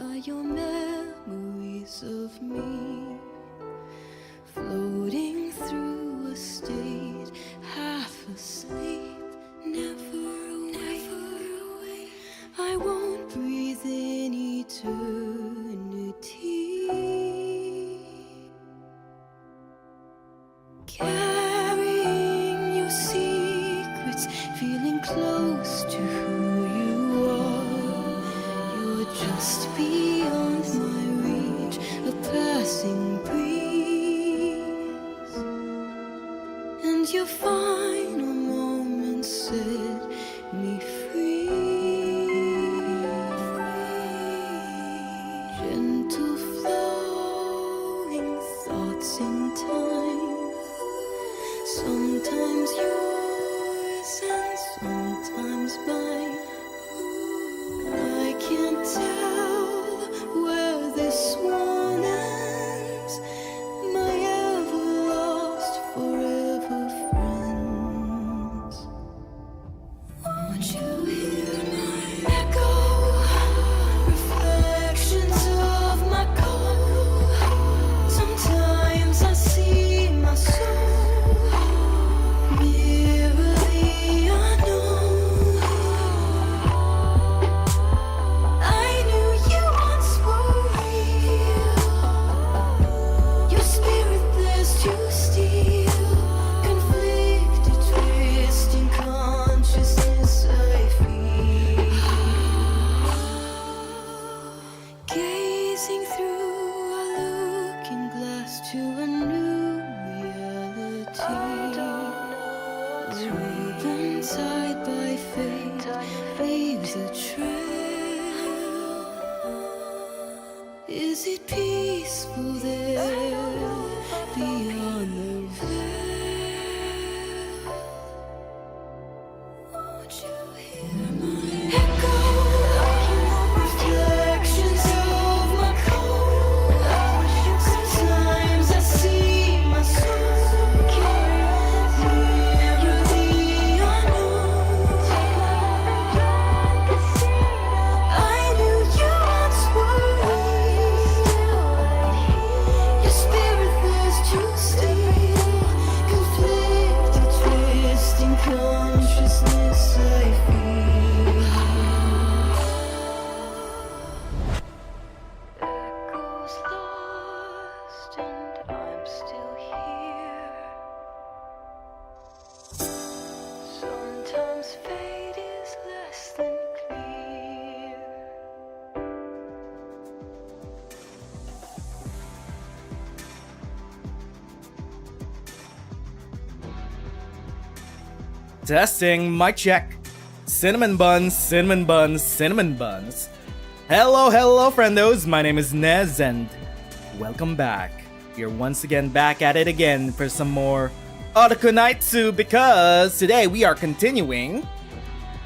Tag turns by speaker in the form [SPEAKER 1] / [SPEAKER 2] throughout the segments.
[SPEAKER 1] are your memories of me, floating through a state, half asleep, never awake. I won't breathe in eternity, carrying your secrets, feeling close to who you are. You're just beyond my reach, a passing breeze, and your final moments set me free. Gentle flowing thoughts in time, sometimes yours and sometimes mine. I can't tell where this one ends, my ever lost, forever friends. Won't you hear my echo, reflections of my call? Sometimes I see my soul, mirror the unknown. I knew you once were real, your spirit theirs to steal, conflicted, twisting consciousness I feel. Gazing through a looking glass to a new reality, woven side by fate, leaves a trail. Is it peaceful there beyond the veil? Won't you hear my echo, reflections of my call? Sometimes I see my soul, mirror the unknown. I knew you once were real, your spirit theirs to steal, conflicted, twisting consciousness I feel. Echoes lost and I'm still here. Sometimes fate is less than clear.
[SPEAKER 2] Testing, mic check. Cinnamon buns, cinnamon buns, cinnamon buns. Hello, hello, friendos. My name is Nez, and welcome back. We're once again back at it again for some more Arknights, because today we are continuing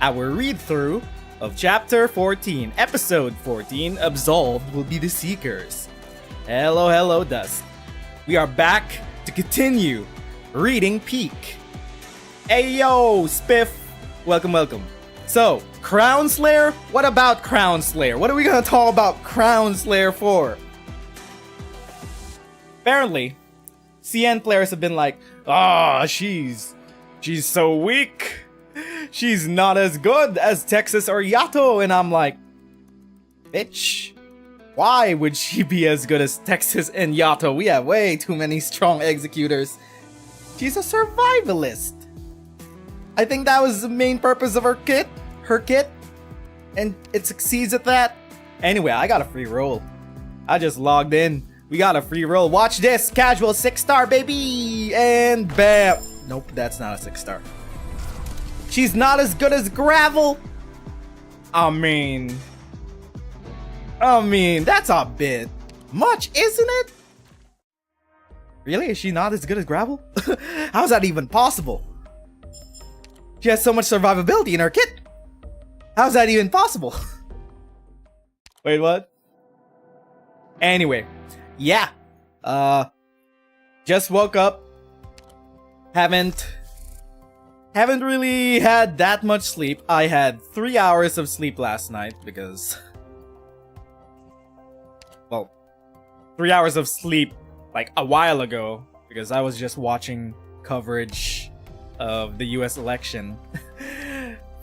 [SPEAKER 2] our read-through of Chapter 14, Episode 14, Absolved will be the Seekers. Hello, hello, Dust. We are back to continue reading Peak. Hey yo, Spiff! Welcome, welcome. So, Crown Slayer? What about Crown Slayer? What are we gonna talk about Crown Slayer for? Apparently, CN players have been like, she's so weak. She's not as good as Texas or Yato. And I'm like, bitch, why would she be as good as Texas and Yato? We have way too many strong executors. She's a survivalist. I think that was the main purpose of her kit, and it succeeds at that. Anyway, I got a free roll. I just logged in. We got a free roll. Watch this, casual 6-star, baby, and bam. Nope, that's not a 6-star. She's not as good as Gravel. I mean, that's a bit much, isn't it? Really? Is she not as good as Gravel? How's that even possible? She has so much survivability in her kit. How's that even possible? Wait, what? Anyway, yeah. Just woke up. Haven't really had that much sleep. I had 3 hours of sleep last night because well, 3 hours of sleep like a while ago because I was just watching coverage of the US election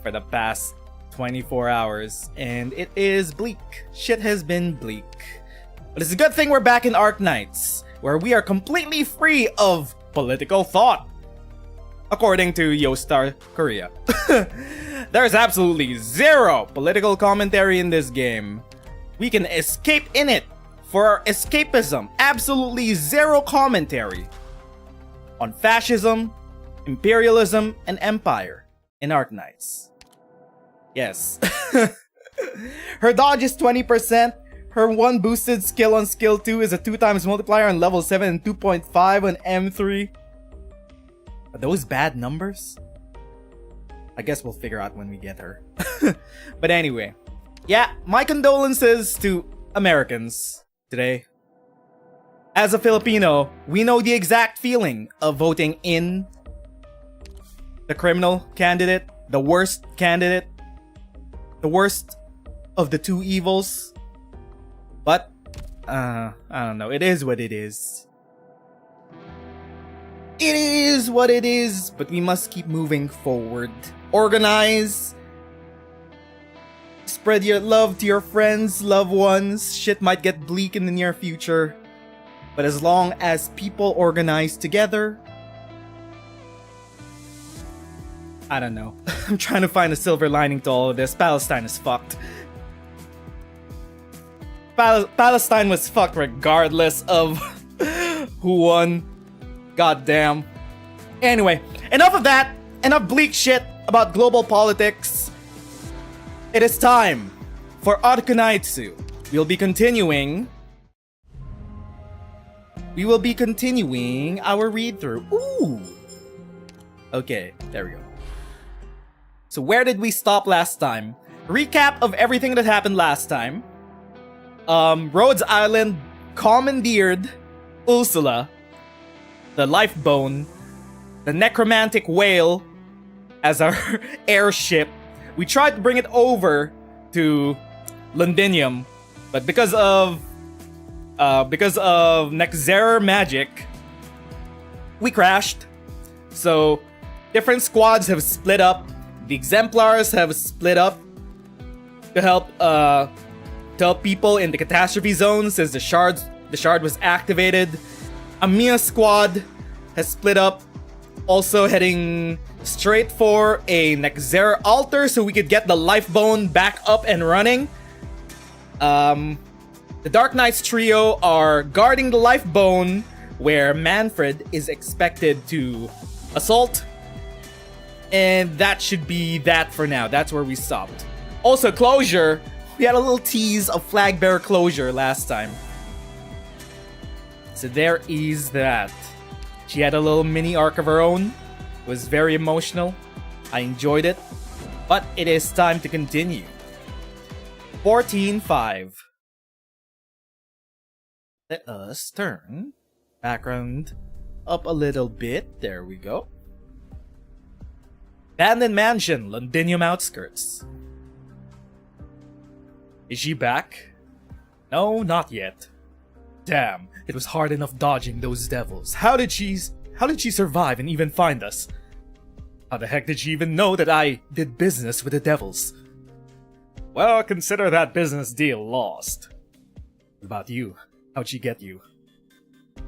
[SPEAKER 2] for the past 24 hours, and it is bleak. Shit has been bleak. But it's a good thing we're back in Arknights, where we are completely free of political thought. According to Yostar Korea. There's absolutely zero political commentary in this game. We can escape in it for our escapism. Absolutely zero commentary on fascism, imperialism, and empire in Arknights. Yes. Her dodge is 20%. Her 1 boosted skill on skill 2 is a 2x multiplier on level 7 and 2.5 on M3. Are those bad numbers? I guess we'll figure out when we get her. But anyway. Yeah, my condolences to Americans today. As a Filipino, we know the exact feeling of voting in the criminal candidate, the worst candidate, the worst of the two evils. But, I don't know, it is what it is. It is what it is, but we must keep moving forward. Organize. Spread your love to your friends, loved ones. Shit might get bleak in the near future. But as long as people organize together... I don't know. I'm trying to find a silver lining to all of this. Palestine is fucked. Palestine was fucked regardless of who won. Goddamn. Anyway, enough of that. Enough bleak shit about global politics. It is time for Arknights. We will be continuing our read through. Ooh. Okay, there we go. So where did we stop last time? Recap of everything that happened last time. Rhodes Island commandeered Ursula, the lifebone, the necromantic whale, as our airship. We tried to bring it over to Londinium, but because of Nezeru magic, we crashed. So different squads have split up. The exemplars have split up to help people in the catastrophe zone since the shard was activated. Amia's squad has split up, also heading straight for a Nezeru altar so we could get the lifebone back up and running. The Dark Knights trio are guarding the lifebone where Manfred is expected to assault. And that should be that for now. That's where we stopped. Also, closure. We had a little tease of flag bearer closure last time. So there is that. She had a little mini arc of her own. It was very emotional. I enjoyed it. But it is time to continue. 14.5. Let us turn background up a little bit. There we go. Abandoned mansion, Londinium outskirts. Is she back? No, not yet. Damn, it was hard enough dodging those devils. How did she survive and even find us? How the heck did she even know that I did business with the devils? Well, consider that business deal lost. What about you? How'd she get you?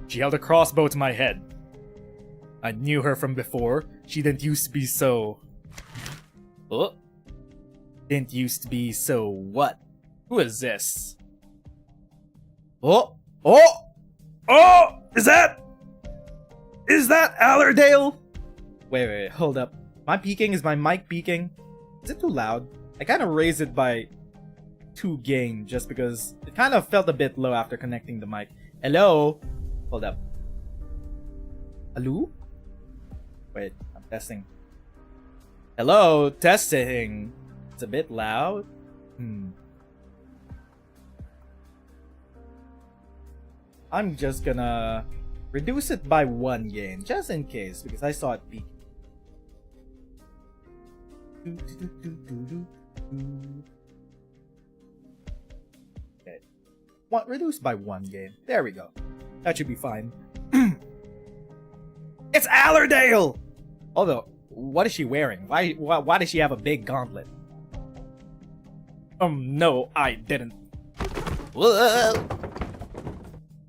[SPEAKER 2] She held a crossbow to my head. I knew her from before. She didn't used to be so... Oh? Didn't used to be so what? Who is this? Oh! Oh! Oh! Is that Allerdale? Wait, hold up. Am I peaking? Is my mic peaking? Is it too loud? I kind of raised it by 2 gain just because it kind of felt a bit low after connecting the mic. Hello? Hold up. Hello? Wait, I'm testing. Hello? Testing. It's a bit loud. I'm just gonna reduce it by 1 gain, just in case, because I saw it peak. Okay. reduced by 1 game. There we go. That should be fine. It's Allerdale! Although, what is she wearing? Why does she have a big gauntlet? No, I didn't. Whoa.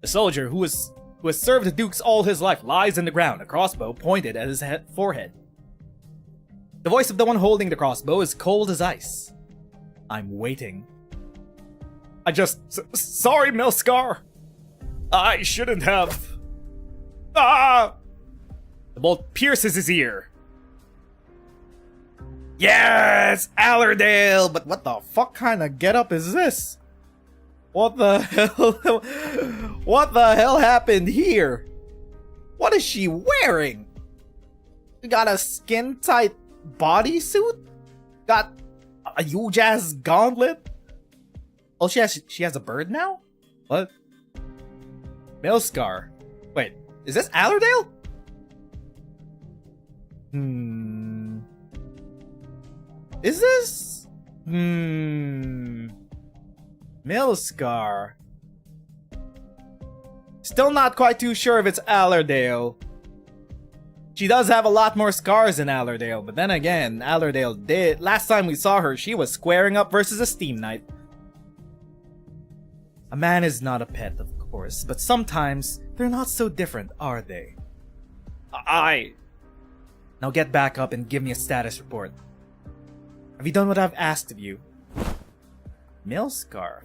[SPEAKER 2] A soldier who has served the dukes all his life lies in the ground, a crossbow pointed at his forehead. The voice of the one holding the crossbow is cold as ice. I'm waiting. Sorry, Milscar. I shouldn't have. Ah! The bolt pierces his ear. Yes, Allerdale! But what the fuck kind of getup is this? What the hell? What the hell happened here? What is she wearing? We got a skin-tight bodysuit? Got a huge ass gauntlet? Oh, she has a bird now? What? Milscar. Wait, is this Allerdale? Is this? Milscar. Still not quite too sure if it's Allerdale. She does have a lot more scars than Allerdale, but then again, Allerdale did. Last time we saw her, she was squaring up versus a Steam Knight. A man is not a pet, of course, but sometimes they're not so different, are they? Now get back up and give me a status report. Have you done what I've asked of you? Milscar?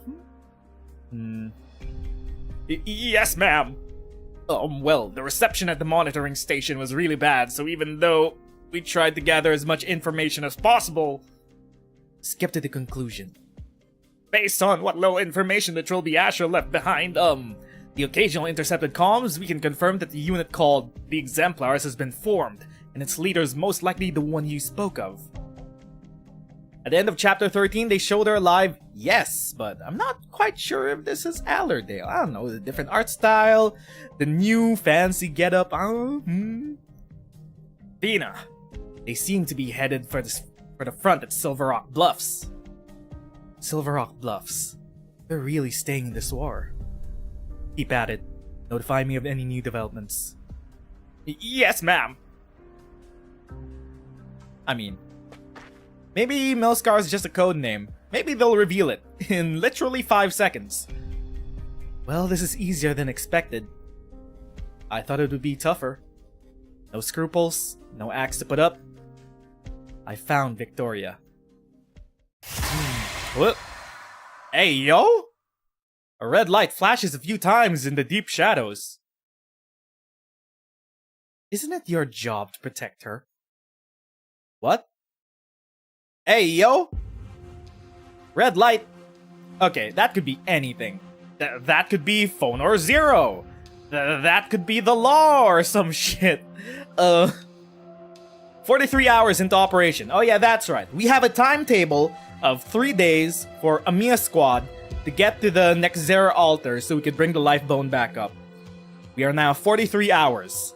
[SPEAKER 2] Yes, ma'am. Well, the reception at the monitoring station was really bad, so even though we tried to gather as much information as possible, skip to the conclusion. Based on what little information the Trilby Asher left behind, the occasional intercepted comms, we can confirm that the unit called the Exemplars has been formed, and its leader is most likely the one you spoke of. At the end of chapter 13, they showed her alive, yes, but I'm not quite sure if this is Allerdale. I don't know, the different art style, the new fancy getup. Fina. They seem to be headed for the front at Silver Rock Bluffs. Silver Rock Bluffs. They're really staying in this war. Keep at it. Notify me of any new developments. Yes, ma'am. I mean, maybe Milscar is just a code name. Maybe they'll reveal it in literally 5 seconds. Well, this is easier than expected. I thought it would be tougher. No scruples, no axe to put up. I found Victoria. What? Hey, yo! A red light flashes a few times in the deep shadows. Isn't it your job to protect her? What? Hey, yo! Red light. Okay, that could be anything. That could be Phone or Zero. That could be the law or some shit. 43 hours into operation. Oh yeah, that's right. We have a timetable of 3 days for Amiya squad to get to the Nezeru altar so we could bring the life bone back up. We are now 43 hours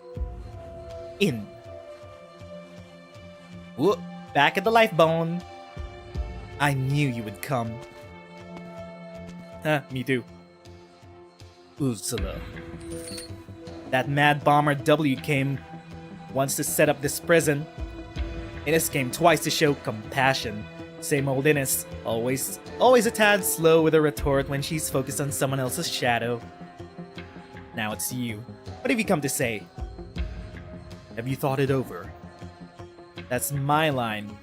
[SPEAKER 2] in. Whoop, back at the life bone. I knew you would come. Me too. Ursula. That mad bomber W wants to set up this prison. Innes came twice to show compassion. Same old Innes, always a tad slow with a retort when she's focused on someone else's shadow. Now it's you. What have you come to say? Have you thought it over? That's my line.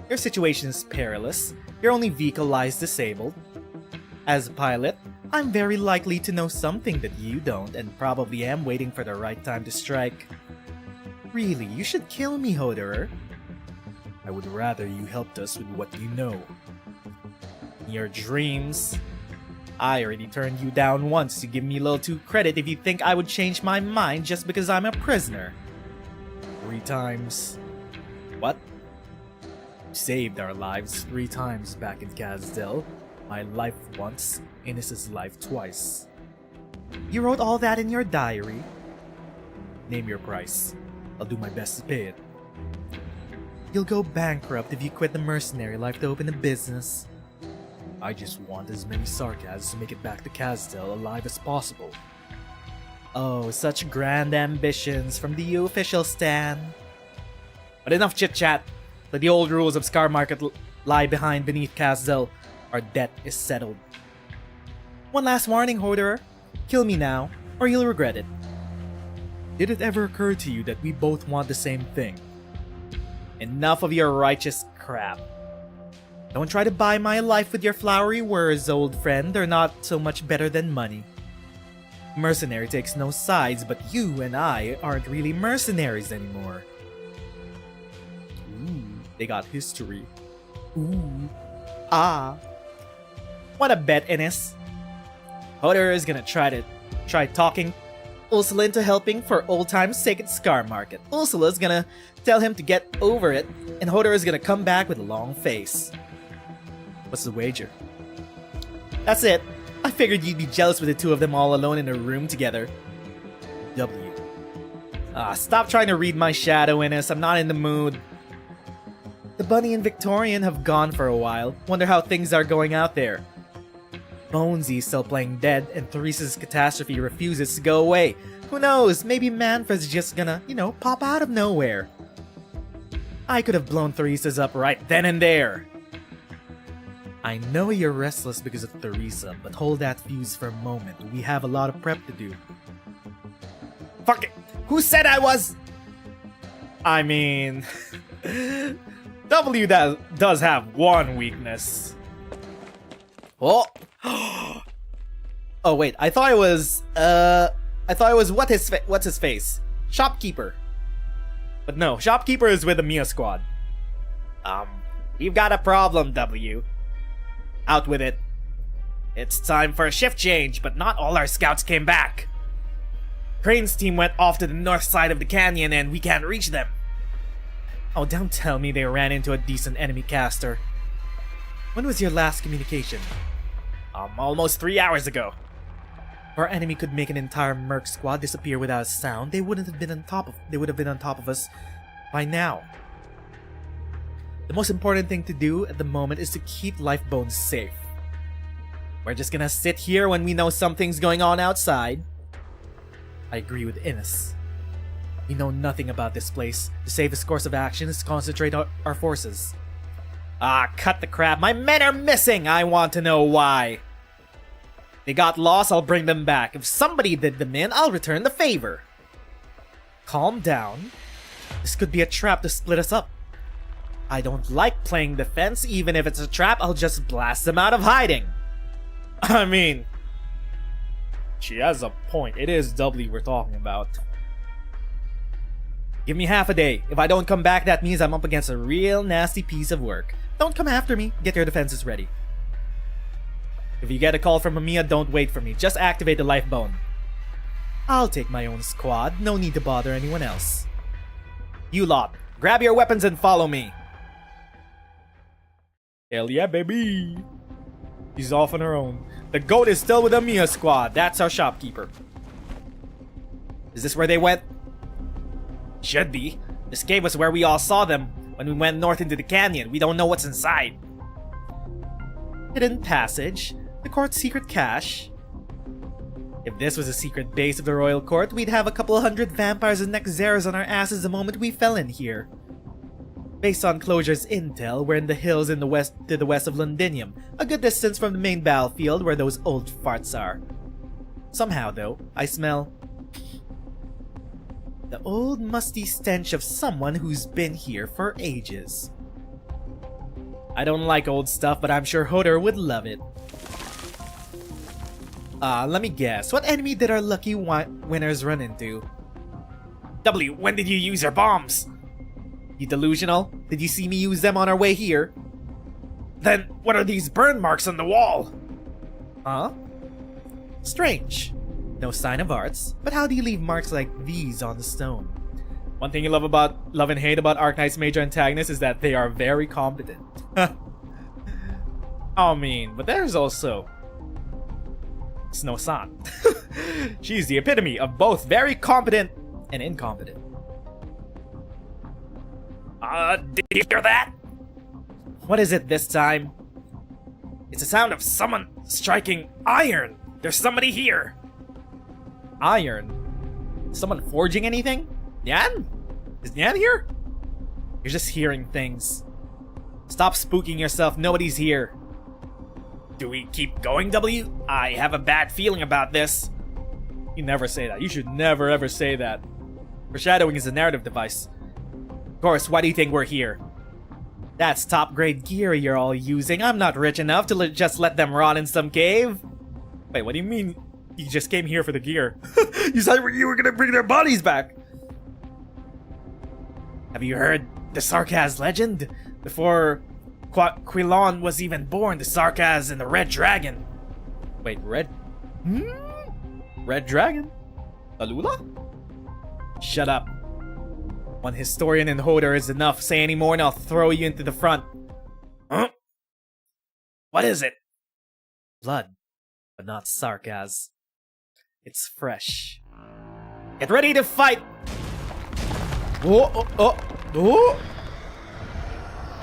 [SPEAKER 2] Your situation is perilous. Your only vehicle lies disabled. As a pilot, I'm very likely to know something that you don't, and probably am waiting for the right time to strike. Really, you should kill me, Hoderer. I would rather you helped us with what you know. Your dreams. I already turned you down once to give me a little too credit if you think I would change my mind just because I'm a prisoner. 3 times. What? You saved our lives 3 times back in Wiš'adel. My life once, Innes' life twice. You wrote all that in your diary? Name your price. I'll do my best to pay it. You'll go bankrupt if you quit the mercenary life to open a business. I just want as many sarcasms to make it back to Castel alive as possible. Oh, such grand ambitions from the official Stan. But enough chit-chat. Let the old rules of Scar Market lie beneath Castel. Our debt is settled. One last warning, Hoarder. Kill me now, or you'll regret it. Did it ever occur to you that we both want the same thing? Enough of your righteous crap. Don't try to buy my life with your flowery words, old friend. They're not so much better than money. Mercenary takes no sides, but you and I aren't really mercenaries anymore. Ooh, they got history. Ooh. Ah. What a bet, Ennis. Hodor is gonna try talking Ursula into helping for old time's sake at Scar Market. Ursula's gonna tell him to get over it, and Hodor is gonna come back with a long face. What's the wager? That's it. I figured you'd be jealous with the two of them all alone in a room together. W. Stop trying to read my shadow, Ennis. I'm not in the mood. The Bunny and Victorian have gone for a while. Wonder how things are going out there. Bonesy's still playing dead, and Theresa's catastrophe refuses to go away. Who knows? Maybe Manfred's just gonna, pop out of nowhere. I could have blown Theresa's up right then and there. I know you're restless because of Theresa, but hold that fuse for a moment. We have a lot of prep to do. Fuck it! Who said I was? I mean... W does have one weakness. Oh! Oh wait, I thought it was what's his face? Shopkeeper. But no, Shopkeeper is with the Mia squad. We've got a problem, W. Out with it. It's time for a shift change, but not all our scouts came back. Crane's team went off to the north side of the canyon and we can't reach them. Oh, don't tell me they ran into a decent enemy caster. When was your last communication? Almost 3 hours ago. If our enemy could make an entire merc squad disappear without a sound, they would have been on top of us by now. The most important thing to do at the moment is to keep Lifebones safe. We're just gonna sit here when we know something's going on outside. I agree with Innes. We know nothing about this place. The safest course of action is to concentrate our forces. Cut the crap. My men are missing! I want to know why. They got lost, I'll bring them back. If somebody did them in, I'll return the favor. Calm down. This could be a trap to split us up. I don't like playing defense. Even if it's a trap, I'll just blast them out of hiding. I mean, she has a point. It is W we're talking about. Give me half a day. If I don't come back, that means I'm up against a real nasty piece of work. Don't come after me. Get your defenses ready. If you get a call from Mamiya, don't wait for me. Just activate the life bone. I'll take my own squad. No need to bother anyone else. You lot, grab your weapons and follow me. Hell yeah, baby. She's off on her own. The goat is still with the Mia squad. That's our shopkeeper. Is this where they went? Should be. This cave was where we all saw them when we went north into the canyon. We don't know what's inside. Hidden passage. The court's secret cache. If this was a secret base of the royal court, we'd have a couple hundred vampires and Nezeru on our asses the moment we fell in here. Based on Closure's intel, we're in the hills in the west to the west of Londinium, a good distance from the main battlefield where those old farts are. Somehow, though, I smell the old musty stench of someone who's been here for ages. I don't like old stuff, but I'm sure Hodor would love it. Let me guess. What enemy did our lucky winners run into? W, when did you use your bombs? You delusional? Did you see me use them on our way here? Then what are these burn marks on the wall? Huh? Strange. No sign of arts, but how do you leave marks like these on the stone? One thing you love and hate about Arknights' major antagonists is that they are very competent. I mean, but there's also Snow-san. She's the epitome of both very competent and incompetent. Did you hear that? What is it this time?
[SPEAKER 3] It's a sound of someone striking iron. There's somebody here.
[SPEAKER 2] Iron? Someone forging anything? Nyan? Is Nyan here? You're just hearing things. Stop spooking yourself, nobody's here.
[SPEAKER 3] Do we keep going, W? I have a bad feeling about this.
[SPEAKER 2] You never say that. You should never ever say that. Foreshadowing is a narrative device.
[SPEAKER 3] Of course, why do you think we're here?
[SPEAKER 2] That's top grade gear you're all using. I'm not rich enough to just let them rot in some cave. Wait, what do you mean you just came here for the gear? You said you were gonna bring their bodies back.
[SPEAKER 3] Have you heard the Sarkaz legend? Before Quilon was even born, the Sarkaz and the Red Dragon.
[SPEAKER 2] Wait, Red Dragon? Alula? Shut up. One historian and Hodor is enough. Say any more and I'll throw you into the front.
[SPEAKER 3] Huh? What is it?
[SPEAKER 2] Blood, but not Sarkaz. It's fresh.
[SPEAKER 3] Get ready to fight!
[SPEAKER 2] Oh!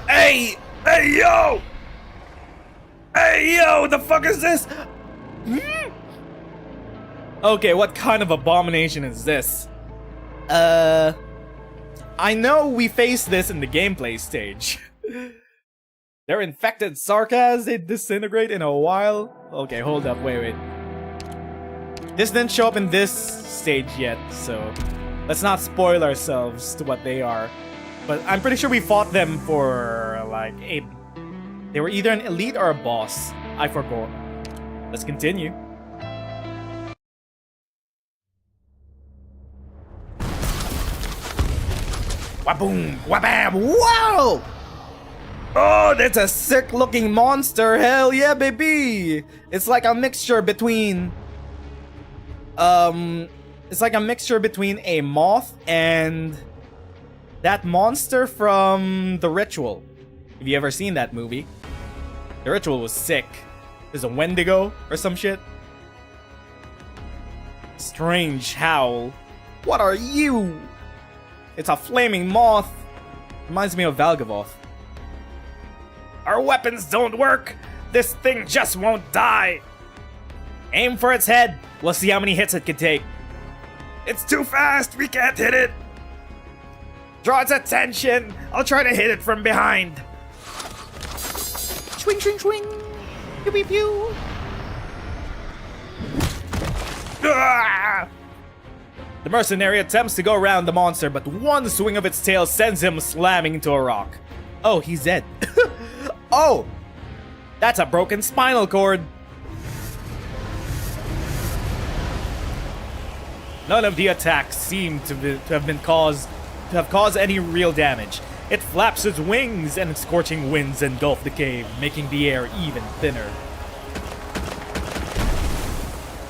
[SPEAKER 3] Hey! Hey, yo! Hey, yo! The fuck is this?
[SPEAKER 2] Okay, what kind of abomination is this? I know we faced this in the gameplay stage. They're infected Sarkaz, they disintegrate in a while. Okay, hold up, wait. This didn't show up in this stage yet, so let's not spoil ourselves to what they are. But I'm pretty sure we fought them for, like, they were either an elite or a boss. I forgot. Let's continue.
[SPEAKER 3] Waboom! Wabam! Wow!
[SPEAKER 2] Oh, that's a sick looking monster. Hell yeah, baby. It's like a mixture between it's like a mixture between a moth and that monster from The Ritual. Have you ever seen that movie? The Ritual was sick. There's a Wendigo or some shit. Strange howl. What are you? It's a flaming moth. Reminds me of Valgavoth.
[SPEAKER 3] Our weapons don't work. This thing just won't die.
[SPEAKER 2] Aim for its head. We'll see how many hits it can take.
[SPEAKER 3] It's too fast. We can't hit it. Draw its attention. I'll try to hit it from behind.
[SPEAKER 2] Swing, swing, swing. Pew, pew, pew.
[SPEAKER 3] Ah!
[SPEAKER 2] The mercenary attempts to go around the monster, but one swing of its tail sends him slamming into a rock. Oh, he's dead. Oh! That's a broken spinal cord. None of the attacks seem to have caused any real damage. It flaps its wings and its scorching winds engulf the cave, making the air even thinner.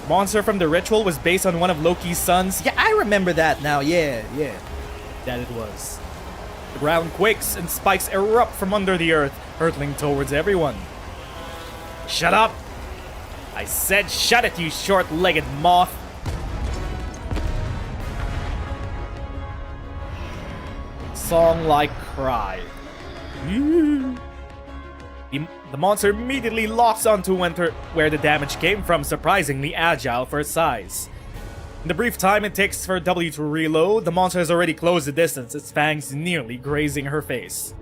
[SPEAKER 2] The monster from The Ritual was based on one of Loki's sons. Yeah, I remember that now. Yeah. That it was. The ground quakes and spikes erupt from under the earth, hurtling towards everyone.
[SPEAKER 3] Shut up!
[SPEAKER 2] I said shut it, you short-legged moth! Song like cry. The monster immediately locks onto where the damage came from, surprisingly agile for its size. In the brief time it takes for W to reload, the monster has already closed the distance, its fangs nearly grazing her face.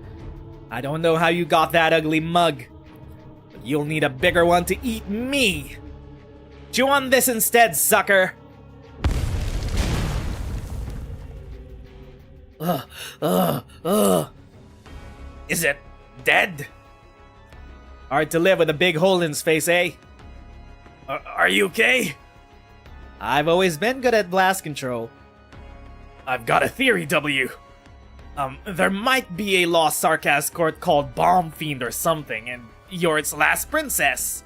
[SPEAKER 2] I don't know how you got that ugly mug, but you'll need a bigger one to eat me! Chew on this instead, sucker!
[SPEAKER 3] Is it dead?
[SPEAKER 2] Hard to live with a big hole in his face, eh?
[SPEAKER 3] Are you okay?
[SPEAKER 2] I've always been good at blast control.
[SPEAKER 3] I've got a theory, W.
[SPEAKER 2] There might be a lost Sarkaz court called Bomb Fiend or something, and you're its last princess.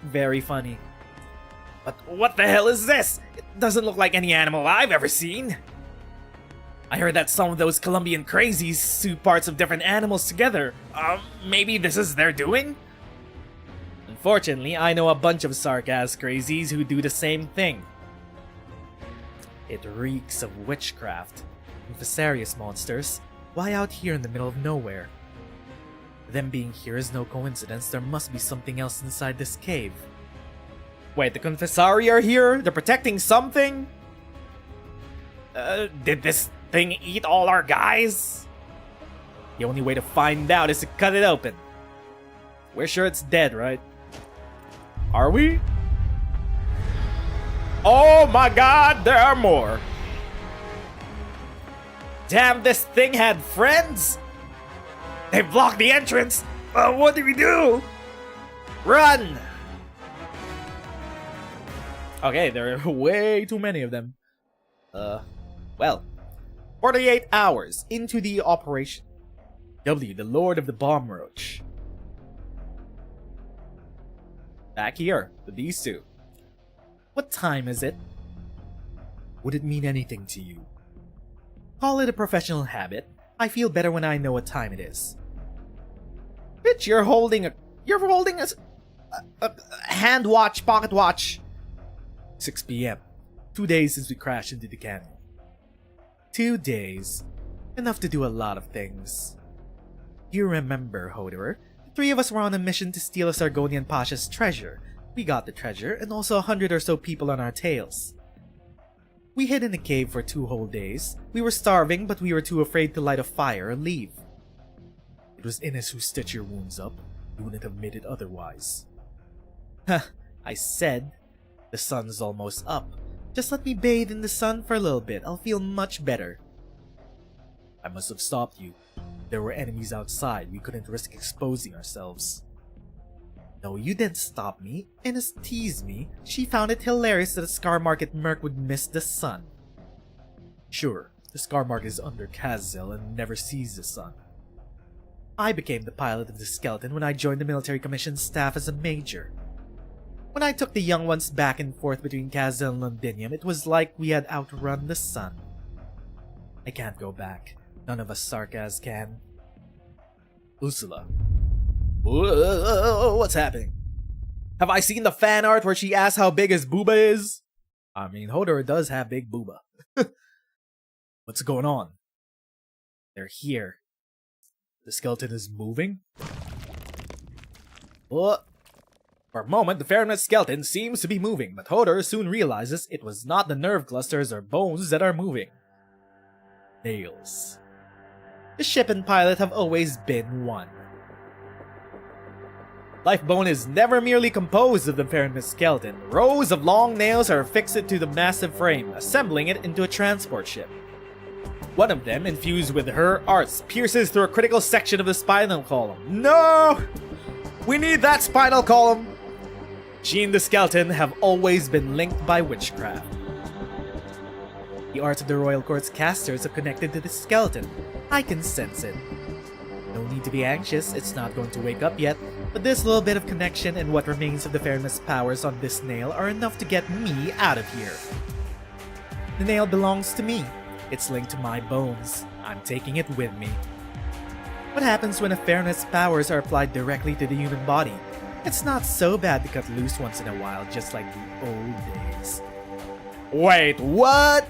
[SPEAKER 2] Very funny.
[SPEAKER 3] But what the hell is this? It doesn't look like any animal I've ever seen.
[SPEAKER 2] I heard that some of those Colombian crazies sew parts of different animals together.
[SPEAKER 3] Maybe this is their doing?
[SPEAKER 2] Unfortunately, I know a bunch of Sarkaz crazies who do the same thing. It reeks of witchcraft. And Viserious monsters. Why out here in the middle of nowhere?
[SPEAKER 3] Them being here is no coincidence. There must be something else inside this cave.
[SPEAKER 2] Wait, the Confessari are here? They're protecting something?
[SPEAKER 3] Did this thing eat all our guys?
[SPEAKER 2] The only way to find out is to cut it open. We're sure it's dead, right? Are we? Oh my god, there are more!
[SPEAKER 3] Damn, this thing had friends? They blocked the entrance! What do we do? Run!
[SPEAKER 2] Okay, there are way too many of them. Well, 48 hours into the operation. W, the Lord of the Bomb Roach. Back here, with these two. What time is it? Would it mean anything to you? Call it a professional habit. I feel better when I know what time it is. Bitch, you're holding a hand watch, pocket watch. 6 p.m. 2 days since we crashed into the canyon. 2 days. Enough to do a lot of things. You remember, Hoderer? The 3 of us were on a mission to steal a Sargonian Pasha's treasure. We got the treasure, and also 100 or so people on our tails. We hid in the cave for 2 whole days. We were starving, but we were too afraid to light a fire or leave. It was Innes who stitched your wounds up. You wouldn't have made it otherwise. Huh, I said. The sun's almost up. Just let me bathe in the sun for a little bit. I'll feel much better. I must have stopped you. There were enemies outside. We couldn't risk exposing ourselves. No, you didn't stop me. Innes teased me. She found it hilarious that a Scar Market merc would miss the sun. Sure, the Scar Mark is under Kazzel and never sees the sun. I became the pilot of the skeleton when I joined the military commission staff as a major. When I took the young ones back and forth between Kazzel and Londinium, it was like we had outrun the sun. I can't go back. None of us Sarkaz can. Ursula. Whoa, what's happening? Have I seen the fan art where she asks how big his booba is? I mean, Hodor does have big booba. What's going on? They're here. The skeleton is moving? What? For a moment, the Fahrenheit skeleton seems to be moving, but Hodor soon realizes it was not the nerve clusters or bones that are moving. Nails. The ship and pilot have always been one. Lifebone is never merely composed of the Fahrenheit skeleton. Rows of long nails are affixed to the massive frame, assembling it into a transport ship. One of them, infused with her arts, pierces through a critical section of the spinal column. No! We need that spinal column! She and the skeleton have always been linked by witchcraft. The arts of the Royal Court's casters have connected to the skeleton. I can sense it. No need to be anxious, it's not going to wake up yet, but this little bit of connection and what remains of the Fairness powers on this nail are enough to get me out of here. The nail belongs to me. It's linked to my bones. I'm taking it with me. What happens when a Fairness powers are applied directly to the human body? It's not so bad to cut loose once in a while, just like the old days. Wait, what?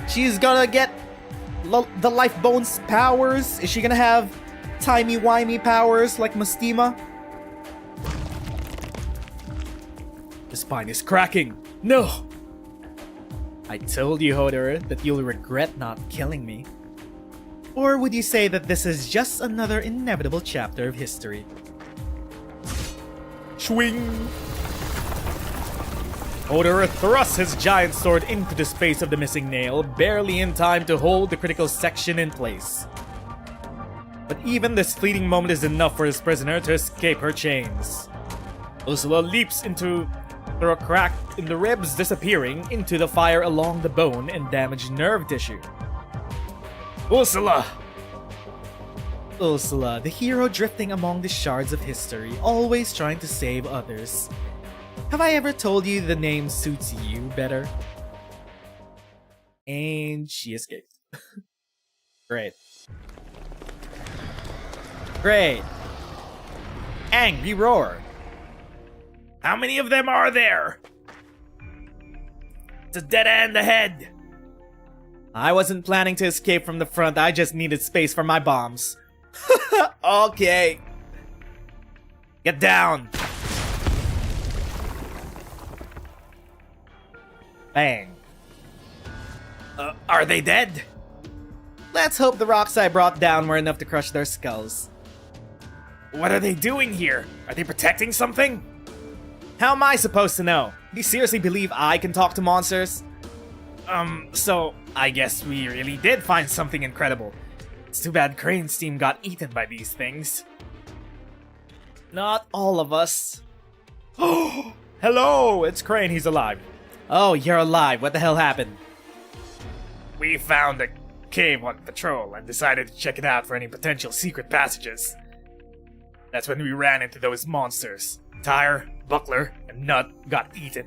[SPEAKER 2] She's gonna get the Life Bones powers? Is she gonna have timey-wimey powers like Mastima? The spine is cracking. No! I told you, Hodor, that you'll regret not killing me. Or would you say that this is just another inevitable chapter of history? Swing! Hodor thrusts his giant sword into the space of the missing nail, barely in time to hold the critical section in place. But even this fleeting moment is enough for his prisoner to escape her chains. Ursula leaps through a crack in the ribs, disappearing into the fire along the bone and damaged nerve tissue. Ursula! Ursula, the hero drifting among the shards of history, always trying to save others. Have I ever told you the name suits you better? And she escaped. Great. Great. Angry roar.
[SPEAKER 3] How many of them are there? It's a dead end ahead.
[SPEAKER 2] I wasn't planning to escape from the front, I just needed space for my bombs. Okay.
[SPEAKER 3] Get down! Bang. Are they dead?
[SPEAKER 2] Let's hope the rocks I brought down were enough to crush their skulls.
[SPEAKER 3] What are they doing here? Are they protecting something?
[SPEAKER 2] How am I supposed to know? Do you seriously believe I can talk to monsters?
[SPEAKER 3] So I guess we really did find something incredible. It's too bad Crane's team got eaten by these things.
[SPEAKER 2] Not all of us.
[SPEAKER 3] Oh, hello, it's Crane, he's alive.
[SPEAKER 2] Oh, you're alive. What the hell happened?
[SPEAKER 3] We found a cave on patrol and decided to check it out for any potential secret passages. That's when we ran into those monsters. Tire, Buckler, and Nut got eaten.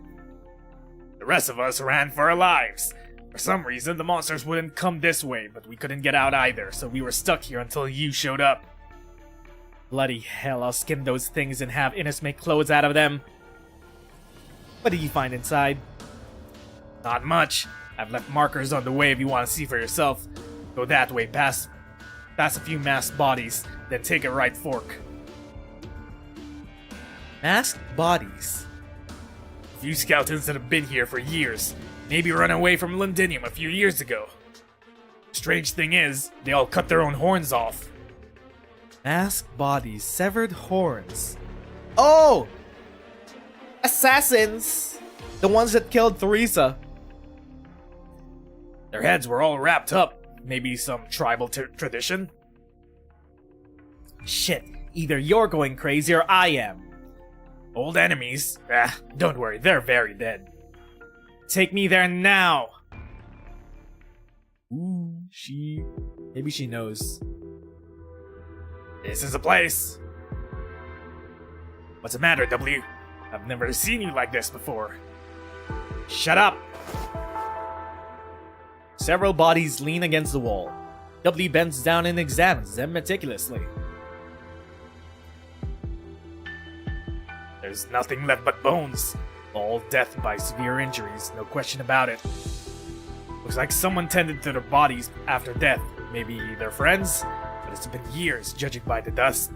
[SPEAKER 3] The rest of us ran for our lives. For some reason, the monsters wouldn't come this way, but we couldn't get out either, so we were stuck here until you showed up.
[SPEAKER 2] Bloody hell, I'll skin those things and have Innes make clothes out of them. What did you find inside?
[SPEAKER 3] Not much. I've left markers on the way if you want to see for yourself. Go that way, past a few masked bodies, then take a right fork.
[SPEAKER 2] Masked bodies?
[SPEAKER 3] A few skeletons that have been here for years. Maybe run away from Londinium a few years ago. Strange thing is, they all cut their own horns off.
[SPEAKER 2] Masked bodies, severed horns. Oh! Assassins! The ones that killed Theresa.
[SPEAKER 3] Their heads were all wrapped up. Maybe some tribal tradition?
[SPEAKER 2] Shit, either you're going crazy or I am.
[SPEAKER 3] Old enemies? Don't worry, they're very dead.
[SPEAKER 2] Take me there now! Ooh, maybe she knows.
[SPEAKER 3] This is a place. What's the matter, W? I've never seen you like this before. Shut up!
[SPEAKER 2] Several bodies lean against the wall. W bends down and examines them meticulously.
[SPEAKER 3] There's nothing left but bones. All death by severe injuries, no question about it. Looks like someone tended to their bodies after death. Maybe their friends? But it's been years, judging by the dust.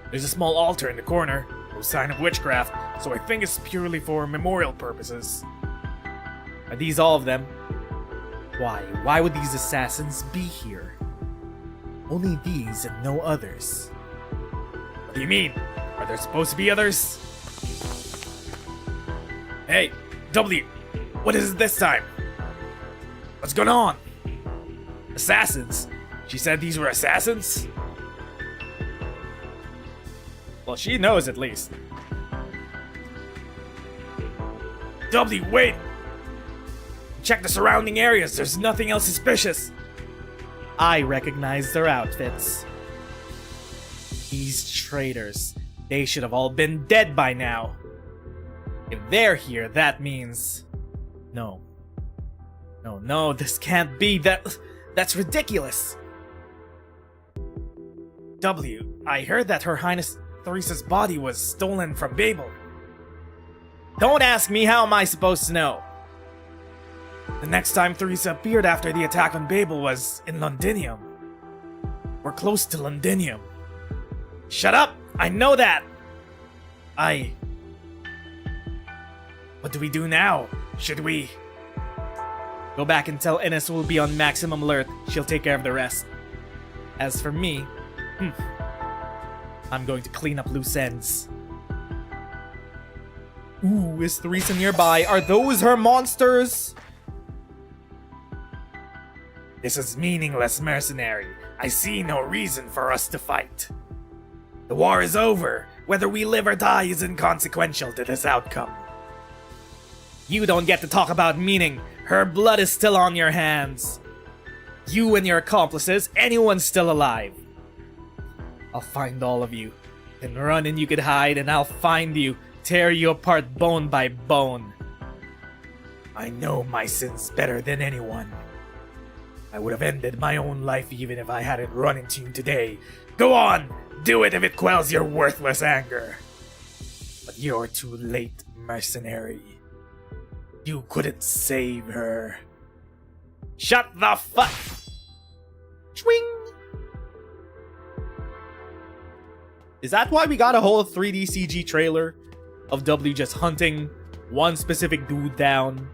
[SPEAKER 3] There's a small altar in the corner. No sign of witchcraft, so I think it's purely for memorial purposes.
[SPEAKER 2] Are these all of them? Why? Why would these assassins be here? Only these and no others.
[SPEAKER 3] What do you mean? Are there supposed to be others? Hey, W, what is it this time? What's going on? Assassins? She said these were assassins?
[SPEAKER 2] Well, she knows at least.
[SPEAKER 3] W, wait! Check the surrounding areas, there's nothing else suspicious.
[SPEAKER 2] I recognize their outfits. These traitors, they should have all been dead by now. If they're here, that means... No. No, this can't be. That's ridiculous.
[SPEAKER 3] W, I heard that Her Highness Theresa's body was stolen from Babel.
[SPEAKER 2] Don't ask me, how am I supposed to know?
[SPEAKER 3] The next time Theresa appeared after the attack on Babel was in Londinium. We're close to Londinium.
[SPEAKER 2] Shut up! I know that!
[SPEAKER 3] What do we do now? Should we...
[SPEAKER 2] Go back and tell Innes we'll be on maximum alert. She'll take care of the rest. As for me... I'm going to clean up loose ends. Ooh, is Theresa nearby? Are those her monsters?
[SPEAKER 3] This is meaningless, mercenary. I see no reason for us to fight. The war is over. Whether we live or die is inconsequential to this outcome.
[SPEAKER 2] You don't get to talk about meaning. Her blood is still on your hands. You and your accomplices, anyone's still alive. I'll find all of you. Then run and you could hide, and I'll find you, tear you apart bone by bone.
[SPEAKER 3] I know my sins better than anyone. I would have ended my own life even if I hadn't run into you today. Go on! Do it if it quells your worthless anger. But you're too late, mercenary. You couldn't save her.
[SPEAKER 2] Shut the fuck! Swing! Is that why we got a whole 3D CG trailer of W just hunting one specific dude down?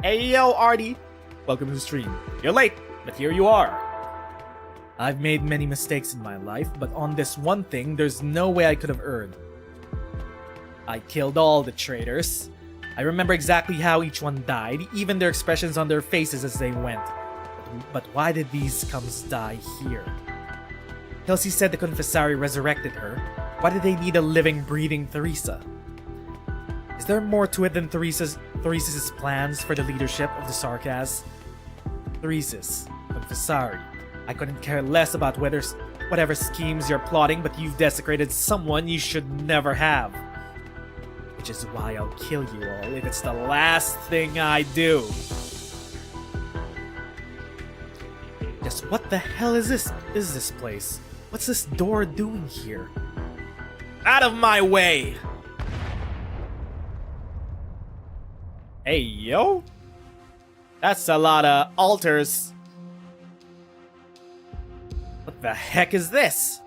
[SPEAKER 2] Hey yo, Artie! Welcome to the stream. You're late, but here you are. I've made many mistakes in my life, but on this one thing, there's no way I could have erred. I killed all the traitors. I remember exactly how each one died, even their expressions on their faces as they went. But why did these scums die here? Kelsey said the Confessari resurrected her. Why did they need a living, breathing Theresa? Is there more to it than Theresa's plans for the leadership of the Sarkaz? Theresis, Confessari. I couldn't care less about whatever schemes you're plotting, but you've desecrated someone you should never have. Which is why I'll kill you all if it's the last thing I do. Just what the hell is this place? What's this door doing here? Out of my way! Hey, yo? That's a lot of altars. What the heck is this?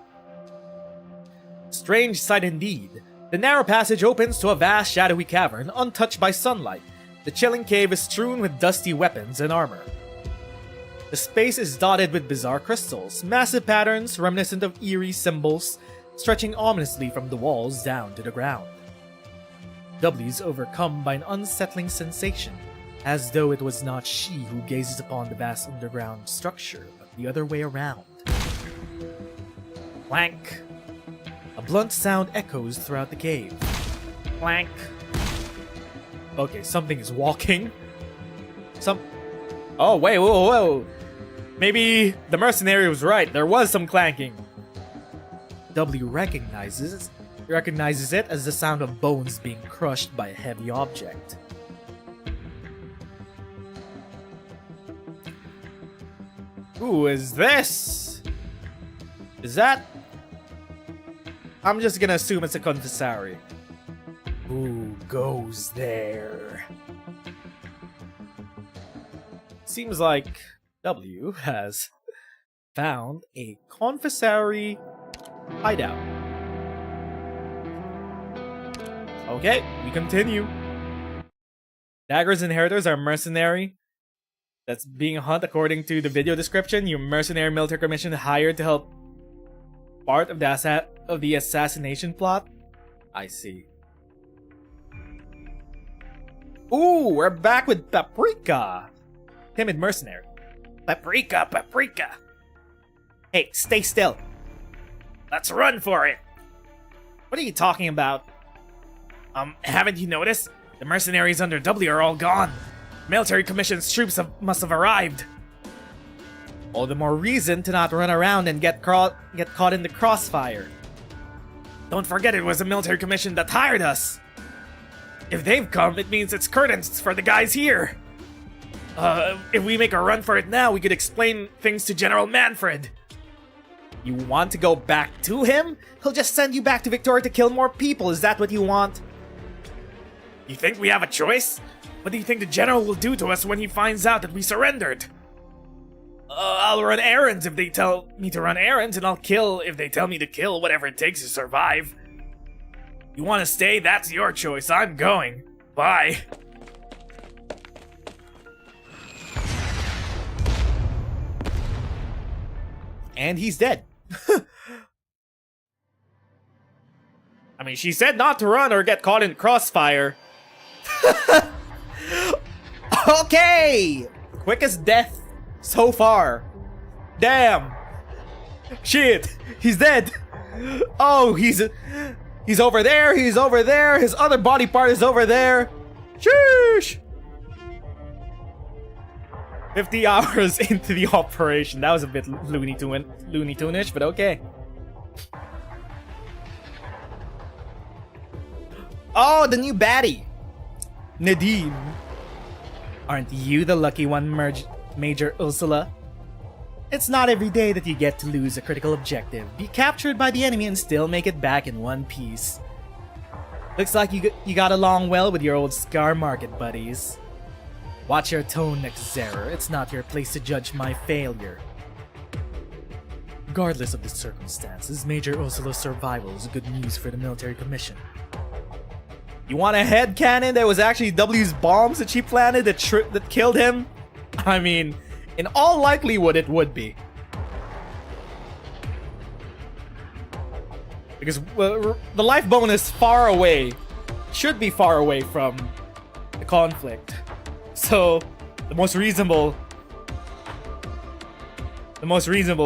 [SPEAKER 2] Strange sight indeed. The narrow passage opens to a vast shadowy cavern, untouched by sunlight. The chilling cave is strewn with dusty weapons and armor. The space is dotted with bizarre crystals, massive patterns reminiscent of eerie symbols, stretching ominously from the walls down to the ground. W's overcome by an unsettling sensation, as though it was not she who gazes upon the vast underground structure, but the other way around. Clank. A blunt sound echoes throughout the cave. Clank. Okay, something is walking. Oh, wait, whoa. Maybe the mercenary was right. There was some clanking. W recognizes it as the sound of bones being crushed by a heavy object. Who is this? Is that... I'm just gonna assume it's a Confessari. Who goes there? Seems like W has found a Confessari hideout. Okay, we continue. Dagger's inheritors are mercenary that's being hunted according to the video description. You mercenary military commission hired to help part of the assassination plot. I see. Ooh, we're back with Paprika. Timid mercenary. Paprika. Hey, stay still.
[SPEAKER 3] Let's run for it.
[SPEAKER 2] What are you talking about?
[SPEAKER 3] Haven't you noticed? The mercenaries under W are all gone. Military commission's troops must have arrived.
[SPEAKER 2] All the more reason to not run around and get caught in the crossfire.
[SPEAKER 3] Don't forget it was a military commission that hired us. If they've come, it means it's curtains for the guys here. If we make a run for it now, we could explain things to General Manfred.
[SPEAKER 2] You want to go back to him? He'll just send you back to Victoria to kill more people. Is that what you want?
[SPEAKER 3] You think we have a choice? What do you think the General will do to us when he finds out that we surrendered? I'll run errands if they tell me to run errands, and I'll kill if they tell me to kill, whatever it takes to survive. You want to stay? That's your choice. I'm going. Bye.
[SPEAKER 2] And he's dead.
[SPEAKER 3] I mean, she said not to run or get caught in crossfire.
[SPEAKER 2] Okay! Quickest death so far. Damn. Shit. He's dead. Oh, he's over there. He's over there. His other body part is over there. Sheesh. 50 hours into the operation. That was a bit Looney Tune-ish, but okay. Oh, the new baddie. Nadim. Aren't you the lucky one, Major Ursula? It's not every day that you get to lose a critical objective, be captured by the enemy, and still make it back in one piece. Looks like you got along well with your old Scar Market buddies. Watch your tone, Nezeru. It's not your place to judge my failure.
[SPEAKER 4] Regardless of the circumstances, Major Ursula's survival is good news for the military commission.
[SPEAKER 2] You want a headcanon that was actually W's bombs that she planted that killed him? I mean, in all likelihood, it would be. Because the life bonus far away, should be far away from the conflict. So, the most reasonable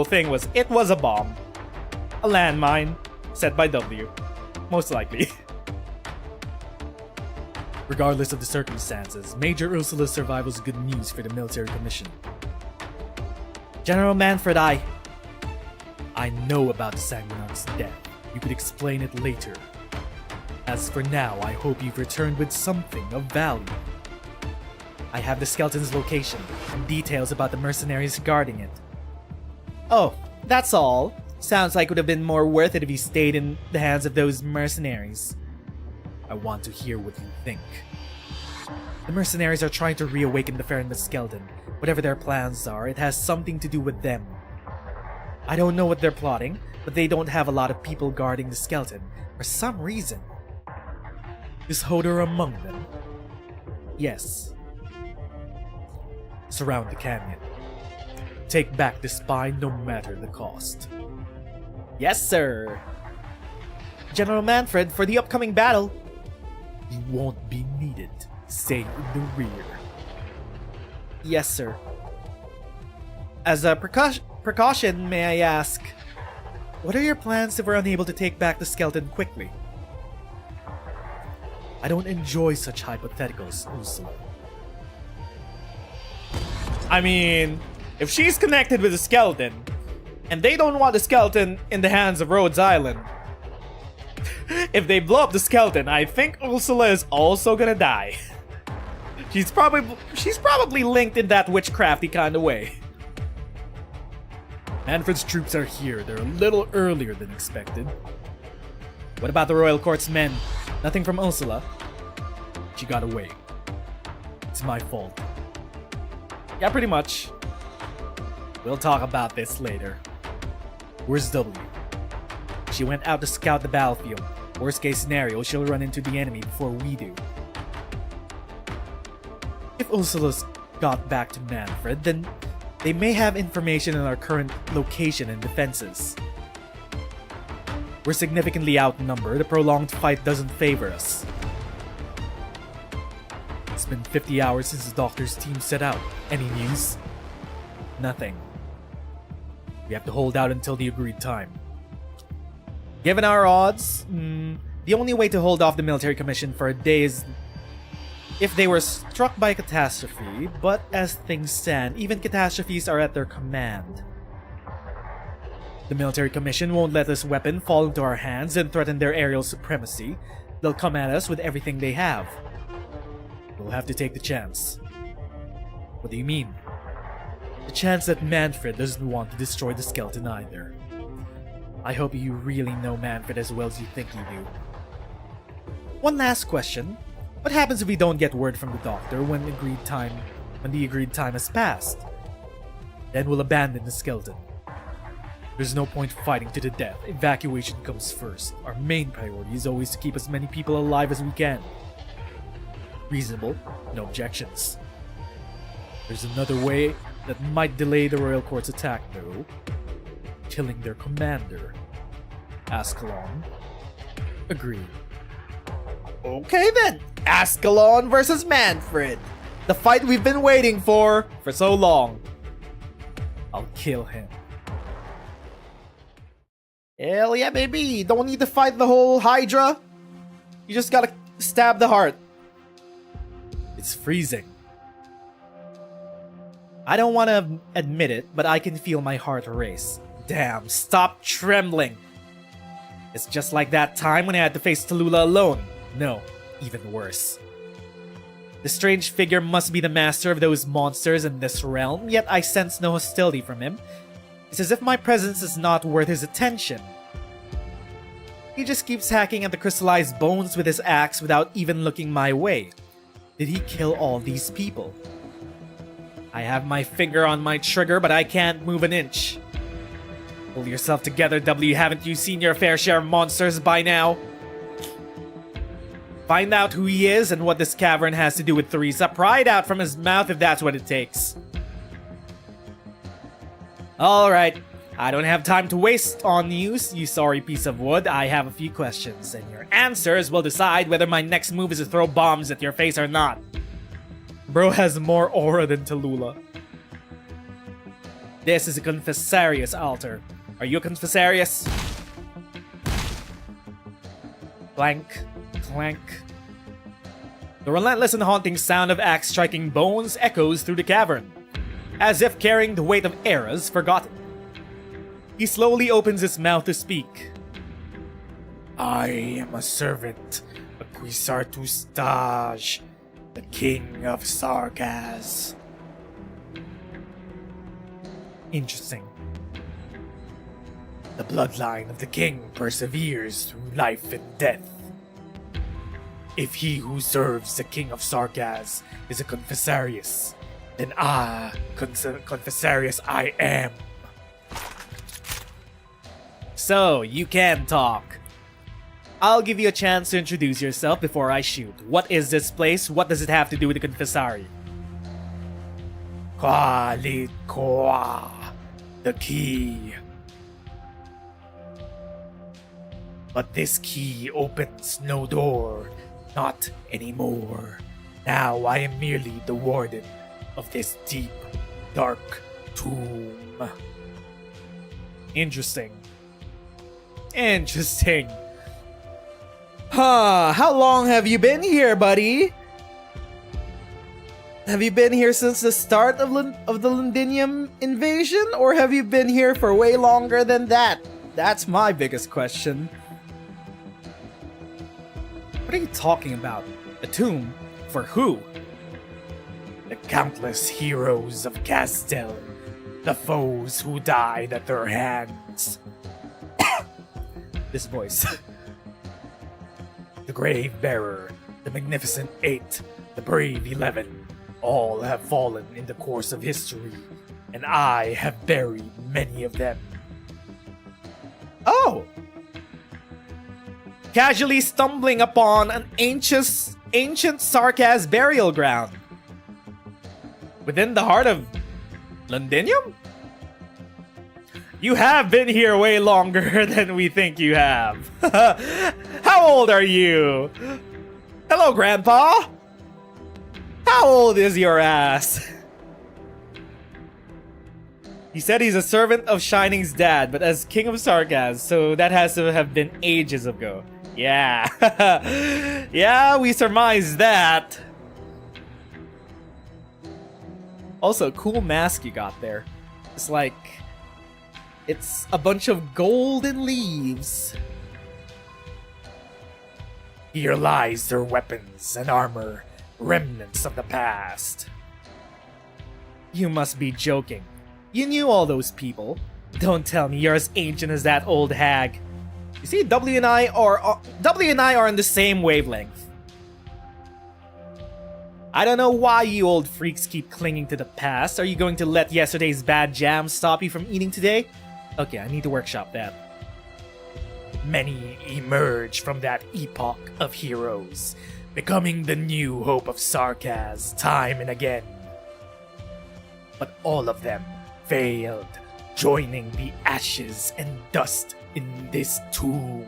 [SPEAKER 2] thing was it was a bomb. A landmine set by W. Most likely.
[SPEAKER 4] Regardless of the circumstances, Major Ursula's survival is good news for the military commission.
[SPEAKER 2] General Manfred, I
[SPEAKER 4] know about the Sanguinaut's death. You could explain it later. As for now, I hope you've returned with something of value.
[SPEAKER 2] I have the skeleton's location and details about the mercenaries guarding it. Oh, that's all. Sounds like it would have been more worth it if he stayed in the hands of those mercenaries.
[SPEAKER 4] I want to hear what you think.
[SPEAKER 2] The mercenaries are trying to reawaken the Fairness skeleton. Whatever their plans are, it has something to do with them. I don't know what they're plotting, but they don't have a lot of people guarding the skeleton for some reason.
[SPEAKER 4] Is Hodor among them?
[SPEAKER 2] Yes.
[SPEAKER 4] Surround the canyon. Take back the spy no matter the cost.
[SPEAKER 2] Yes, sir. General Manfred, for the upcoming battle.
[SPEAKER 4] You won't be needed. Stay in the rear.
[SPEAKER 2] Yes, sir. As a precaution, may I ask, what are your plans if we're unable to take back the skeleton quickly?
[SPEAKER 4] I don't enjoy such hypotheticals, Ursula.
[SPEAKER 2] I mean, if she's connected with the skeleton, and they don't want the skeleton in the hands of Rhodes Island, if they blow up the skeleton, I think Ursula is also gonna die. She's probably linked in that witchcrafty kind of way.
[SPEAKER 4] Manfred's troops are here. They're a little earlier than expected.
[SPEAKER 2] What about the Royal Court's men? Nothing from Ursula?
[SPEAKER 4] She got away. It's my fault.
[SPEAKER 2] Yeah, pretty much. We'll talk about this later.
[SPEAKER 4] Where's W?
[SPEAKER 2] She went out to scout the battlefield. Worst case scenario, she'll run into the enemy before we do.
[SPEAKER 4] If Ursula's got back to Manfred, then they may have information on our current location and defenses.
[SPEAKER 2] We're significantly outnumbered. A prolonged fight doesn't favor us.
[SPEAKER 4] It's been 50 hours since the doctor's team set out. Any news?
[SPEAKER 2] Nothing.
[SPEAKER 4] We have to hold out until the agreed time.
[SPEAKER 2] Given our odds, the only way to hold off the military commission for a day is if they were struck by catastrophe, but as things stand, even catastrophes are at their command. The military commission won't let this weapon fall into our hands and threaten their aerial supremacy. They'll come at us with everything they have.
[SPEAKER 4] We'll have to take the chance.
[SPEAKER 2] What do you mean?
[SPEAKER 4] The chance that Manfred doesn't want to destroy the skeleton either.
[SPEAKER 2] I hope you really know Manfred as well as you think you do. One last question. What happens if we don't get word from the doctor when the agreed time has passed?
[SPEAKER 4] Then we'll abandon the skeleton. There's no point fighting to the death. Evacuation comes first. Our main priority is always to keep as many people alive as we can. Reasonable, no objections. There's another way that might delay the Royal Court's attack, though. Killing their commander. Ascalon. Agreed.
[SPEAKER 2] Okay then, Ascalon versus Manfred. The fight we've been waiting for so long.
[SPEAKER 4] I'll kill him.
[SPEAKER 2] Hell yeah, baby. Don't need to fight the whole Hydra. You just gotta stab the heart.
[SPEAKER 4] It's freezing.
[SPEAKER 2] I don't want to admit it, but I can feel my heart race. Damn, stop trembling. It's just like that time when I had to face Tallulah alone. No, even worse. The strange figure must be the master of those monsters in this realm, yet I sense no hostility from him. It's as if my presence is not worth his attention. He just keeps hacking at the crystallized bones with his axe without even looking my way. Did he kill all these people? I have my finger on my trigger, but I can't move an inch.
[SPEAKER 4] Pull yourself together, W. Haven't you seen your fair share of monsters by now? Find out who he is and what this cavern has to do with Theresa. Pry it out from his mouth if that's what it takes. Alright, I don't have time to waste on you sorry piece of wood. I have a few questions, and your answers will decide whether my next move is to throw bombs at your face or not. Bro has more aura than Tallulah. This is a confessarius altar. Are you a confessarius? Clank, clank. The relentless and haunting sound of axe striking bones echoes through the cavern, as if carrying the weight of eras forgotten. He slowly opens his mouth to speak. I am a servant of Wiš'adel, the king of Sarkaz. Interesting. The bloodline of the king perseveres through life and death. If he who serves the king of Sarkaz is a confessarius, then confessarius I am. So, you can talk. I'll give you a chance to introduce yourself before I shoot. What is this place? What does it have to do with the confessari? Kalt'sit, the key. But this key opens no door, not anymore. Now I am merely the warden of this deep, dark tomb. Interesting. Interesting. Huh, how long have you been here, buddy? Have you been here since the start of the Londinium invasion? Or have you been here for way longer than that? That's my biggest question. What are you talking about? A tomb? For who? The countless heroes of Wiš'adel. The foes who died at their hands. This voice. The Grave Bearer, the Magnificent Eight, the Brave 11. All have fallen in the course of history, and I have buried many of them. Oh! Casually stumbling upon an ancient Sarkaz burial ground. Within the heart of Londinium? You have been here way longer than we think you have. How old are you? Hello, Grandpa. How old is your ass? He said he's a servant of Shining's dad, but as King of Sarkaz, so that has to have been ages ago. Yeah. Yeah, we surmised that. Also, cool mask you got there. It's like... it's a bunch of golden leaves. Here lies their weapons and armor, remnants of the past. You must be joking. You knew all those people. Don't tell me you're as ancient as that old hag. You see, W and I are in the same wavelength. I don't know why you old freaks keep clinging to the past. Are you going to let yesterday's bad jam stop you from eating today? Okay, I need to workshop that. Many emerge from that epoch of heroes, becoming the new hope of Sarkaz time and again. But all of them failed, joining the ashes and dust in this tomb.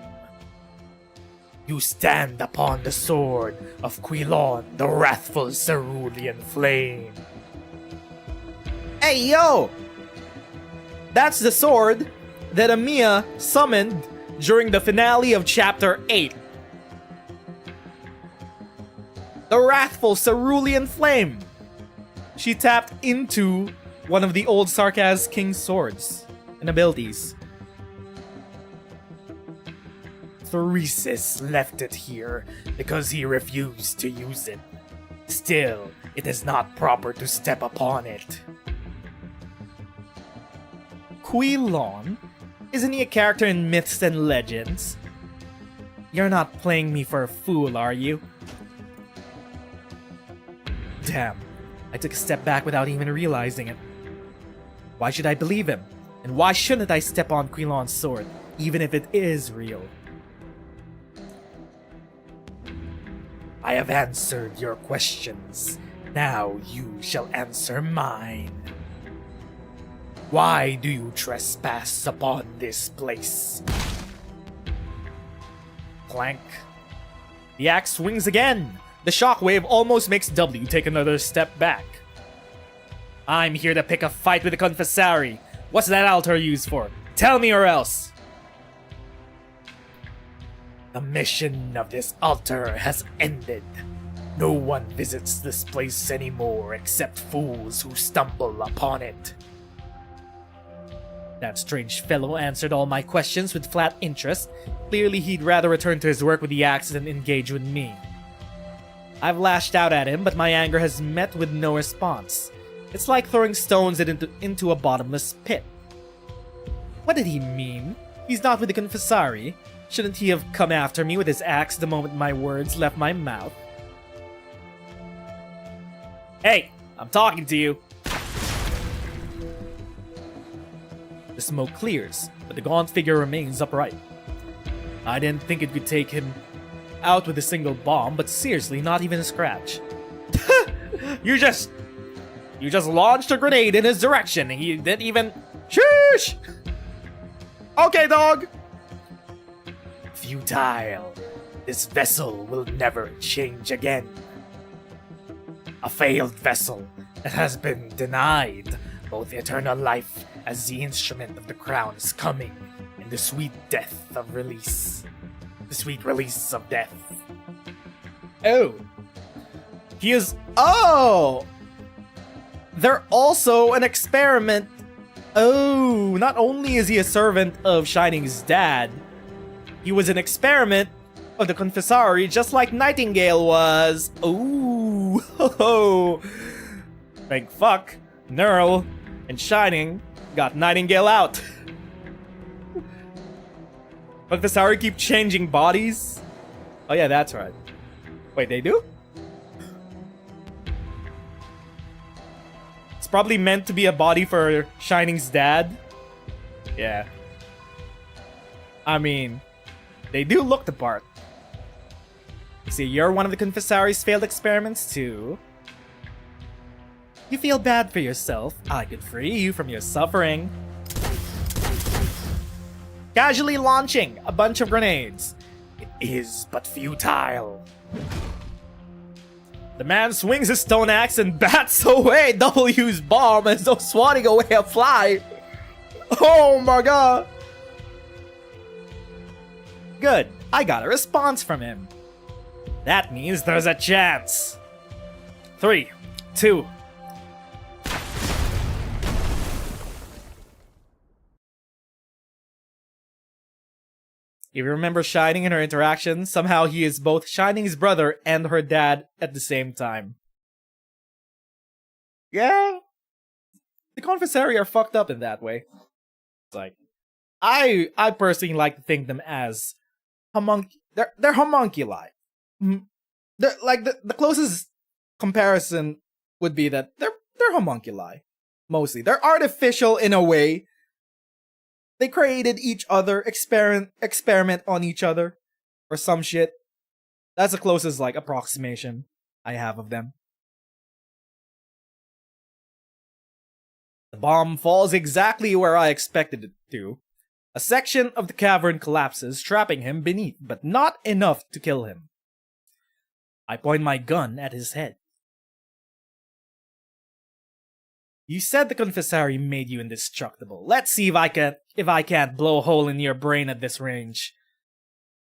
[SPEAKER 4] You stand upon the sword of Quilon, the wrathful cerulean flame. Hey, yo! That's the sword that Amiya summoned during the finale of Chapter 8. The wrathful cerulean flame. She tapped into one of the old Sarkaz King's swords and abilities. Theresis left it here because he refused to use it. Still, it is not proper to step upon it. Quilon? Isn't he a character in myths and legends? You're not playing me for a fool, are you? Damn, I took a step back without even realizing it. Why should I believe him? And why shouldn't I step on Quilon's sword, even if it is real? I have answered your questions. Now you shall answer mine. Why do you trespass upon this place?
[SPEAKER 2] Clank. The axe swings again. The shockwave almost makes W take another step back. I'm here to pick a fight with the Confessari. What's that altar used for? Tell me or else.
[SPEAKER 4] The mission of this altar has ended. No one visits this place anymore except fools who stumble upon it.
[SPEAKER 2] That strange fellow answered all my questions with flat interest. Clearly he'd rather return to his work with the axe than engage with me. I've lashed out at him, but my anger has met with no response. It's like throwing stones into a bottomless pit. What did he mean? He's not with the Confessari. Shouldn't he have come after me with his axe the moment my words left my mouth? Hey, I'm talking to you. The smoke clears, but the gaunt figure remains upright. I didn't think it could take him out with a single bomb, but seriously, not even a scratch. You just launched a grenade in his direction, and he didn't even... Shush! Okay, dog!
[SPEAKER 4] Futile. This vessel will never change again. A failed vessel that has been denied both eternal life as the instrument of the crown's coming and the sweet death of release. The sweet release of death.
[SPEAKER 2] Oh. He is... Oh! They're also an experiment. Oh, not only is he a servant of Shining's dad, he was an experiment of the Confessari, just like Nightingale was. Ooh, ho ho. Thank fuck, Neural and Shining got Nightingale out. Confessari keep changing bodies? Oh yeah, that's right. Wait, they do? It's probably meant to be a body for Shining's dad. Yeah. I mean, they do look the part. See, you're one of the Confessari's failed experiments too. You feel bad for yourself. I could free you from your suffering. Casually launching a bunch of grenades.
[SPEAKER 4] It is but futile.
[SPEAKER 2] The man swings his stone axe and bats away W's bomb as though swatting away a fly. Oh my god. Good. I got a response from him. That means there's a chance. 3, 2. If you remember Shining and her interaction, somehow he is both Shining's brother and her dad at the same time. Yeah. The Confessari are fucked up in that way. It's like, I personally like to think them as they're homunculi. They're like the closest comparison would be that they're homunculi. Mostly. They're artificial in a way. They created each other, experiment on each other, or some shit. That's the closest, like, approximation I have of them. The bomb falls exactly where I expected it to. A section of the cavern collapses, trapping him beneath, but not enough to kill him. I point my gun at his head. You said the Confessari made you indestructible. Let's see if I can't blow a hole in your brain at this range.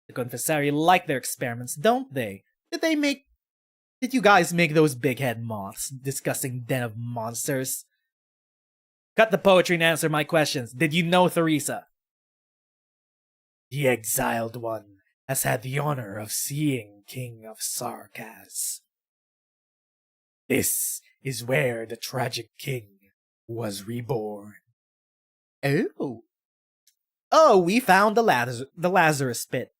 [SPEAKER 2] The Confessari like their experiments, don't they? Did you guys make those big head moths? Disgusting den of monsters. Cut the poetry and answer my questions. Did you know Theresa?
[SPEAKER 4] The exiled one has had the honor of seeing King of Sarkaz. This is where the tragic king was reborn.
[SPEAKER 2] Oh, we found the Lazarus pit.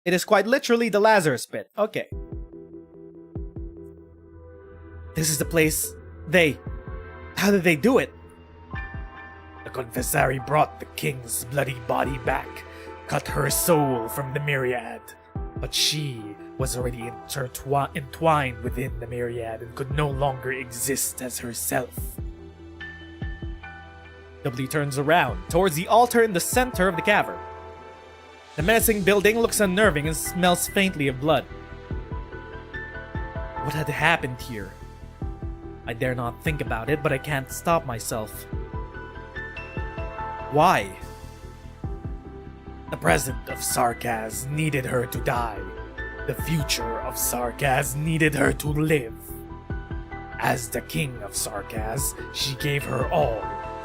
[SPEAKER 2] It is quite literally the Lazarus pit. Okay. This is the place how did they do it?
[SPEAKER 4] The
[SPEAKER 3] Confessari brought the king's bloody body back, cut her soul from the myriad. But she was already entwined within the myriad and could no longer exist as herself.
[SPEAKER 4] W turns around towards the altar in the center of the cavern. The menacing building looks unnerving and smells faintly of blood. What had happened here? I dare not think about it, but I can't stop myself. Why?
[SPEAKER 3] The present of Sarkaz needed her to die. The future of Sarkaz needed her to live. As the king of Sarkaz, she gave her all.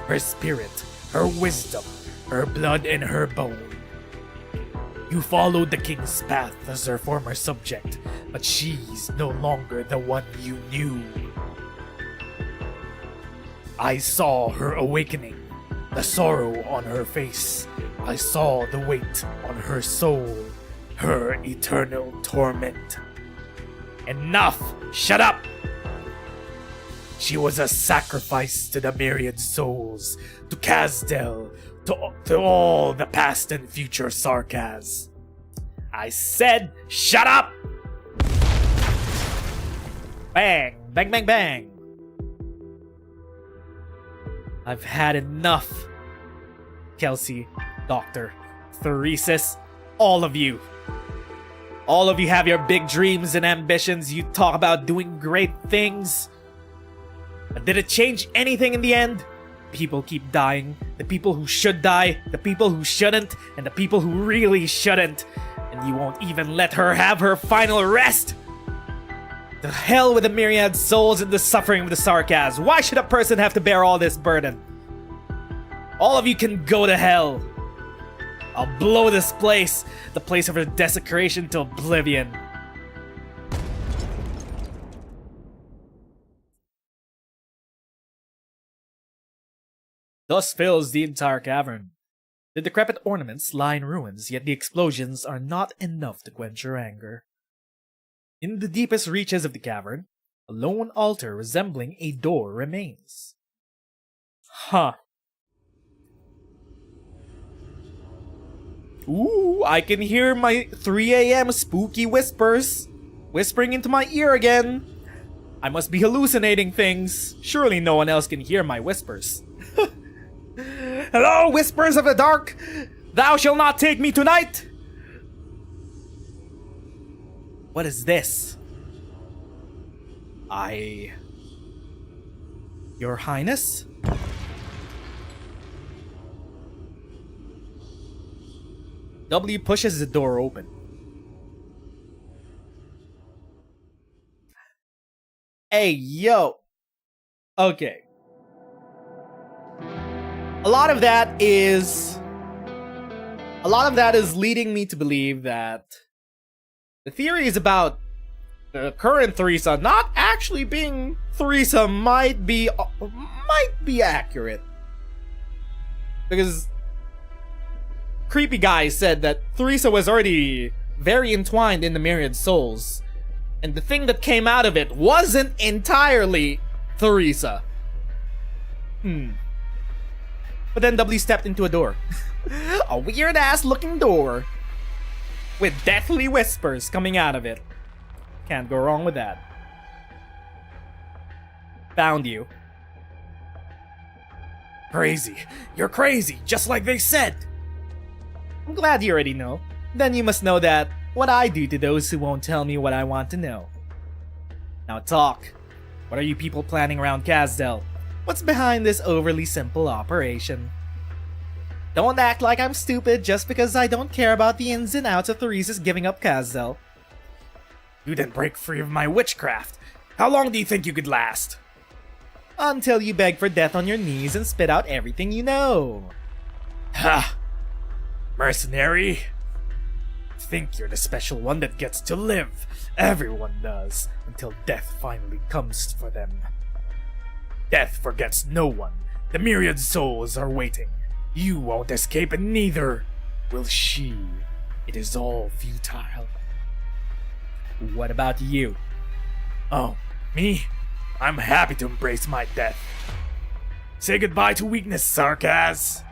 [SPEAKER 3] Her spirit, her wisdom, her blood and her bone. You followed the king's path as her former subject, but she's no longer the one you knew. I saw her awakening, the sorrow on her face. I saw the weight on her soul, her eternal torment. Enough! Shut up! She was a sacrifice to the myriad souls, to Kazdel, to all the past and future Sarkaz. I said, shut up!
[SPEAKER 4] Bang! Bang, bang, bang! I've had enough. Kelsey, Doctor, Theresis, all of you. All of you have your big dreams and ambitions. You talk about doing great things. But did it change anything in the end? People keep dying. The people who should die, the people who shouldn't, and the people who really shouldn't. And you won't even let her have her final rest! The hell with the myriad souls and the suffering of the Sarkaz. Why should a person have to bear all this burden? All of you can go to hell. I'll blow this place, the place of her desecration, to oblivion. Dust fills the entire cavern. The decrepit ornaments lie in ruins, yet the explosions are not enough to quench her anger. In the deepest reaches of the cavern, a lone altar resembling a door remains. Huh. Ooh, I can hear my 3 a.m. spooky whispers whispering into my ear again. I must be hallucinating things. Surely no one else can hear my whispers. Hello, whispers of the dark! Thou shalt not take me tonight! What is this? Your Highness? W pushes the door open. Hey, yo! Okay. A lot of that is leading me to believe that the theories about the current Theresa not actually being Theresa might be accurate. Because creepy guy said that Theresa was already very entwined in the myriad souls, and the thing that came out of it wasn't entirely Theresa. But then W stepped into a door. A weird-ass looking door. With deathly whispers coming out of it. Can't go wrong with that. Found you.
[SPEAKER 3] Crazy. You're crazy, just like they said.
[SPEAKER 4] I'm glad you already know. Then you must know that what I do to those who won't tell me what I want to know. Now talk. What are you people planning around Kazdel? What's behind this overly simple operation? Don't act like I'm stupid just because I don't care about the ins and outs of Theresa's giving up Kazdel.
[SPEAKER 3] You didn't break free of my witchcraft. How long do you think you could last?
[SPEAKER 4] Until you beg for death on your knees and spit out everything you know.
[SPEAKER 3] Ha! Mercenary? Think you're the special one that gets to live. Everyone does, until death finally comes for them. Death forgets no one. The myriad souls are waiting. You won't escape, and neither will she. It is all futile.
[SPEAKER 4] What about you?
[SPEAKER 3] Oh, me? I'm happy to embrace my death. Say goodbye to weakness, Sarkaz.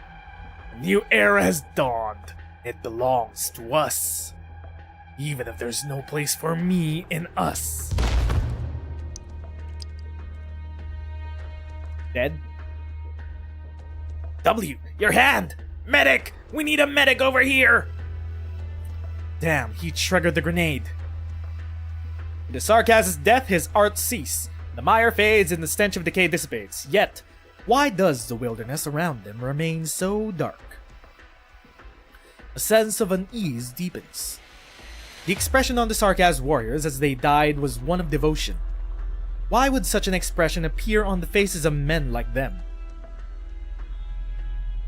[SPEAKER 3] A new era has dawned. It belongs to us. Even if there's no place for me in us.
[SPEAKER 2] Dead?
[SPEAKER 3] W, your hand! Medic! We need a medic over here!
[SPEAKER 2] Damn, he triggered the grenade. With the Sarkaz's death, his art cease. The mire fades and the stench of decay dissipates. Yet, why does the wilderness around them remain so dark? A sense of unease deepens. The expression on the Sarkaz warriors as they died was one of devotion. Why would such an expression appear on the faces of men like them?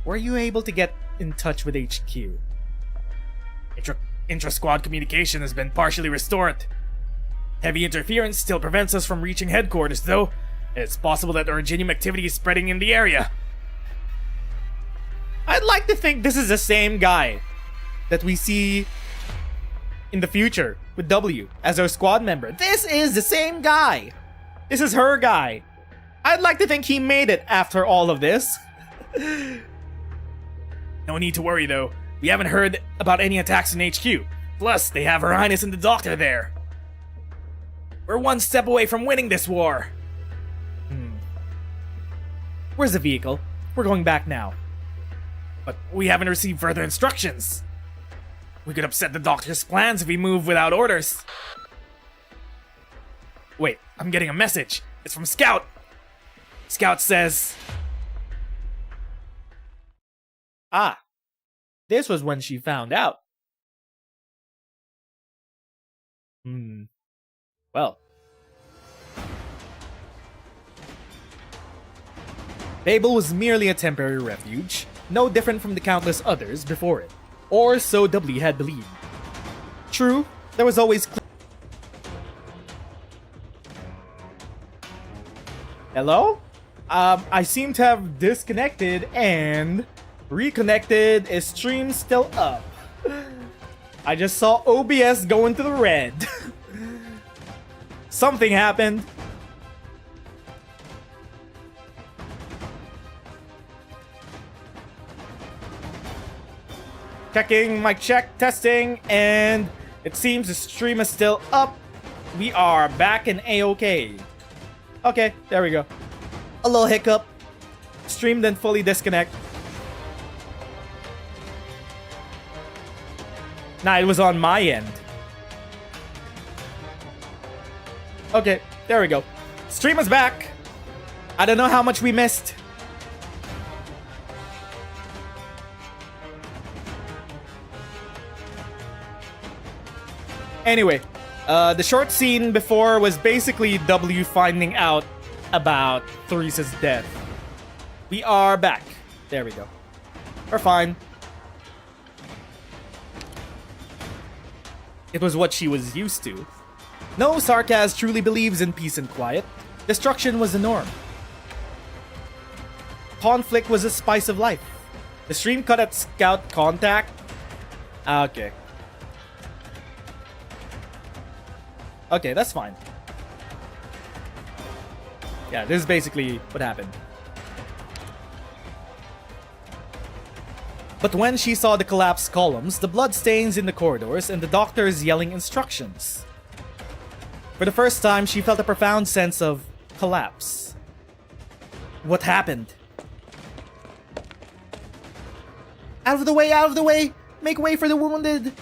[SPEAKER 2] Were you able to get in touch with HQ?
[SPEAKER 3] Intra-squad communication has been partially restored. Heavy interference still prevents us from reaching headquarters, though. It's possible that Originium activity is spreading in the area.
[SPEAKER 2] I'd like to think this is the same guy that we see in the future with W as our squad member. This is the same guy. This is her guy. I'd like to think he made it after all of this.
[SPEAKER 3] No need to worry, though. We haven't heard about any attacks in HQ. Plus, they have Her Highness and the Doctor there. We're one step away from winning this war.
[SPEAKER 2] Where's the vehicle? We're going back now.
[SPEAKER 3] But we haven't received further instructions. We could upset the Doctor's plans if we move without orders. Wait, I'm getting a message. It's from Scout. Scout says...
[SPEAKER 2] Ah, this was when she found out. Well. Babel was merely a temporary refuge, no different from the countless others before it. Or so W had believed. True, there was always... Hello? I seem to have disconnected and... reconnected. Is stream still up? I just saw OBS go into the red. Something happened. Checking, mic check, testing, and it seems the stream is still up. We are back in A-OK. Okay, there we go. A little hiccup. Stream then fully disconnect. Nah, it was on my end. Okay, there we go. Stream is back. I don't know how much we missed. Anyway, the short scene before was basically W finding out about Theresa's death. We are back. There we go. We're fine. It was what she was used to. No Sarkaz truly believes in peace and quiet. Destruction was the norm. Conflict was the spice of life. The stream cut at Scout contact. Okay. Okay, that's fine. Yeah, this is basically what happened. But when she saw the collapsed columns, the bloodstains in the corridors, and the doctors yelling instructions, for the first time, she felt a profound sense of collapse. What happened? Out of the way, out of the way! Make way for the wounded!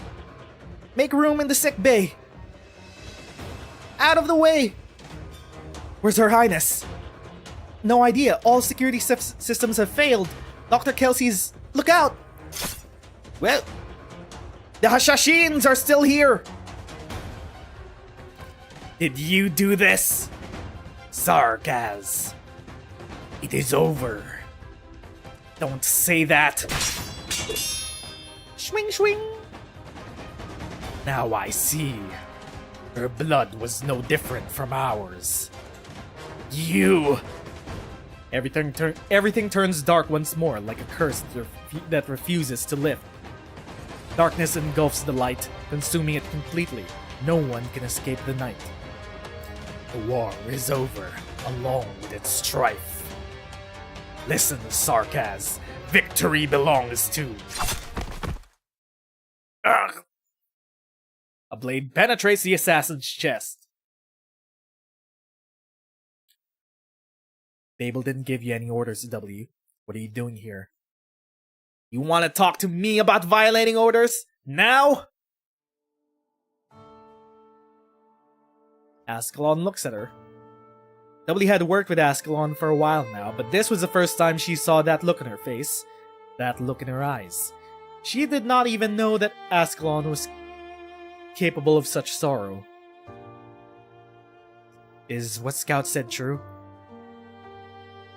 [SPEAKER 2] Make room in the sick bay! Out of the way! Where's Her Highness? No idea. All security systems have failed. Dr. Kelsey's... Look out! Well... The Hashashins are still here!
[SPEAKER 3] Did you do this? Sarkaz. It is over. Don't say that.
[SPEAKER 2] Swing, swing!
[SPEAKER 3] Now I see. Her blood was no different from ours. You...
[SPEAKER 2] Everything turns dark once more, like a curse that refuses to lift. Darkness engulfs the light, consuming it completely. No one can escape the night.
[SPEAKER 3] The war is over, along with its strife. Listen, Sarkaz. Victory belongs to... Ugh.
[SPEAKER 4] A blade penetrates the assassin's chest. Babel didn't give you any orders, W. What are you doing here?
[SPEAKER 2] You want to talk to me about violating orders? Now?
[SPEAKER 4] Ascalon looks at her. W had worked with Ascalon for a while now, but this was the first time she saw that look on her face, that look in her eyes. She did not even know that Ascalon was capable of such sorrow. Is what Scout said true?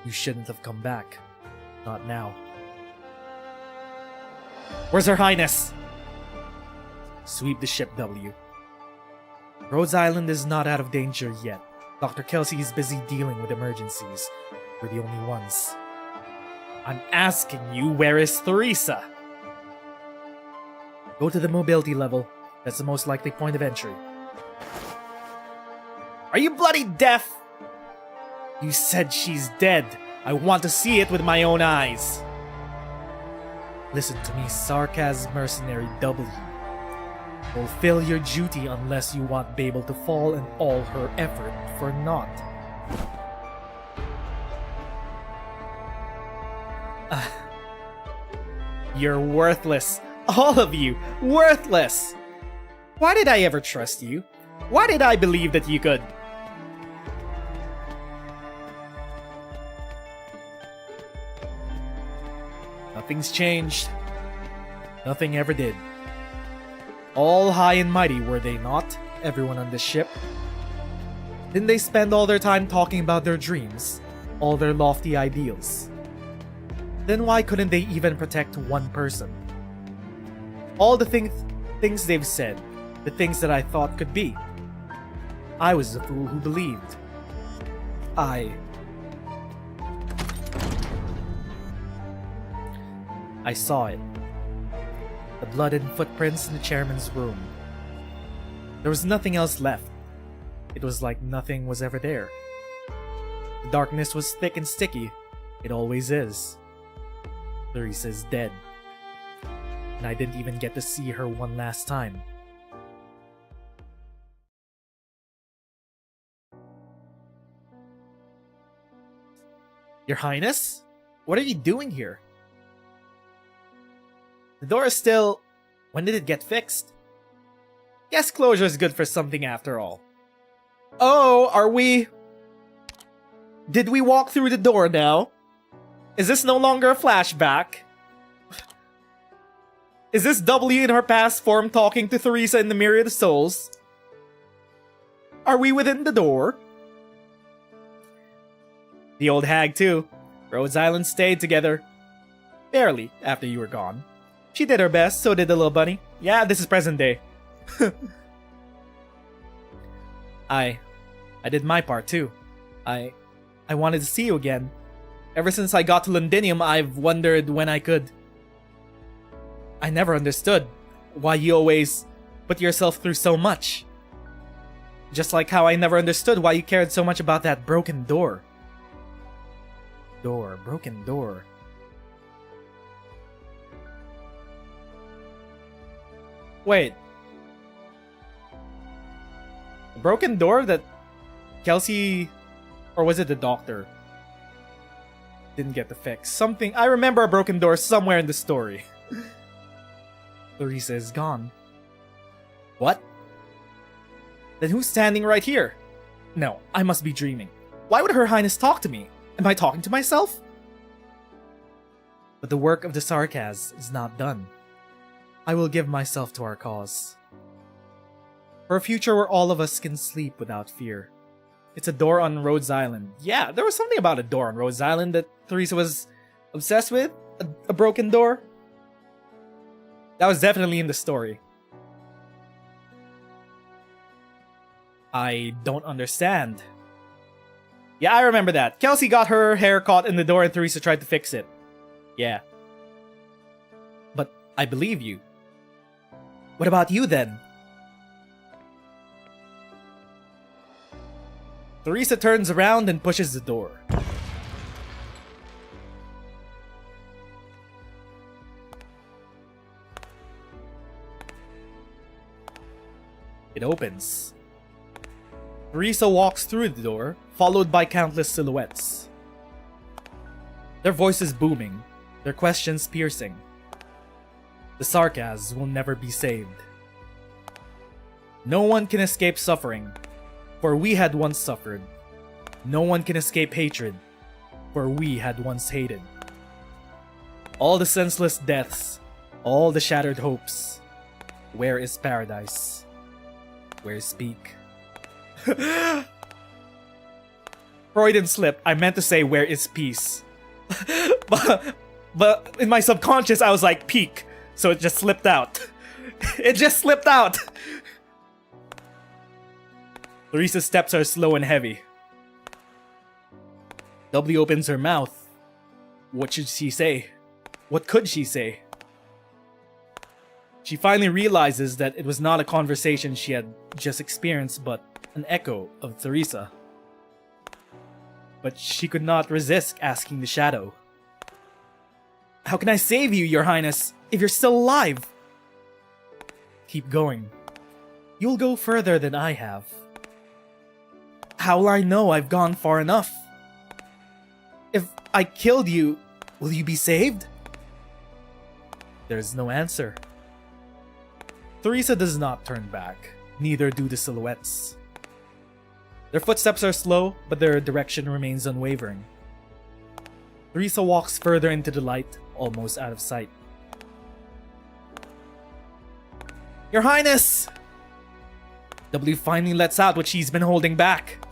[SPEAKER 4] You shouldn't have come back. Not now.
[SPEAKER 2] Where's Her Highness?
[SPEAKER 4] Sweep the ship, W. Rhodes Island is not out of danger yet. Dr. Kelsey is busy dealing with emergencies. We're the only ones.
[SPEAKER 2] I'm asking you, where is Theresa?
[SPEAKER 4] Go to the mobility level. That's the most likely point of entry.
[SPEAKER 2] Are you bloody deaf? You said she's dead. I want to see it with my own eyes.
[SPEAKER 4] Listen to me, Sarkaz Mercenary W. Fulfill your duty unless you want Babel to fall and all her effort for naught.
[SPEAKER 2] You're worthless. All of you, worthless. Why did I ever trust you? Why did I believe that you could?
[SPEAKER 4] Nothing's changed. Nothing ever did. All high and mighty, were they not? Everyone on this ship. Didn't they spend all their time talking about their dreams? All their lofty ideals? Then why couldn't they even protect one person? All the things they've said, the things that I thought could be. I was the fool who believed. I saw it. The blood and footprints in the chairman's room. There was nothing else left. It was like nothing was ever there. The darkness was thick and sticky. It always is. Theresa's dead. And I didn't even get to see her one last time.
[SPEAKER 2] Your Highness? What are you doing here? The door is still... When did it get fixed? Guess closure is good for something after all. Oh, are we... Did we walk through the door now? Is this no longer a flashback? Is this W in her past form talking to Theresa in the Myriad of Souls? Are we within the door? The old hag too. Rhodes Island stayed together. Barely, after you were gone. She did her best, so did the little bunny. Yeah, this is present day. I did my part too. I wanted to see you again. Ever since I got to Londinium, I've wondered when I could. I never understood why you always put yourself through so much. Just like how I never understood why you cared so much about that broken door. Broken door. Wait. The broken door that Kelsey... Or was it the doctor? Didn't get the fix. Something... I remember a broken door somewhere in the story. Theresa is gone. What? Then who's standing right here? No, I must be dreaming. Why would Her Highness talk to me? Am I talking to myself? But the work of the Sarkaz is not done. I will give myself to our cause. For a future where all of us can sleep without fear. It's a door on Rhodes Island. Yeah, there was something about a door on Rhodes Island that Theresa was obsessed with. A broken door. That was definitely in the story. I don't understand. Yeah, I remember that. Kelsey got her hair caught in the door and Theresa tried to fix it. Yeah. But I believe you. What about you then? Theresa turns around and pushes the door. It opens. Theresa walks through the door, followed by countless silhouettes. Their voices booming, their questions piercing. The sarcasms will never be saved. No one can escape suffering, for we had once suffered. No one can escape hatred, for we had once hated. All the senseless deaths, all the shattered hopes. Where is paradise? Where is peak? Freudian slip. I meant to say where is peace. but in my subconscious I was like peak, so it just slipped out. It just slipped out. Theresa's steps are slow and heavy. W opens her mouth. What should she say? What could she say? She finally realizes that it was not a conversation she had just experienced, but an echo of Theresa. But she could not resist asking the shadow. How can I save you, Your Highness, if you're still alive? Keep going. You'll go further than I have. How will I know I've gone far enough? If I killed you, will you be saved? There's no answer. Theresa does not turn back, neither do the silhouettes. Their footsteps are slow, but their direction remains unwavering. Theresa walks further into the light, almost out of sight. Your Highness! W finally lets out what she's been holding back.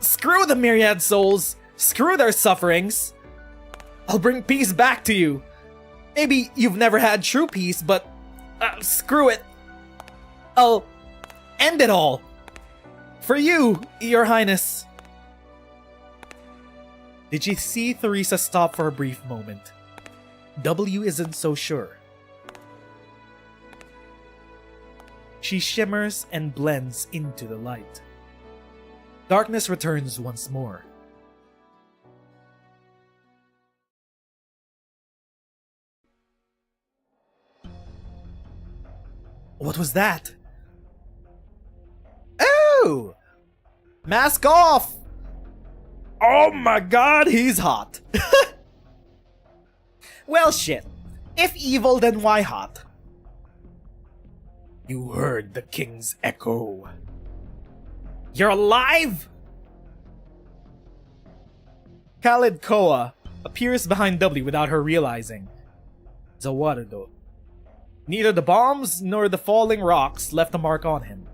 [SPEAKER 2] Screw the myriad souls! Screw their sufferings! I'll bring peace back to you! Maybe you've never had true peace, but screw it! I'll end it all! For you, Your Highness! Did you see Theresa stop for a brief moment? W isn't so sure. She shimmers and blends into the light. Darkness returns once more. What was that? Oh! Mask off! Oh my god, he's hot. Well, shit. If evil, then why hot? You heard the king's echo. You're alive? Khalid Koa appears behind W without her realizing. Zawardo. Neither the bombs nor the falling rocks left a mark on him.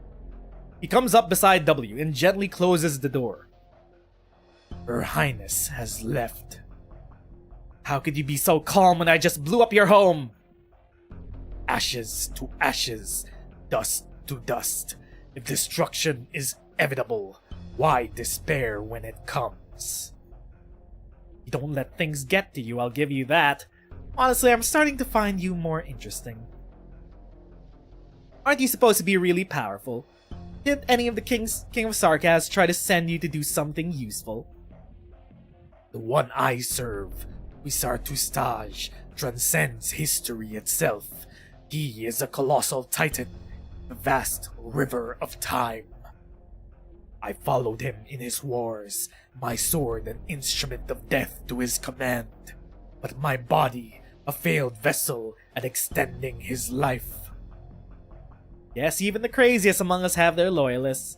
[SPEAKER 2] He comes up beside W and gently closes the door. Her Highness has left. How could you be so calm when I just blew up your home? Ashes to ashes, dust to dust. If destruction is inevitable, why despair when it comes? You don't let things get to you, I'll give you that. Honestly, I'm starting to find you more interesting. Aren't you supposed to be really powerful? Didn't any of the King of Sarkaz try to send you to do something useful? The one I serve, Wiš'adel, transcends history itself. He is a colossal titan, the vast river of time. I followed him in his wars, my sword an instrument of death to his command, but my body a failed vessel at extending his life. Yes, even the craziest among us have their loyalists.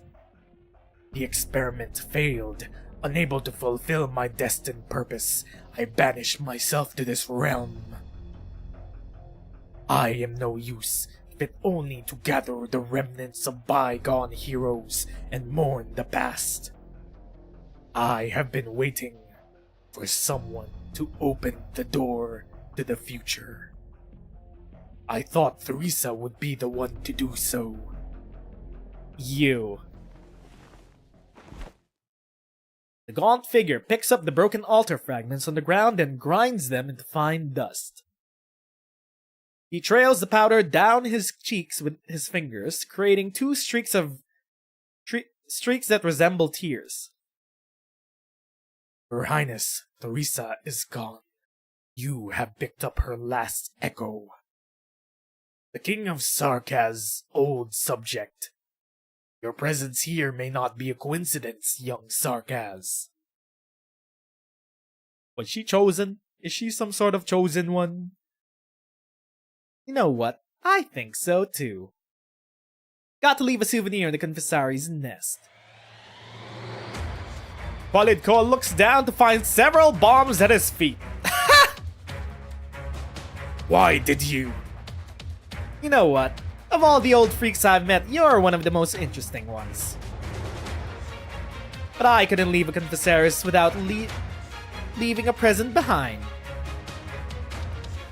[SPEAKER 2] The experiment failed. Unable to fulfill my destined purpose, I banished myself to this realm. I am no use, fit only to gather the remnants of bygone heroes and mourn the past. I have been waiting for someone to open the door to the future. I thought Theresa would be the one to do so. You. The gaunt figure picks up the broken altar fragments on the ground and grinds them into fine dust. He trails the powder down his cheeks with his fingers, creating two streaks that resemble tears. Her Highness, Theresa is gone. You have picked up her last echo.
[SPEAKER 4] The King of Sarkaz's old subject. Your presence here may not be a coincidence, young Sarkaz.
[SPEAKER 2] Was she chosen? Is she some sort of chosen one? You know what? I think so too. Got to leave a souvenir in the Confessori's nest. Polidko looks down to find several bombs at his feet.
[SPEAKER 4] Why did you?
[SPEAKER 2] You know what? Of all the old freaks I've met, you're one of the most interesting ones. But I couldn't leave a Confessoris without leaving a present behind.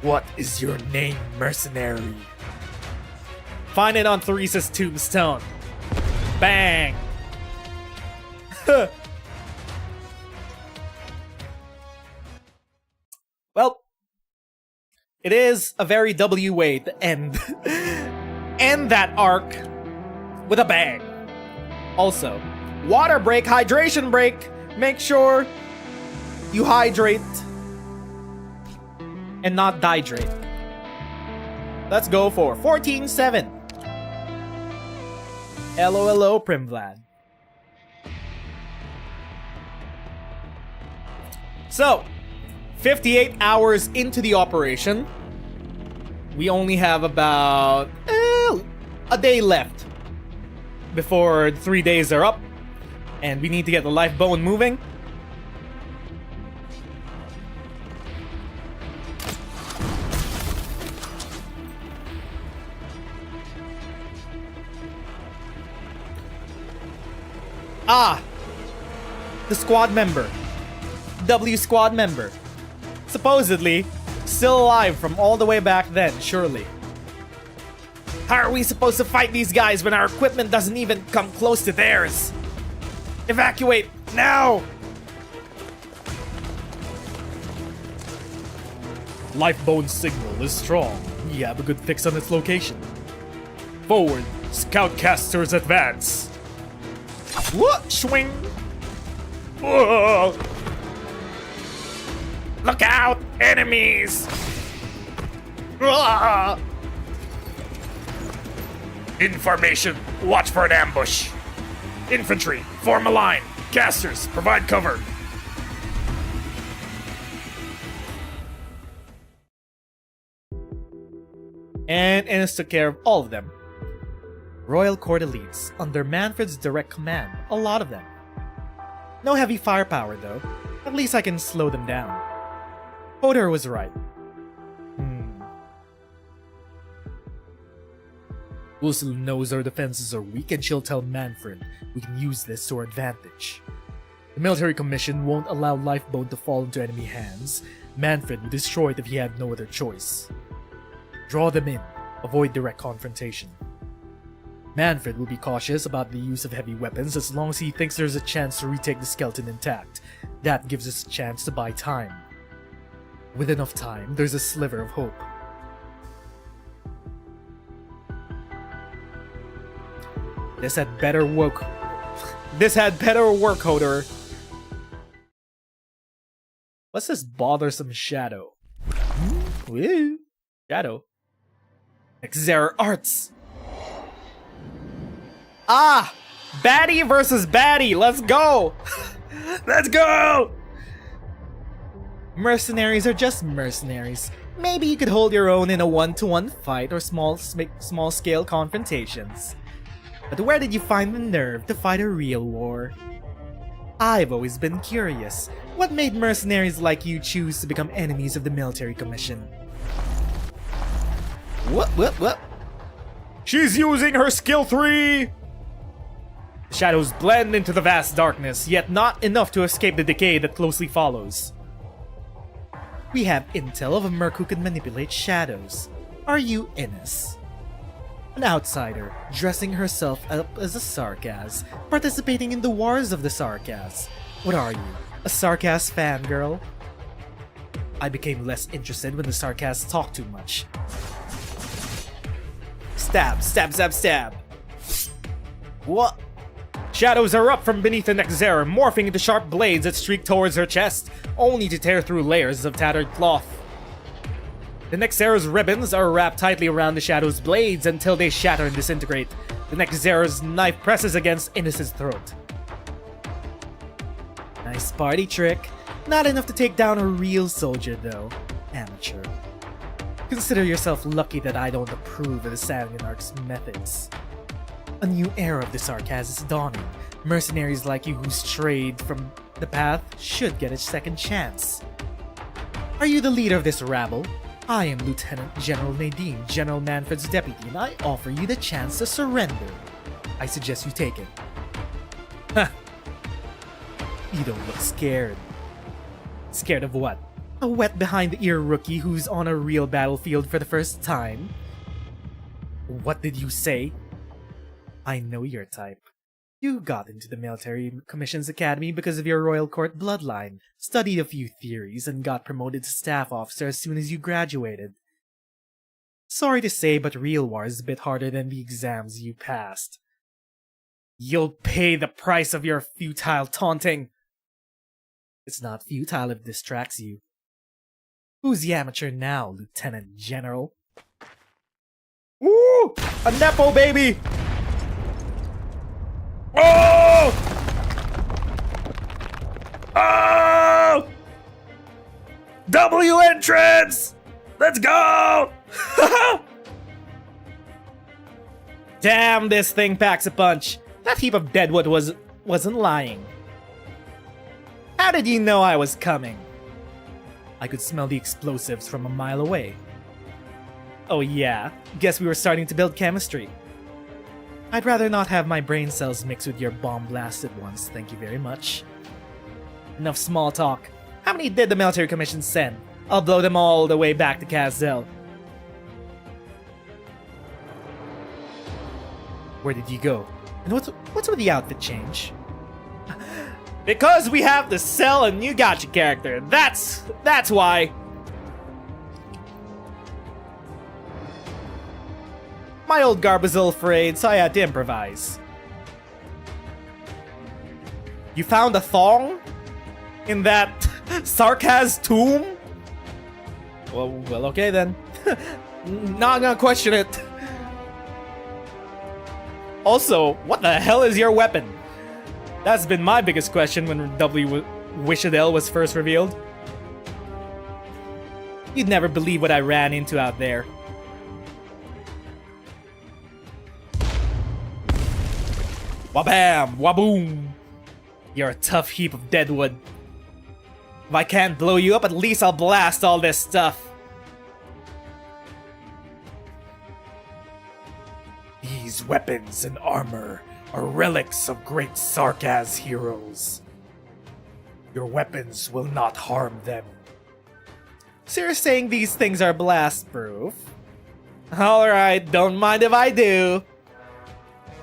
[SPEAKER 4] What is your name, mercenary?
[SPEAKER 2] Find it on Theresa's tombstone. Bang! Well, it is a very W way to end that arc with a bang. Also, water break, hydration break. Make sure you hydrate and not dehydrate. Let's go for 14-7. LOLO Primvlad. So, 58 hours into the operation. We only have about a day left before the 3 days are up. And we need to get the lifeboat moving. Ah! The squad member. W squad member. Supposedly, still alive from all the way back then, surely. How are we supposed to fight these guys when our equipment doesn't even come close to theirs? Evacuate, now!
[SPEAKER 4] Lifeboat signal is strong. We have a good fix on its location. Forward, scoutcasters advance.
[SPEAKER 2] What? Swing!
[SPEAKER 3] Whoa! Look out! Enemies! Ah! Information. Watch for an ambush. Infantry, form a line. Casters, provide cover.
[SPEAKER 2] And Ennis took care of all of them. Royal Court elites, under Manfred's direct command, a lot of them. No heavy firepower though, at least I can slow them down. Hodor was right. Ursula knows our defenses are weak and she'll tell Manfred we can use this to our advantage. The military commission won't allow Lifeboat to fall into enemy hands. Manfred would destroy it if he had no other choice. Draw them in, avoid direct confrontation. Manfred will be cautious about the use of heavy weapons as long as he thinks there's a chance to retake the skeleton intact. That gives us a chance to buy time. With enough time, there's a sliver of hope. This had better work. This had better work, Hodor. What's this bothersome shadow? Woo. Shadow. Nezeru arts. Ah! Baddie versus baddie. Let's go. Let's go. Mercenaries are just mercenaries. Maybe you could hold your own in a one-to-one fight or small-scale confrontations. But where did you find the nerve to fight a real war? I've always been curious. What made mercenaries like you choose to become enemies of the military commission? What? She's using her skill 3! The shadows blend into the vast darkness, yet not enough to escape the decay that closely follows. We have intel of a merc who can manipulate shadows. Are you Ennis? An outsider, dressing herself up as a Sarkaz, participating in the wars of the Sarkaz. What are you, a Sarkaz fangirl? I became less interested when the Sarkaz talked too much. Stab, stab, stab, stab. What? Shadows erupt from beneath the Nezeru, morphing into sharp blades that streak towards her chest, only to tear through layers of tattered cloth.
[SPEAKER 4] The Nezeru's ribbons are wrapped tightly around the Shadow's blades until they shatter and disintegrate. The Nezeru's knife presses against Innes's throat. Nice party trick. Not enough to take down a real soldier, though. Amateur. Consider yourself lucky that I don't approve of the Sanguinarch's methods. A new era of the Sarkaz is dawning. Mercenaries like you who strayed from the path should get a second chance. Are you the leader of this rabble? I am Lieutenant General Nadine, General Manfred's deputy, and I offer you the chance to surrender. I suggest you take it. Huh. You don't look scared. Scared of what? A wet behind-the-ear rookie who's on a real battlefield for the first time? What did you say? I know your type. You got into the Military Commission's Academy because of your Royal Court bloodline, studied a few theories, and got promoted to staff officer as soon as you graduated. Sorry to say, but real war is a bit harder than the exams you passed. You'll pay the price of your futile taunting. It's not futile if it distracts you. Who's the amateur now, Lieutenant General?
[SPEAKER 2] Woo! A Nepo baby! Oh! Oh!
[SPEAKER 3] W entrance! Let's go!
[SPEAKER 2] Damn, this thing packs a punch. That heap of deadwood wasn't lying. How did you know I was coming?
[SPEAKER 4] I could smell the explosives from a mile away. Oh yeah, guess we were starting to build chemistry. I'd rather not have my brain cells mixed with your bomb-blasted ones, thank you very much. Enough small talk. How many did the Military Commission send? I'll blow them all the way back to Kazel. Where did you go? And what's with the outfit change?
[SPEAKER 2] Because we have to sell a new gacha character. That's why. My old garb was ill frayed, so I had to improvise. You found a thong? In that Sarkaz tomb? Well, okay then. Not gonna question it. Also, what the hell is your weapon? That's been my biggest question when Wiš'adel was first revealed. You'd never believe what I ran into out there. Wabam! Waboom! You're a tough heap of deadwood. If I can't blow you up, at least I'll blast all this stuff. These weapons and armor are relics of great Sarkaz heroes. Your weapons will not harm them. So you're saying these things are blast-proof? Alright, don't mind if I do.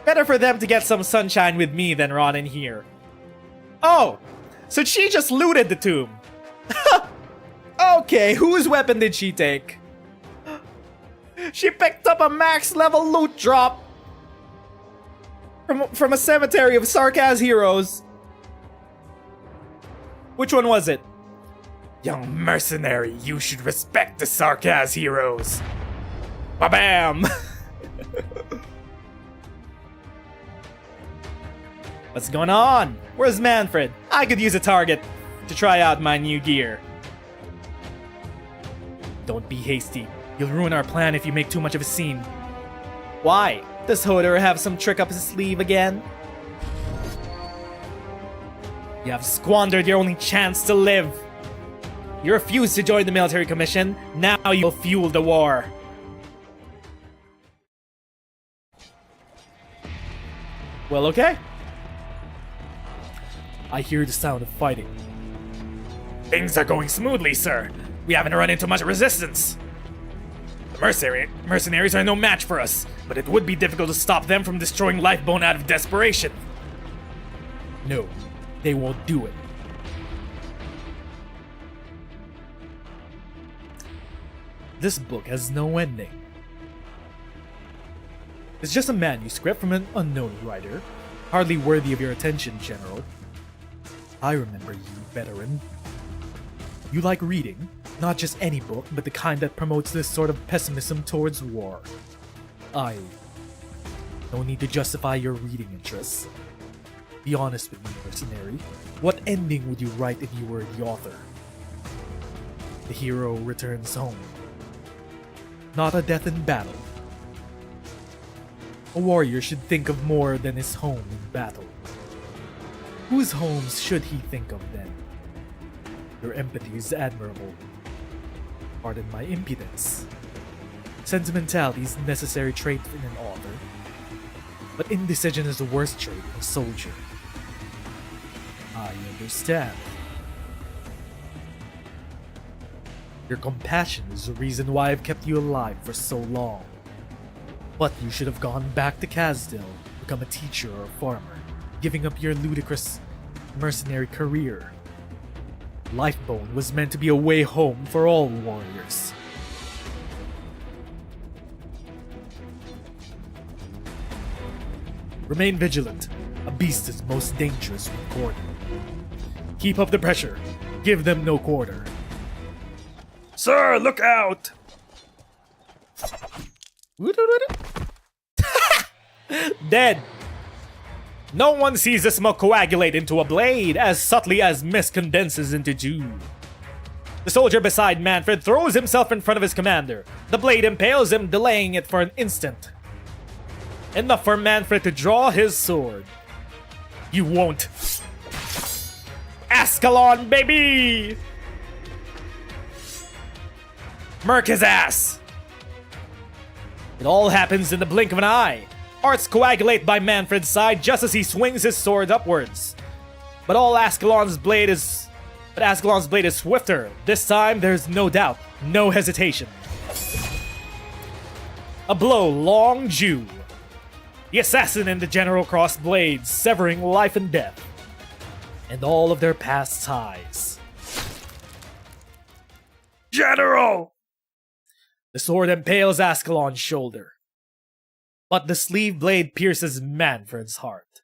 [SPEAKER 2] Better for them to get some sunshine with me than rot in here. Oh, so she just looted the tomb. Okay, whose weapon did she take? She picked up a max level loot drop from a cemetery of Sarkaz heroes. Which one was it?
[SPEAKER 3] Young mercenary, you should respect the Sarkaz heroes.
[SPEAKER 2] Ba-bam! What's going on? Where's Manfred? I could use a target to try out my new gear.
[SPEAKER 4] Don't be hasty. You'll ruin our plan if you make too much of a scene.
[SPEAKER 2] Why? Does Hodor have some trick up his sleeve again? You have squandered your only chance to live. You refuse to join the Military Commission. Now you'll fuel the war. Well, okay.
[SPEAKER 4] I hear the sound of fighting.
[SPEAKER 3] Things are going smoothly, sir. We haven't run into much resistance. The mercenaries are no match for us, but it would be difficult to stop them from destroying Lifebone out of desperation.
[SPEAKER 4] No, they won't do it. This book has no ending. It's just a manuscript from an unknown writer, hardly worthy of your attention, General. I remember you, veteran. You like reading? Not just any book, but the kind that promotes this sort of pessimism towards war. No need to justify your reading interests. Be honest with me, mercenary. What ending would you write if you were the author? The hero returns home. Not a death in battle. A warrior should think of more than his home in battle. Whose homes should he think of then? Your empathy is admirable. Pardon my impudence. Sentimentality is a necessary trait in an author, but indecision is the worst trait in a soldier. I understand. Your compassion is the reason why I've kept you alive for so long. But you should have gone back to Wiš'adel, become a teacher or a farmer, giving up your ludicrous mercenary career. Lifebone was meant to be a way home for all warriors. Remain vigilant. A beast is most dangerous when cornered. Keep up the pressure. Give them no quarter.
[SPEAKER 3] Sir, look out!
[SPEAKER 2] Dead. No one sees the smoke coagulate into a blade as subtly as mist condenses into dew. The soldier beside Manfred throws himself in front of his commander. The blade impales him, delaying it for an instant. Enough for Manfred to draw his sword. You won't. Ascalon, baby! Murk his ass! It all happens in the blink of an eye. Arts coagulate by Manfred's side just as he swings his sword upwards. But Ascalon's blade is swifter. This time, there's no doubt, no hesitation. A blow long due. The assassin and the general cross blades, severing life and death, and all of their past ties.
[SPEAKER 3] General!
[SPEAKER 2] The sword impales Ascalon's shoulder, but the sleeve blade pierces Manfred's heart.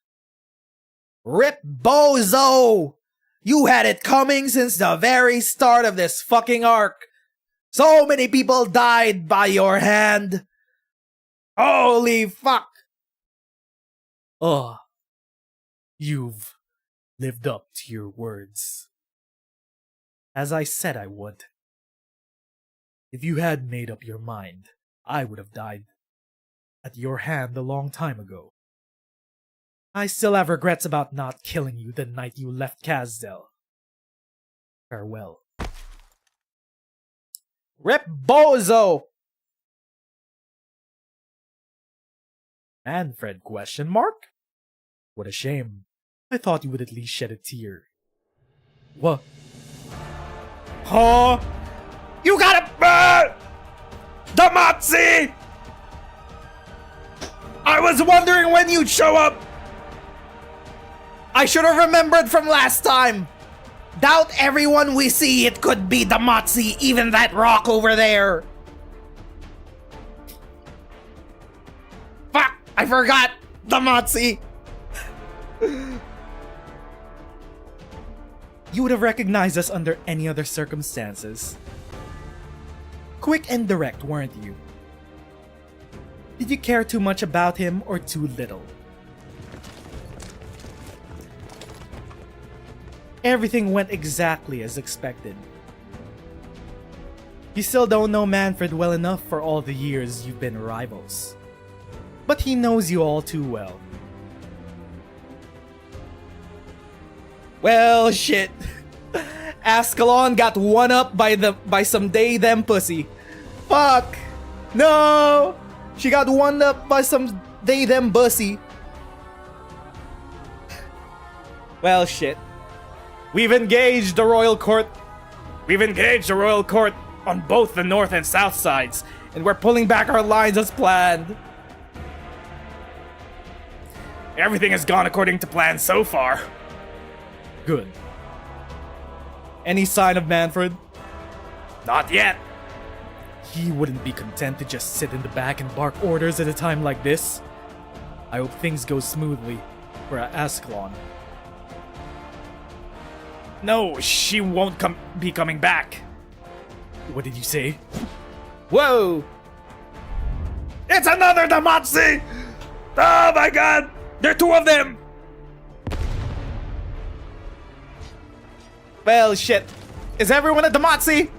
[SPEAKER 2] Rip bozo! You had it coming since the very start of this fucking arc. So many people died by your hand. Holy fuck! Oh, you've lived up to your words. As I said I would. If you had made up your mind, I would have died at your hand a long time ago. I still have regrets about not killing you the night you left Wiš'adel. Farewell. Rip bozo! Manfred ? What a shame. I thought you would at least shed a tear. What? Huh?
[SPEAKER 3] You gotta burn! Damatzi! I was wondering when you'd show up!
[SPEAKER 2] I should have remembered from last time! Doubt everyone we see, it could be Damatzi, even that rock over there! Fuck! I forgot! Damatzi! You would have recognized us under any other circumstances. Quick and direct, weren't you? Did you care too much about him or too little? Everything went exactly as expected. You still don't know Manfred well enough for all the years you've been rivals. But he knows you all too well. Well, shit. Ascalon got one up by some they-them pussy. Fuck. No. She got one up by some they-them pussy. Well, shit. We've engaged the royal court. We've engaged the royal court on both the north and south sides, and we're pulling back our lines as planned.
[SPEAKER 3] Everything has gone according to plan so far.
[SPEAKER 2] Good. Any sign of Manfred?
[SPEAKER 3] Not yet.
[SPEAKER 4] He wouldn't be content to just sit in the back and bark orders at a time like this. I hope things go smoothly for Ascalon.
[SPEAKER 3] No, she won't be coming back.
[SPEAKER 4] What did you say?
[SPEAKER 2] Whoa!
[SPEAKER 3] It's another Damatsi! Oh my god! There are two of them!
[SPEAKER 2] Well, shit. Is everyone at the Motzi?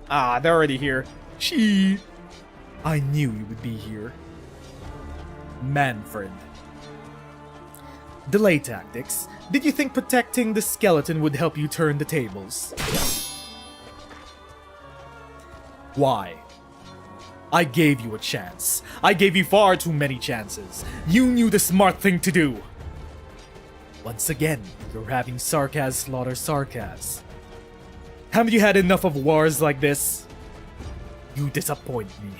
[SPEAKER 2] Ah, they're already here.
[SPEAKER 4] She. I knew you would be here. Manfred. Delay tactics. Did you think protecting the skeleton would help you turn the tables? Why? I gave you a chance. I gave you far too many chances. You knew the smart thing to do. Once again, you're having Sarkaz slaughter Sarkaz. Haven't you had enough of wars like this? You disappoint me.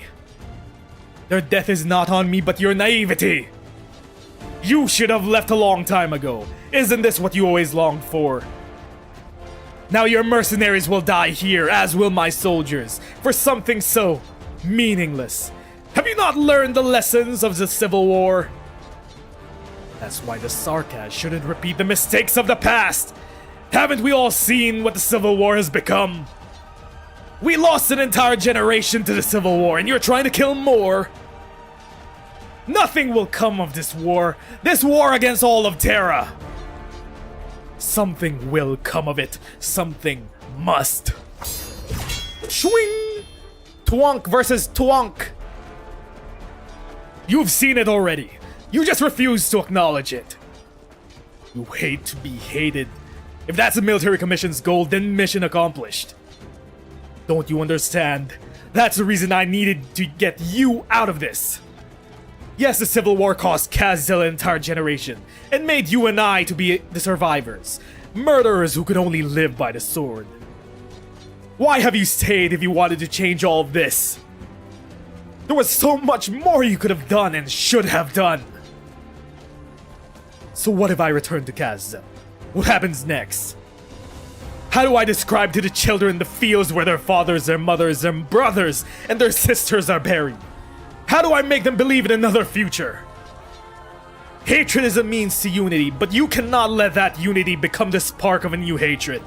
[SPEAKER 4] Their death is not on me, but your naivety! You should have left a long time ago. Isn't this what you always longed for? Now your mercenaries will die here, as will my soldiers, for something so meaningless. Have you not learned the lessons of the Civil War? That's why the Sarkaz shouldn't repeat the mistakes of the past. Haven't we all seen what the Civil War has become? We lost an entire generation to the Civil War, and you're trying to kill more? Nothing will come of this war against all of Terra. Something will come of it. Something must.
[SPEAKER 2] Swing! Twonk versus Twonk.
[SPEAKER 4] You've seen it already. You just refuse to acknowledge it. You hate to be hated. If that's the military commission's goal, then mission accomplished. Don't you understand? That's the reason I needed to get you out of this. Yes, the Civil War cost Kazil an entire generation, and made you and I to be the survivors. Murderers who could only live by the sword. Why have you stayed if you wanted to change all of this? There was so much more you could have done and should have done. So what if I return to Kazil? What happens next? How do I describe to the children the fields where their fathers, their mothers, their brothers, and their sisters are buried? How do I make them believe in another future? Hatred is a means to unity, but you cannot let that unity become the spark of a new hatred.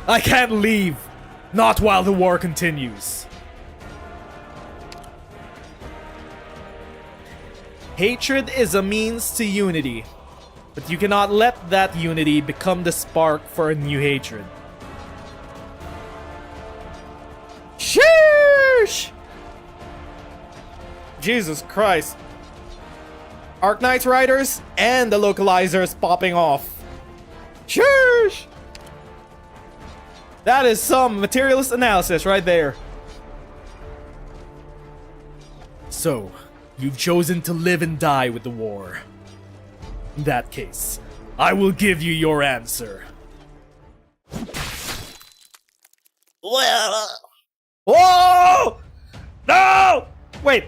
[SPEAKER 4] I can't leave, not while the war continues.
[SPEAKER 2] Hatred is a means to unity, but you cannot let that unity become the spark for a new hatred. Sheesh! Jesus Christ. Arknights riders and the localizers popping off. Sheesh! That is some materialist analysis right there.
[SPEAKER 4] So, you've chosen to live and die with the war. In that case, I will give you your answer.
[SPEAKER 2] Whoa! No! Wait.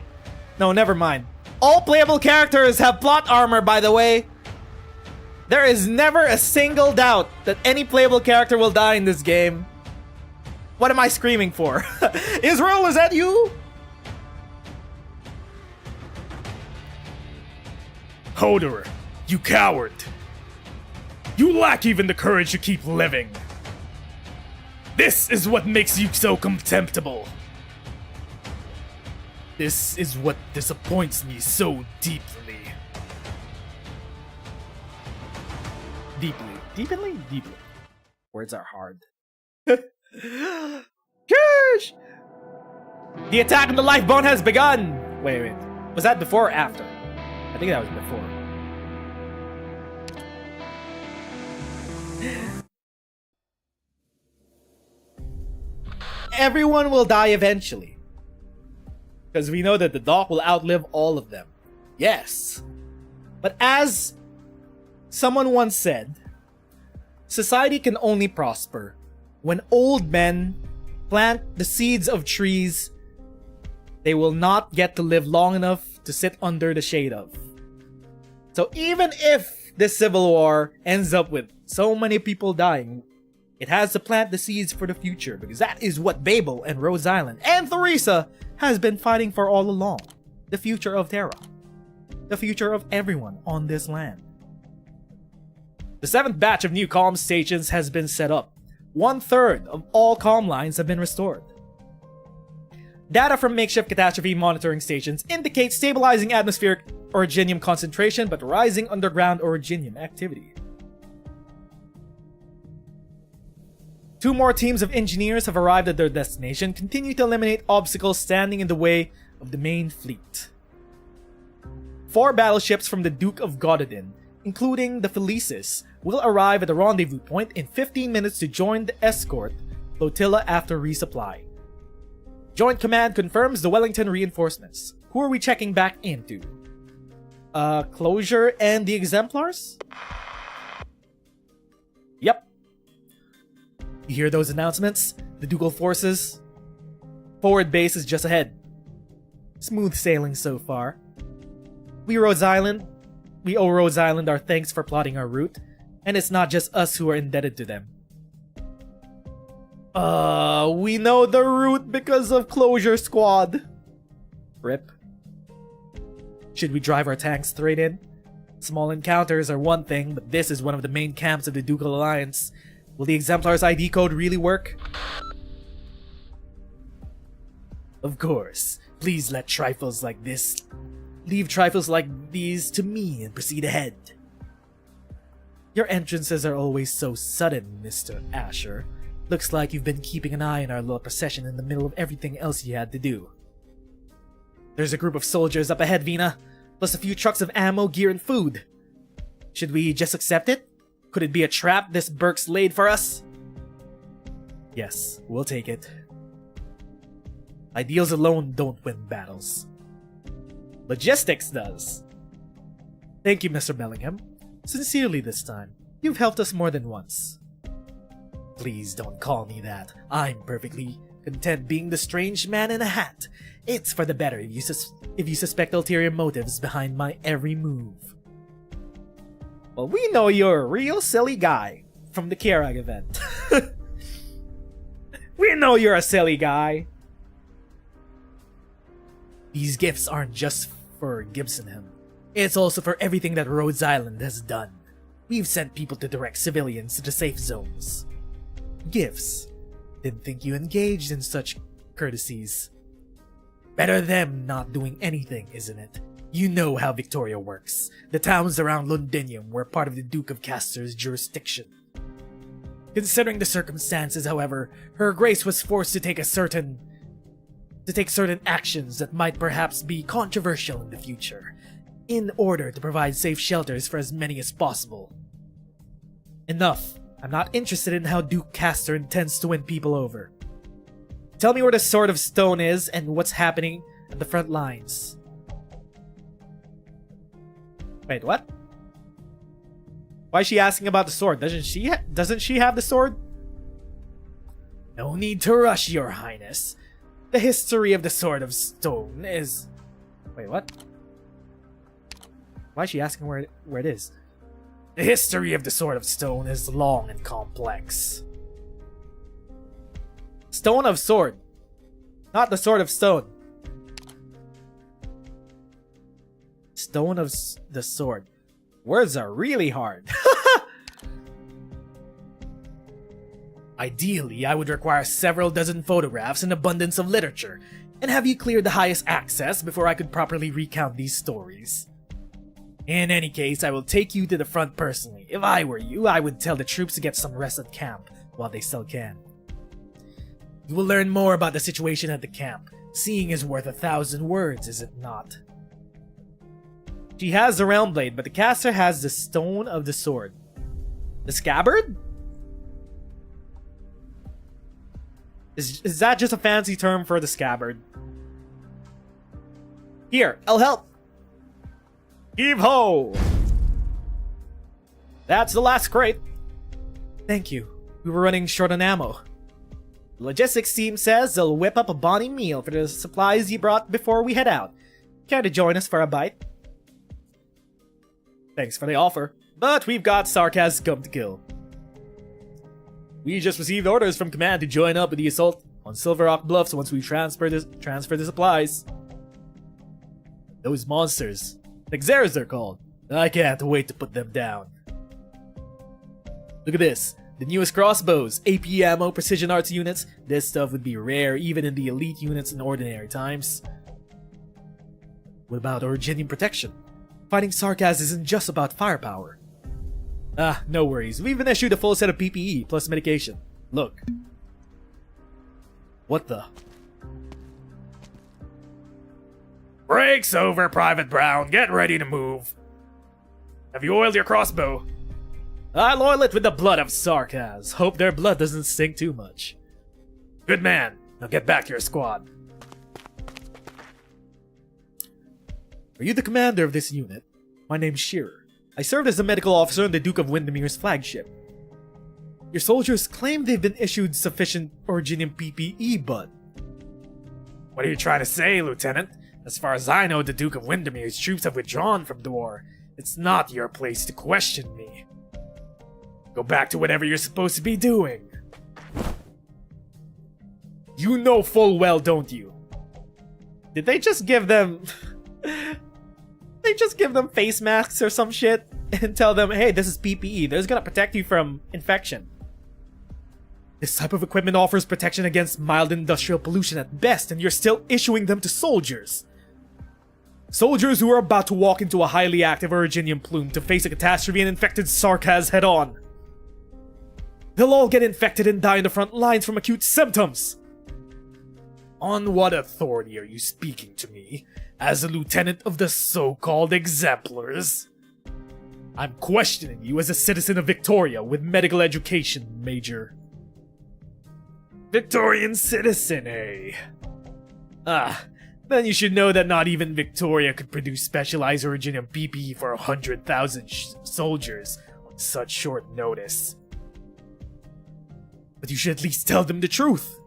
[SPEAKER 2] No, never mind. All playable characters have plot armor, by the way. There is never a single doubt that any playable character will die in this game. What am I screaming for? Israel, is that you?
[SPEAKER 4] Hodor, you coward! You lack even the courage to keep living. This is what makes you so contemptible. This is what disappoints me so deeply.
[SPEAKER 2] Deeply? Words are hard. Gosh! The attack on the life bone has begun! Wait. Was that before or after? I think that was before. Everyone will die eventually. Because we know that the dock will outlive all of them. Yes. But as someone once said, society can only prosper when old men plant the seeds of trees they will not get to live long enough to sit under the shade of. So even if this civil war ends up with so many people dying, it has to plant the seeds for the future, because that is what Babel and Rhodes Island and Theresa has been fighting for all along. The future of Terra. The future of everyone on this land. The 7th batch of new comm stations has been set up.
[SPEAKER 4] 1/3 of all comm lines have been restored. Data from makeshift catastrophe monitoring stations indicate stabilizing atmospheric originium concentration but rising underground originium activity. 2 more teams of engineers have arrived at their destination, continue to eliminate obstacles standing in the way of the main fleet. 4 battleships from the Duke of Gododin, including the Felicis, will arrive at the rendezvous point in 15 minutes to join the escort flotilla after resupply. Joint Command confirms the Wellington reinforcements. Who are we checking back into? Closure and the Exemplars? Yep. You hear those announcements? The Ducal forces? Forward base is just ahead. Smooth sailing so far. We owe Rhodes Island our thanks for plotting our route, and it's not just us who are indebted to them. We know the route because of Closure Squad. Rip. Should we drive our tanks straight in? Small encounters are one thing, but this is one of the main camps of the Ducal Alliance. Will the Exemplar's ID code really work? Of course. Please let trifles like this... Leave trifles like these to me and proceed ahead. Your entrances are always so sudden, Mr. Asher. Looks like you've been keeping an eye on our little procession in the middle of everything else you had to do. There's a group of soldiers up ahead, Vina, plus a few trucks of ammo, gear, and food. Should we just accept it? Could it be a trap this Burke's laid for us? Yes, we'll take it. Ideals alone don't win battles. Logistics does. Thank you, Mr. Bellingham. Sincerely this time. You've helped us more than once. Please don't call me that. I'm perfectly content being the strange man in a hat. It's for the better if you suspect ulterior motives behind my every move. Well, we know you're a real silly guy from the Kierag event. We know you're a silly guy. These gifts aren't just for Gibsonham. It's also for everything that Rhodes Island has done. We've sent people to direct civilians to the safe zones. Gifts. Didn't think you engaged in such courtesies. Better them not doing anything, isn't it? You know how Victoria works. The towns around Londinium were part of the Duke of Castor's jurisdiction. Considering the circumstances, however, Her Grace was forced to take certain actions that might perhaps be controversial in the future, in order to provide safe shelters for as many as possible. Enough. I'm not interested in how Duke Castor intends to win people over. Tell me where the Sword of Stone is and what's happening at the front lines. Wait, what? Why is she asking about the sword? Doesn't she have the sword? No need to rush, Your Highness. The history of the Sword of Stone is... Wait, what? Why is she asking where it is? The history of the Sword of Stone is long and complex. Stone of Sword. Not the Sword of Stone. Stone of the Sword. Words are really hard. Ideally, I would require several dozen photographs and abundance of literature, and have you cleared the highest access before I could properly recount these stories. In any case, I will take you to the front personally. If I were you, I would tell the troops to get some rest at camp while they still can. You will learn more about the situation at the camp. Seeing is worth 1,000 words, is it not? She has the Realm Blade, but the caster has the Stone of the Sword. The Scabbard? Is that just a fancy term for the Scabbard? Here, I'll help! Heave-ho! That's the last crate. Thank you. We were running short on ammo. The logistics team says they'll whip up a bonny meal for the supplies you brought before we head out. Care to join us for a bite? Thanks for the offer, but we've got sarcasm to kill. We just received orders from command to join up with the assault on Silver Rock Bluffs once we transfer the supplies. Those monsters, Nezeru they're called. I can't wait to put them down. Look at this. The newest crossbows, AP ammo, precision arts units. This stuff would be rare even in the elite units in ordinary times. What about Originium protection? Fighting Sarkaz isn't just about firepower. Ah, no worries. We've been issued a full set of PPE plus medication. Look. What the?
[SPEAKER 3] Break's over, Private Brown. Get ready to move. Have you oiled your crossbow?
[SPEAKER 4] I'll oil it with the blood of Sarkaz. Hope their blood doesn't stink too much.
[SPEAKER 3] Good man. Now get back to your squad.
[SPEAKER 4] Are you the commander of this unit? My name's Shearer. I served as a medical officer on the Duke of Windermere's flagship. Your soldiers claim they've been issued sufficient Originium PPE, but...
[SPEAKER 3] What are you trying to say, Lieutenant? As far as I know, the Duke of Windermere's troops have withdrawn from the war. It's not your place to question me. Go back to whatever you're supposed to be doing.
[SPEAKER 4] You know full well, don't you?
[SPEAKER 2] Did they just give them... They just give them face masks or some shit and tell them, hey, this is PPE. This is gonna protect you from infection.
[SPEAKER 4] This type of equipment offers protection against mild industrial pollution at best, and you're still issuing them to soldiers. Soldiers who are about to walk into a highly active Originium plume to face a catastrophe and infected Sarkaz head-on. They'll all get infected and die in the front lines from acute symptoms.
[SPEAKER 3] On what authority are you speaking to me? As a lieutenant of the so-called Exemplars?
[SPEAKER 4] I'm questioning you as a citizen of Victoria with medical education, Major.
[SPEAKER 3] Victorian citizen, eh?
[SPEAKER 4] Ah, then you should know that not even Victoria could produce specialized Originium PPE for 100,000 soldiers on such short notice. But you should at least tell them the truth.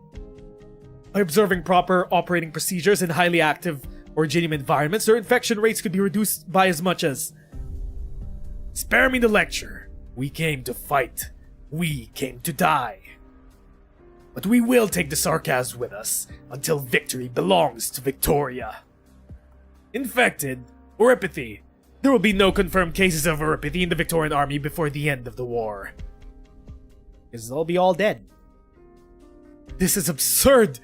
[SPEAKER 4] By observing proper operating procedures in highly active Originium environments, their infection rates could be reduced by as much as...
[SPEAKER 3] Spare me the lecture. We came to fight. We came to die. But we will take the Sarkaz with us until victory belongs to Victoria. Infected, Oripathy.
[SPEAKER 4] There will be no confirmed cases of Oripathy in the Victorian army before the end of the war.
[SPEAKER 2] Because they'll be all dead.
[SPEAKER 4] This is absurd!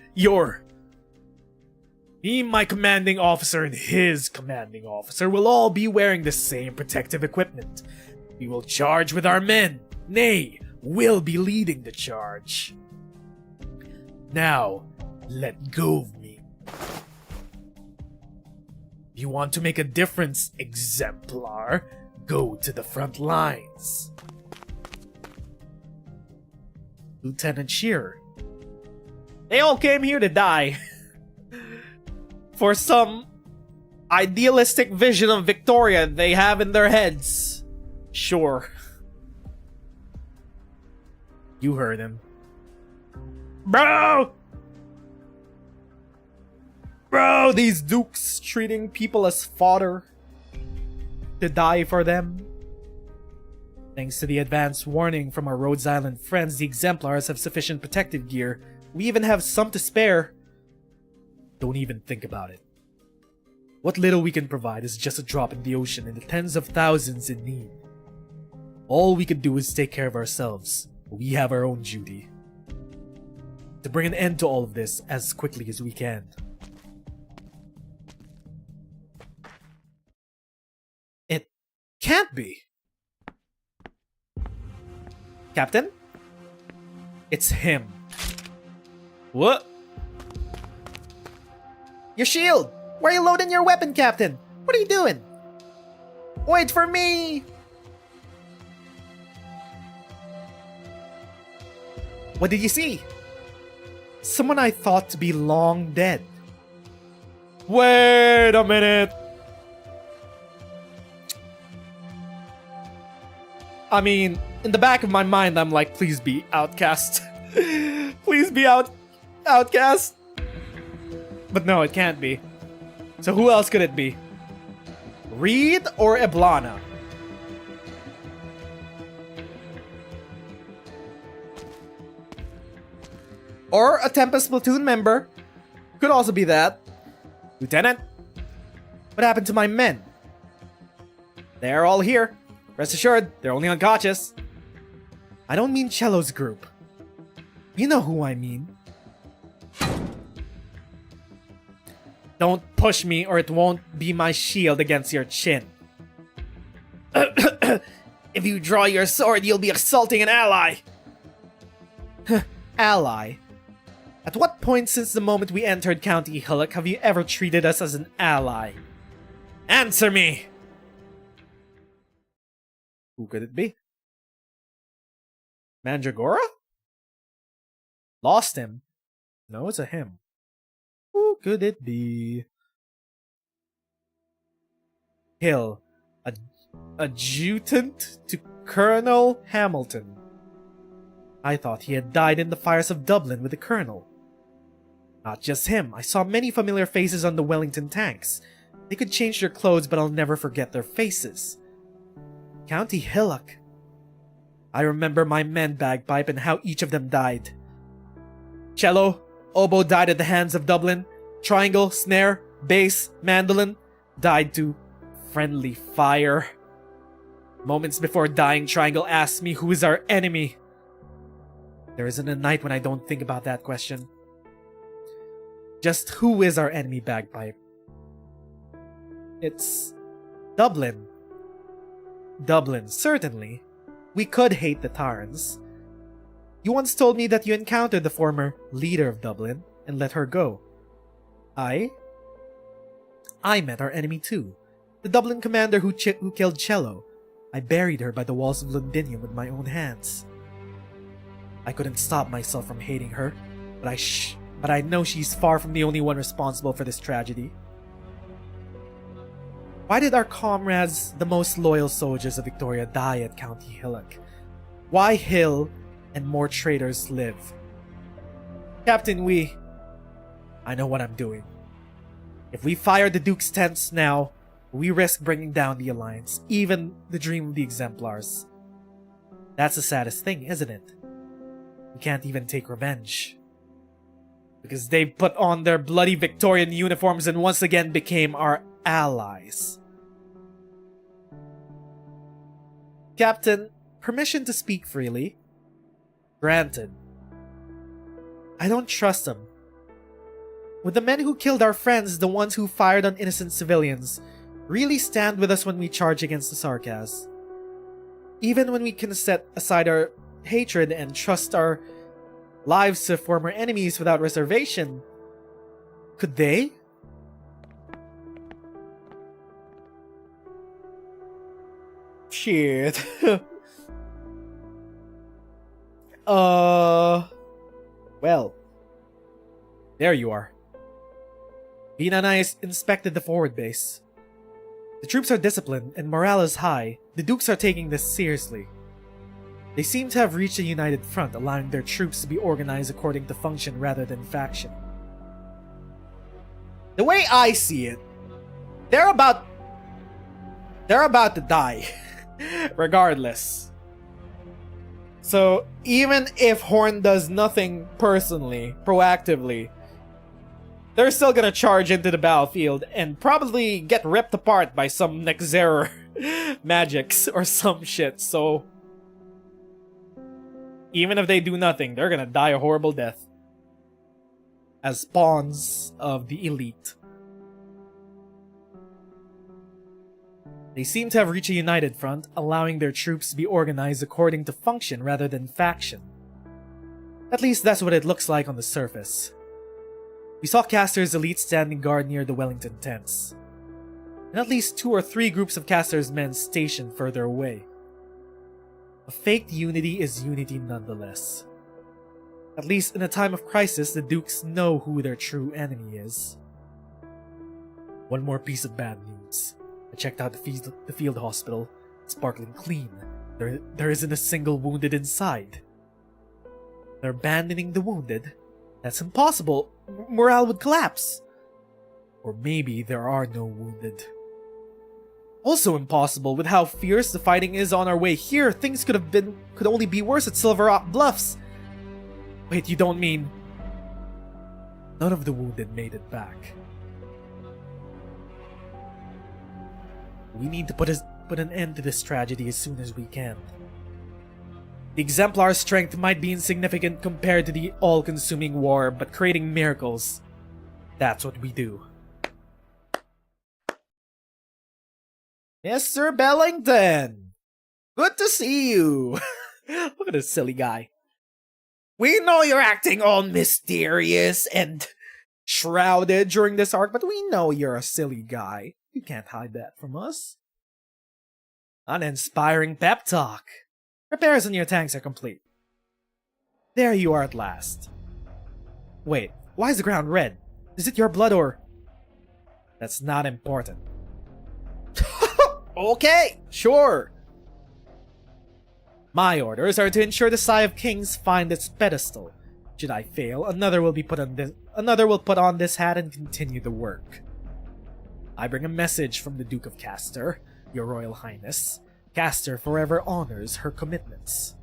[SPEAKER 4] Me, my commanding officer, and his commanding officer will all be wearing the same protective equipment. We will charge with our men. Nay, we'll be leading the charge. Now, let go of me. If you want to make a difference, Exemplar, go to the front lines. Lieutenant Shearer.
[SPEAKER 2] They all came here to die. For some idealistic vision of Victoria they have in their heads. Sure.
[SPEAKER 4] You heard him.
[SPEAKER 2] Bro, these dukes treating people as fodder to die for them.
[SPEAKER 4] Thanks to the advance warning from our Rhodes Island friends, the Exemplars have sufficient protective gear.
[SPEAKER 2] We even have some to spare.
[SPEAKER 4] Don't even think about it. What little we can provide is just a drop in the ocean in the tens of thousands in need. All we can do is take care of ourselves. We have our own duty. To bring an end to all of this as quickly as we can.
[SPEAKER 2] It can't be. Captain?
[SPEAKER 4] It's him.
[SPEAKER 2] What? Your shield! Where are you loading your weapon, Captain? What are you doing? Wait for me! What did you see? Someone I thought to be long dead. Wait a minute! I mean, in the back of my mind, I'm like, please be Outcast. Please be Outcast. But no, it can't be. So who else could it be? Reed or Eblana? Or a Tempest platoon member. Could also be that. Lieutenant? What happened to my men? They're all here. Rest assured, they're only unconscious.
[SPEAKER 4] I don't mean Cello's group. You know who I mean. Don't push me or it won't be my shield against your chin. If you draw your sword, you'll be assaulting an ally. Ally? At what point since the moment we entered County Hillock have you ever treated us as an ally? Answer me! Who could it be? Mandragora? Lost him? No, it's a him. Who could it be? Hill. Adjutant to Colonel Hamilton. I thought he had died in the fires of Dublin with the Colonel. Not just him, I saw many familiar faces on the Wellington tanks. They could change their clothes, but I'll never forget their faces. County Hillock. I remember my men bagpipe and how each of them died. Cello, oboe died at the hands of Dublin. Triangle, snare, bass, mandolin died to friendly fire. Moments before dying, Triangle asked me who is our enemy. There isn't a night when I don't think about that question. Just who is our enemy, Bagpipe? It's Dublin. Dublin, certainly. We could hate the Tarns. You once told me that you encountered the former leader of Dublin and let her go. I met our enemy too. The Dublin commander who killed Cello. I buried her by the walls of Londinium with my own hands. I couldn't stop myself from hating her, but I know she's far from the only one responsible for this tragedy. Why did our comrades, the most loyal soldiers of Victoria, die at County Hillock? Why Hill and more traitors live? Captain, I know what I'm doing. If we fire the Duke's tents now, we risk bringing down the Alliance, even the dream of the Exemplars. That's the saddest thing, isn't it? We can't even take revenge. Because they put on their bloody Victorian uniforms and once again became our allies. Captain, permission to speak freely? Granted. I don't trust them. Would the men who killed our friends, the ones who fired on innocent civilians, really stand with us when we charge against the Sarkaz? Even when we can set aside our hatred and trust our lives to former enemies without reservation, could they? Shit. Well. There you are. Vina and I inspected the forward base. The troops are disciplined and morale is high. The Dukes are taking this seriously. They seem to have reached a united front, allowing their troops to be organized according to function rather than faction. The way I see it, they're about to die. Regardless. So, even if Horn does nothing personally, proactively, they're still gonna charge into the battlefield and probably get ripped apart by some Nezeru magics or some shit, so even if they do nothing, they're gonna die a horrible death as pawns of the elite. They seem to have reached a united front, allowing their troops to be organized according to function rather than faction. At least that's what it looks like on the surface. We saw Caster's elite standing guard near the Wellington tents, and at least 2 or 3 groups of Caster's men stationed further away. A faked unity is unity nonetheless. At least in a time of crisis, the Dukes know who their true enemy is. One more piece of bad news. I checked out the field hospital. It's sparkling clean. There isn't a single wounded inside. They're abandoning the wounded? That's impossible. Morale would collapse. Or maybe there are no wounded. Also impossible with how fierce the fighting is on our way here. Things could only be worse at Silver Rock Bluffs. Wait, you don't mean... None of the wounded made it back. We need to put an end to this tragedy as soon as we can. The Exemplar's strength might be insignificant compared to the all-consuming war, but creating miracles, that's what we do.
[SPEAKER 2] Mr. Bellington! Good to see you!
[SPEAKER 4] Look at this silly guy.
[SPEAKER 2] We know you're acting all mysterious and shrouded during this arc, but we know you're a silly guy. You can't hide that from us.
[SPEAKER 4] An inspiring pep talk. Repairs on your tanks are complete. There you are at last. Wait, why is the ground red? Is it your blood or... That's not important.
[SPEAKER 2] Okay, sure.
[SPEAKER 4] My orders are to ensure the Sigh of Kings find its pedestal. Should I fail, another will put on this hat and continue the work. I bring a message from the Duke of Castor, Your Royal Highness. Castor forever honors her commitments.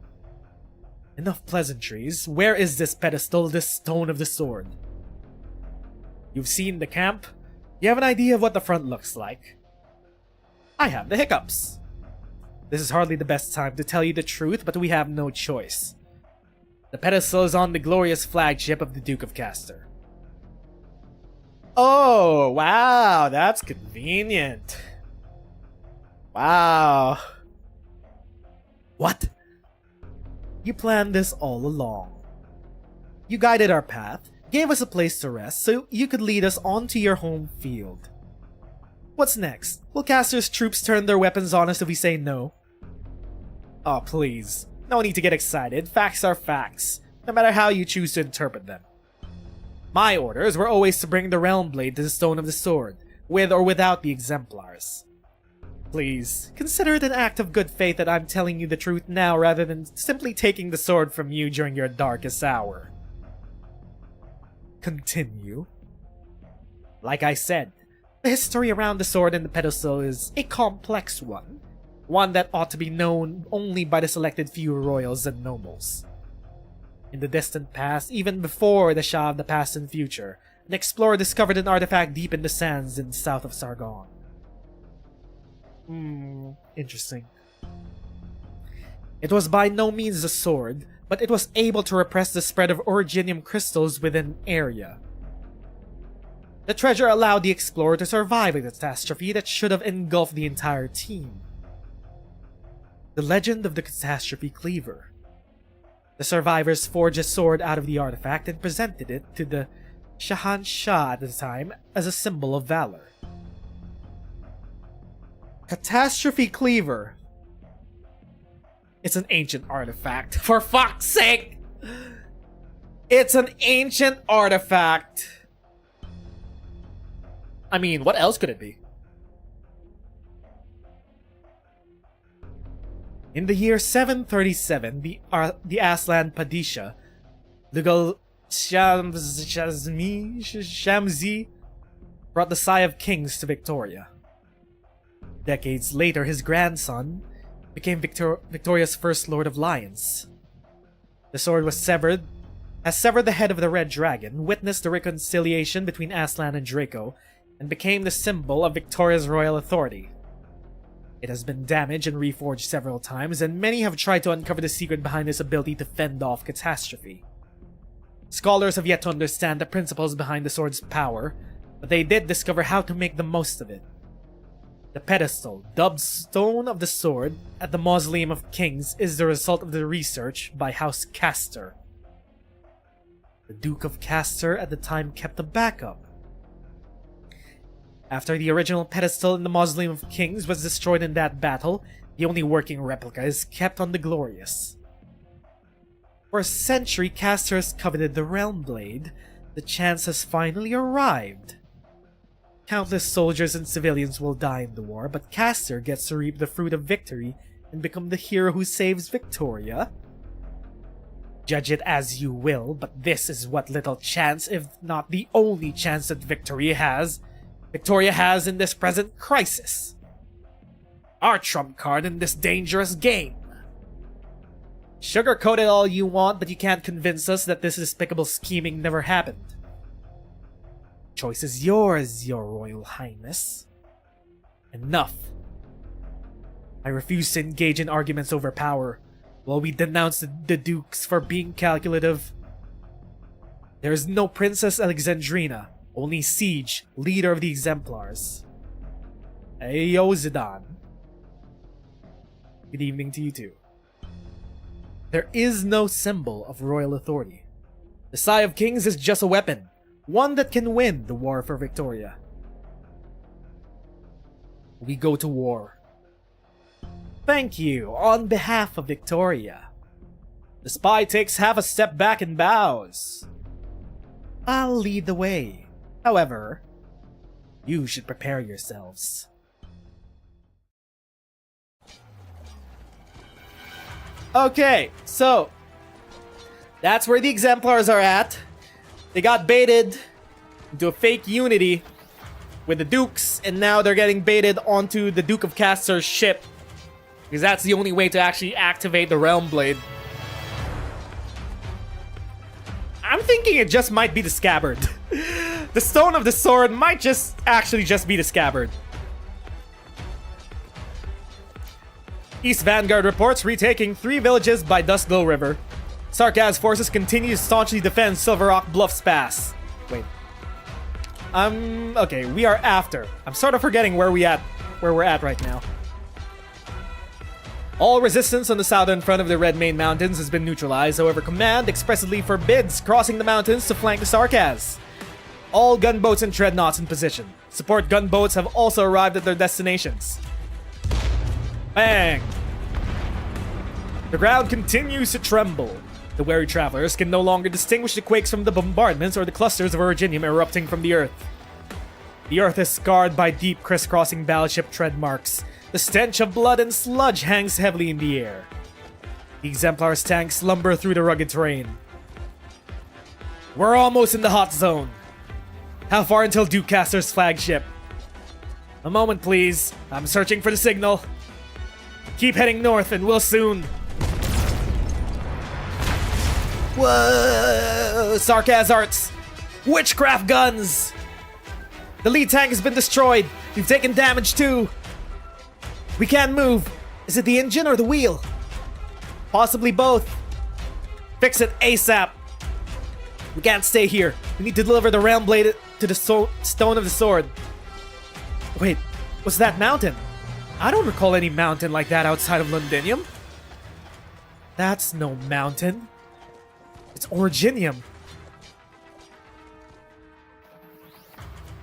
[SPEAKER 4] Enough pleasantries. Where is this pedestal, this stone of the sword? You've seen the camp? You have an idea of what the front looks like? I have the hiccups. This is hardly the best time to tell you the truth, but we have no choice. The pedestal is on the glorious flagship of the Duke of Castor.
[SPEAKER 2] Oh, wow, that's convenient. Wow.
[SPEAKER 4] What? You planned this all along. You guided our path, gave us a place to rest, so you could lead us onto your home field. What's next? Will Castor's troops turn their weapons on us if we say no? Oh, please. No need to get excited. Facts are facts, no matter how you choose to interpret them. My orders were always to bring the Realm Blade to the Stone of the Sword, with or without the Exemplars. Please, consider it an act of good faith that I'm telling you the truth now rather than simply taking the sword from you during your darkest hour. Continue. Like I said, the history around the sword and the pedestal is a complex one. One that ought to be known only by the selected few royals and nobles. In the distant past, even before the Shah of the past and future, an explorer discovered an artifact deep in the sands in south of Sargon. Interesting. It was by no means a sword, but it was able to repress the spread of originium crystals within an area. The treasure allowed the explorer to survive a catastrophe that should have engulfed the entire team. The legend of the catastrophe cleaver. The survivors forged a sword out of the artifact and presented it to the Shah at the time as a symbol of valor. Catastrophe Cleaver. It's an ancient artifact. For fuck's sake! It's an ancient artifact! I mean, what else could it be? In the year 737, the Aslan Padishah, Lugal Shamsi, brought the Sigh of Kings to Victoria. Decades later, his grandson became Victoria's first Lord of Lions. The sword has severed the head of the Red Dragon, witnessed the reconciliation between Aslan and Draco, and became the symbol of Victoria's royal authority. It has been damaged and reforged several times, and many have tried to uncover the secret behind its ability to fend off catastrophe. Scholars have yet to understand the principles behind the sword's power, but they did discover how to make the most of it. The pedestal, dubbed Stone of the Sword, at the Mausoleum of Kings is the result of the research by House Castor. The Duke of Castor at the time kept a backup. After the original pedestal in the Mausoleum of Kings was destroyed in that battle, the only working replica is kept on the Glorious. For a century, Castor has coveted the Realm Blade. The chance has finally arrived. Countless soldiers and civilians will die in the war, but Castor gets to reap the fruit of victory and become the hero who saves Victoria. Judge it as you will, but this is what little chance, if not the only chance that Victoria has in this present crisis. Our trump card in this dangerous game. Sugarcoat it all you want, but you can't convince us that this despicable scheming never happened. Choice is yours, Your Royal Highness. Enough. I refuse to engage in arguments over power. While we denounce the Dukes for being calculative, there is no Princess Alexandrina, only Siege, leader of the Exemplars. Echoism. Good evening to you too. There is no symbol of royal authority. The Sigh of Kings is just a weapon, one that can win the war for Victoria. We go to war. Thank you, on behalf of Victoria. The spy takes half a step back and bows. I'll lead the way. However, you should prepare yourselves. Okay, so that's where the Exemplars are at. They got baited into a fake unity with the Dukes, and now they're getting baited onto the Duke of Castor's ship, because that's the only way to actually activate the Realm Blade. I'm thinking it just might be the scabbard. The Stone of the Sword might just be the scabbard. East Vanguard reports retaking 3 villages by Duskglow River. Sarkaz's forces continue to staunchly defend Silver Rock Bluffs Pass. Wait. Okay, we are after. I'm sort of forgetting where we're at right now. All resistance on the southern front of the Red Mane Mountains has been neutralized, however Command expressly forbids crossing the mountains to flank the Sarkaz. All gunboats and dreadnoughts in position. Support gunboats have also arrived at their destinations. Bang! The ground continues to tremble. The wary travelers can no longer distinguish the quakes from the bombardments or the clusters of originium erupting from the earth. The earth is scarred by deep crisscrossing battleship tread marks. The stench of blood and sludge hangs heavily in the air. The Exemplar's tanks slumber through the rugged terrain. We're almost in the hot zone. How far until Duke Castor's flagship? A moment, please. I'm searching for the signal. Keep heading north and we'll soon... Whoa! Sarkaz arts! Witchcraft guns! The lead tank has been destroyed. We've taken damage too. We can't move. Is it the engine or the wheel? Possibly both. Fix it ASAP. We can't stay here. We need to deliver the Realm Blade to the Stone of the Sword. Wait, what's that mountain? I don't recall any mountain like that outside of Londinium. That's no mountain. It's Originium.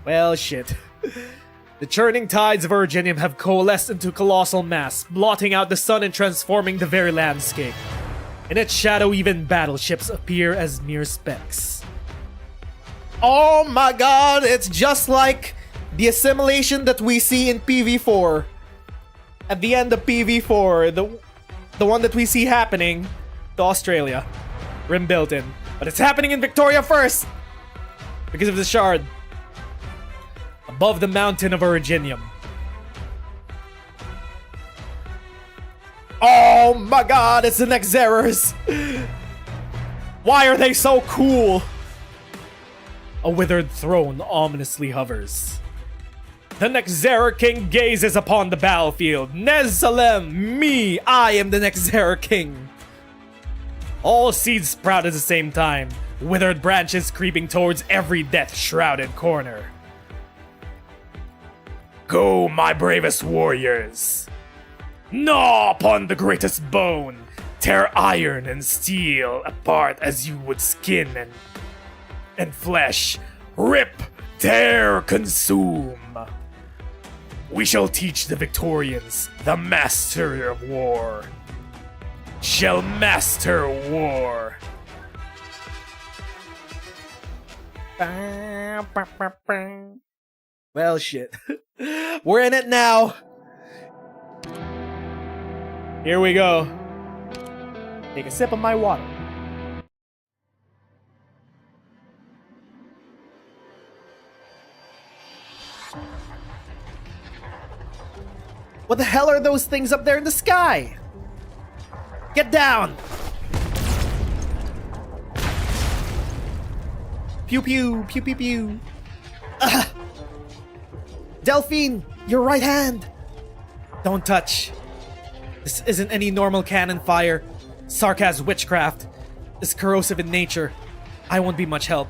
[SPEAKER 4] Well, shit. The churning tides of Originium have coalesced into a colossal mass, blotting out the sun and transforming the very landscape. In its shadow, even battleships appear as mere specks. Oh my god, it's just like the assimilation that we see in PV4. At the end of PV4, the one that we see happening to Australia. Rim built in. But it's happening in Victoria first! Because of the shard. Above the mountain of Originium. Oh my god, it's the Nezerus! Why are they so cool? A withered throne ominously hovers. The Nezeru King gazes upon the battlefield. Nezalem, me, I am the Nezeru King. All seeds sprout at the same time, withered branches creeping towards every death-shrouded corner. Go, my bravest warriors! Gnaw upon the greatest bone, tear iron and steel apart as you would skin and flesh. Rip, tear, consume. We shall teach the Victorians the master of war. Shall master war. Well, shit. We're in it now. Here we go. Take a sip of my water. What the hell are those things up there in the sky? Get down! Pew pew, pew pew pew. Delphine, your right hand! Don't touch. This isn't any normal cannon fire. Sarkaz witchcraft is corrosive in nature. I won't be much help.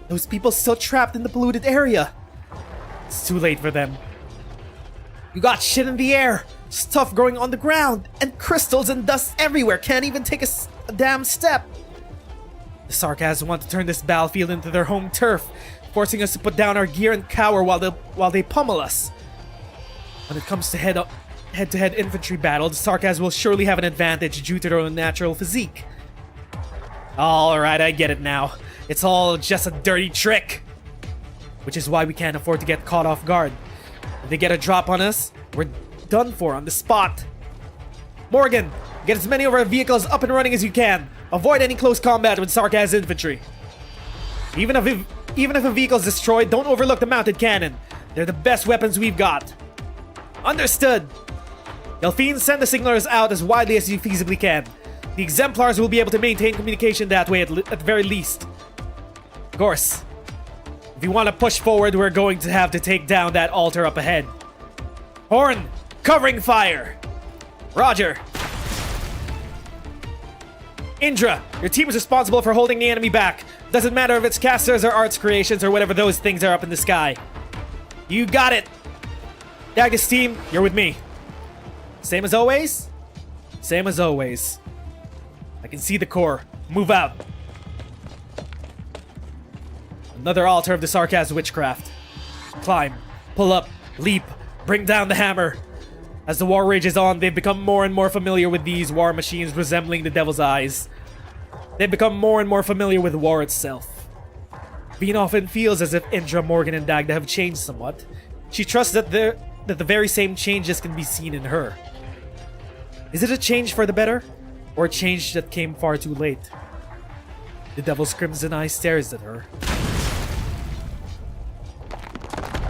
[SPEAKER 4] Those people still trapped in the polluted area. It's too late for them. You got shit in the air, stuff growing on the ground, and crystals and dust everywhere. Can't even take a damn step. The Sarkaz want to turn this battlefield into their home turf, forcing us to put down our gear and cower while they pummel us. When it comes to head-to-head infantry battle, the Sarkaz will surely have an advantage due to their own natural physique. Alright, I get it now. It's all just a dirty trick. Which is why we can't afford to get caught off guard. If they get a drop on us, we're done for on the spot. Morgan, get as many of our vehicles up and running as you can. Avoid any close combat with Sarkaz infantry. Even if a vehicle's destroyed, don't overlook the mounted cannon. They're the best weapons we've got. Understood. Delphine, send the signalers out as widely as you feasibly can. The exemplars will be able to maintain communication that way at the very least. Of course. If you want to push forward, we're going to have to take down that altar up ahead. Horn, covering fire. Roger. Indra, your team is responsible for holding the enemy back. Doesn't matter if it's casters or arts creations or whatever those things are up in the sky. You got it. Daggus team, you're with me. Same as always? Same as always. I can see the core. Move out. Another altar of the Sarkaz witchcraft. Climb, pull up, leap, bring down the hammer. As the war rages on, they've become more and more familiar with these war machines resembling the devil's eyes. They've become more and more familiar with war itself. Veen often feels as if Indra, Morgan, and Dagda have changed somewhat. She trusts that the very same changes can be seen in her. Is it a change for the better? Or a change that came far too late? The devil's crimson eye stares at her.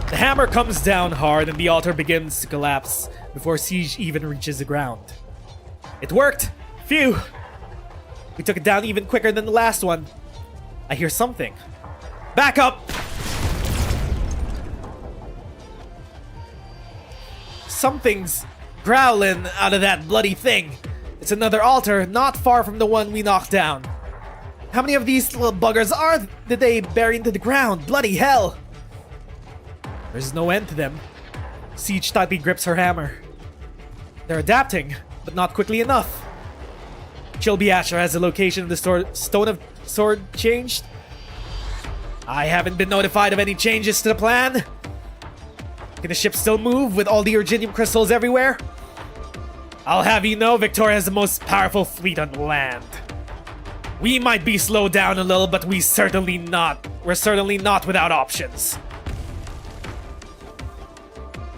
[SPEAKER 4] The hammer comes down hard and the altar begins to collapse before Siege even reaches the ground. It worked! Phew! We took it down even quicker than the last one. I hear something. Back up! Something's growling out of that bloody thing. It's another altar not far from the one we knocked down. How many of these little buggers did they bury into the ground? Bloody hell! There's no end to them. Siege tightly grips her hammer. They're adapting, but not quickly enough. Chilby Asher has the location of the Stone of Sword changed. I haven't been notified of any changes to the plan. Can the ship still move with all the Urginium crystals everywhere? I'll have you know Victoria has the most powerful fleet on land. We might be slowed down a little, but we're certainly not without options.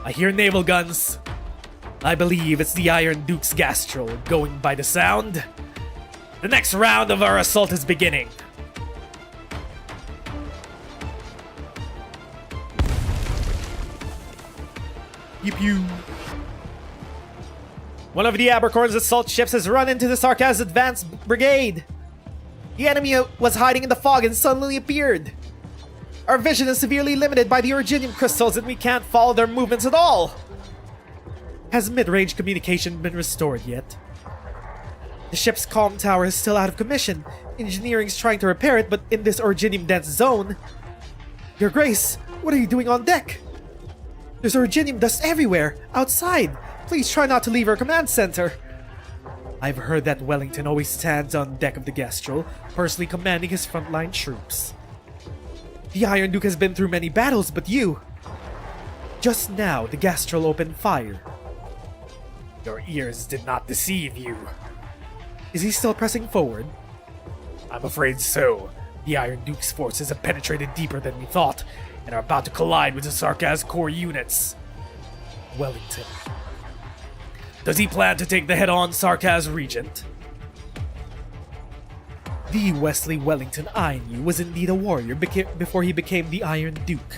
[SPEAKER 4] I hear naval guns. I believe it's the Iron Duke's Gastrol, going by the sound. The next round of our assault is beginning. Pew pew. One of the Abercorn's assault ships has run into the Sarkaz advance brigade. The enemy was hiding in the fog and suddenly appeared. Our vision is severely limited by the Urginium crystals and we can't follow their movements at all. Has mid-range communication been restored yet? The ship's comm tower is still out of commission. Engineering's trying to repair it, but in this Urginium-dense zone... Your Grace, what are you doing on deck? There's Urginium dust everywhere, outside. Please try not to leave our command center. I've heard that Wellington always stands on deck of the Gastrol, personally commanding his frontline troops. The Iron Duke has been through many battles, but you... Just now, the Gastrol opened fire. Your ears did not deceive you. Is he still pressing forward?
[SPEAKER 3] I'm afraid so.
[SPEAKER 4] The Iron Duke's forces have penetrated deeper than we thought, and are about to collide with the Sarkaz core units. Wellington. Does he plan to take the head-on Sarkaz regent? The Wesley Wellington I knew was indeed a warrior before he became the Iron Duke.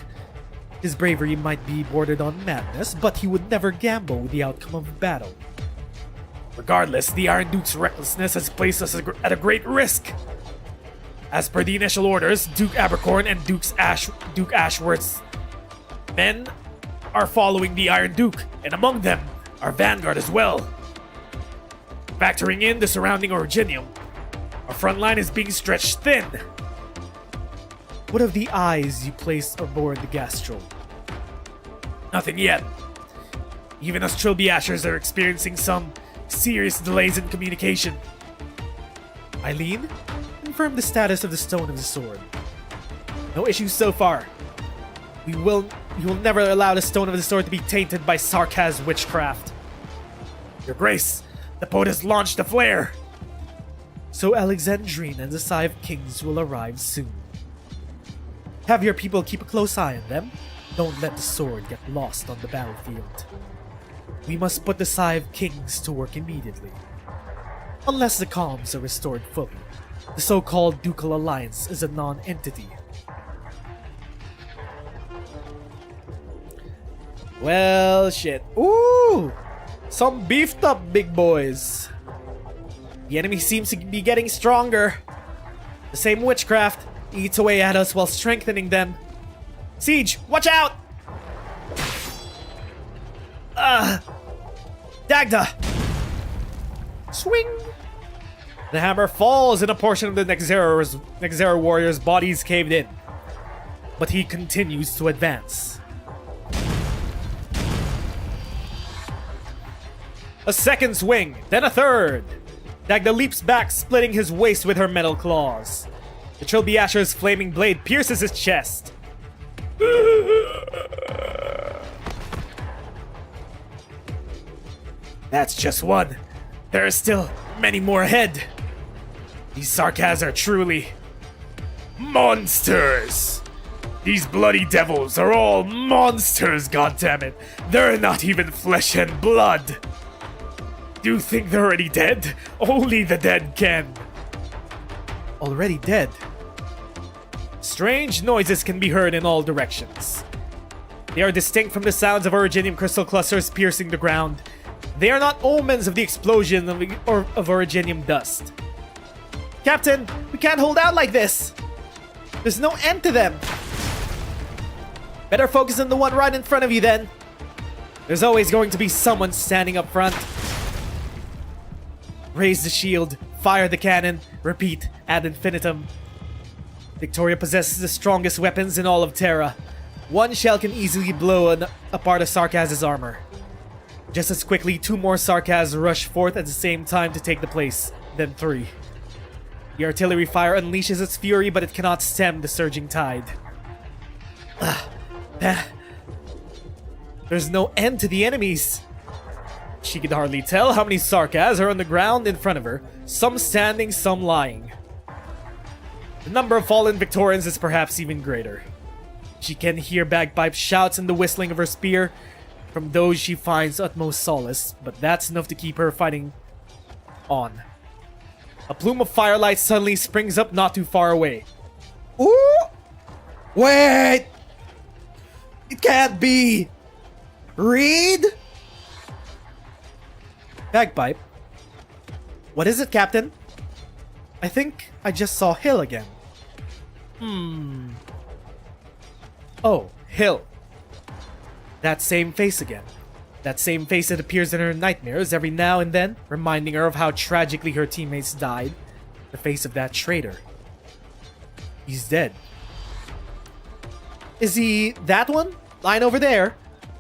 [SPEAKER 4] His bravery might be bordered on madness, but he would never gamble with the outcome of a battle. Regardless, the Iron Duke's recklessness has placed us at a great risk. As per the initial orders, Duke Abercorn and Duke Ashworth's men are following the Iron Duke, and among them, our vanguard as well.
[SPEAKER 3] Factoring in the surrounding Originium, our front line is being stretched thin.
[SPEAKER 4] What of the eyes you placed aboard the Gastro?
[SPEAKER 3] Nothing yet. Even us Trilby Ashers are experiencing some serious delays in communication.
[SPEAKER 4] Eileen, confirm the status of the Stone of the Sword. No issues so far. We will never allow the Stone of the Sword to be tainted by Sarkaz witchcraft.
[SPEAKER 3] Your Grace, the poet has launched a flare.
[SPEAKER 4] So Alexandrine and the Scythe Kings will arrive soon. Have your people keep a close eye on them. Don't let the sword get lost on the battlefield. We must put the Scythe Kings to work immediately. Unless the comms are restored fully, the so-called Ducal Alliance is a non-entity.
[SPEAKER 2] Well, shit. Ooh! Some beefed up big boys. The enemy seems to be getting stronger. The same witchcraft eats away at us while strengthening them. Siege, watch out! Dagda! Swing! The hammer falls and a portion of the Nezeru warrior's body is caved in. But he continues to advance. A second swing, then a third. Dagda leaps back, splitting his waist with her metal claws. The Trilby Asher's flaming blade pierces his chest.
[SPEAKER 3] That's just one. There are still many more ahead. These Sarkaz are truly monsters. These bloody devils are all monsters, goddammit. They're not even flesh and blood. Do you think they're already dead? Only the dead can.
[SPEAKER 2] Already dead? Strange noises can be heard in all directions. They are distinct from the sounds of Originium crystal clusters piercing the ground. They are not omens of the explosion of Originium dust. Captain, we can't hold out like this. There's no end to them. Better focus on the one right in front of you then. There's always going to be someone standing up front. Raise the shield, fire the cannon, repeat ad infinitum. Victoria possesses the strongest weapons in all of Terra. One shell can easily blow a part of Sarkaz's armor. Just as quickly, two more Sarkaz rush forth at the same time to take the place, then three. The artillery fire unleashes its fury, but it cannot stem the surging tide. There's no end to the enemies. She could hardly tell how many Sarkaz are on the ground in front of her, some standing, some lying. The number of fallen Victorians is perhaps even greater. She can hear bagpipe shouts and the whistling of her spear from those she finds utmost solace, but that's enough to keep her fighting on. A plume of firelight suddenly springs up not too far away. Ooh! Wait! It can't be! Reed? Bagpipe? What is it, Captain? I think I just saw Hill again. Oh, Hill. That same face again. That same face that appears in her nightmares every now and then, reminding her of how tragically her teammates died. The face of that traitor. He's dead. Is he that one? Lying over there?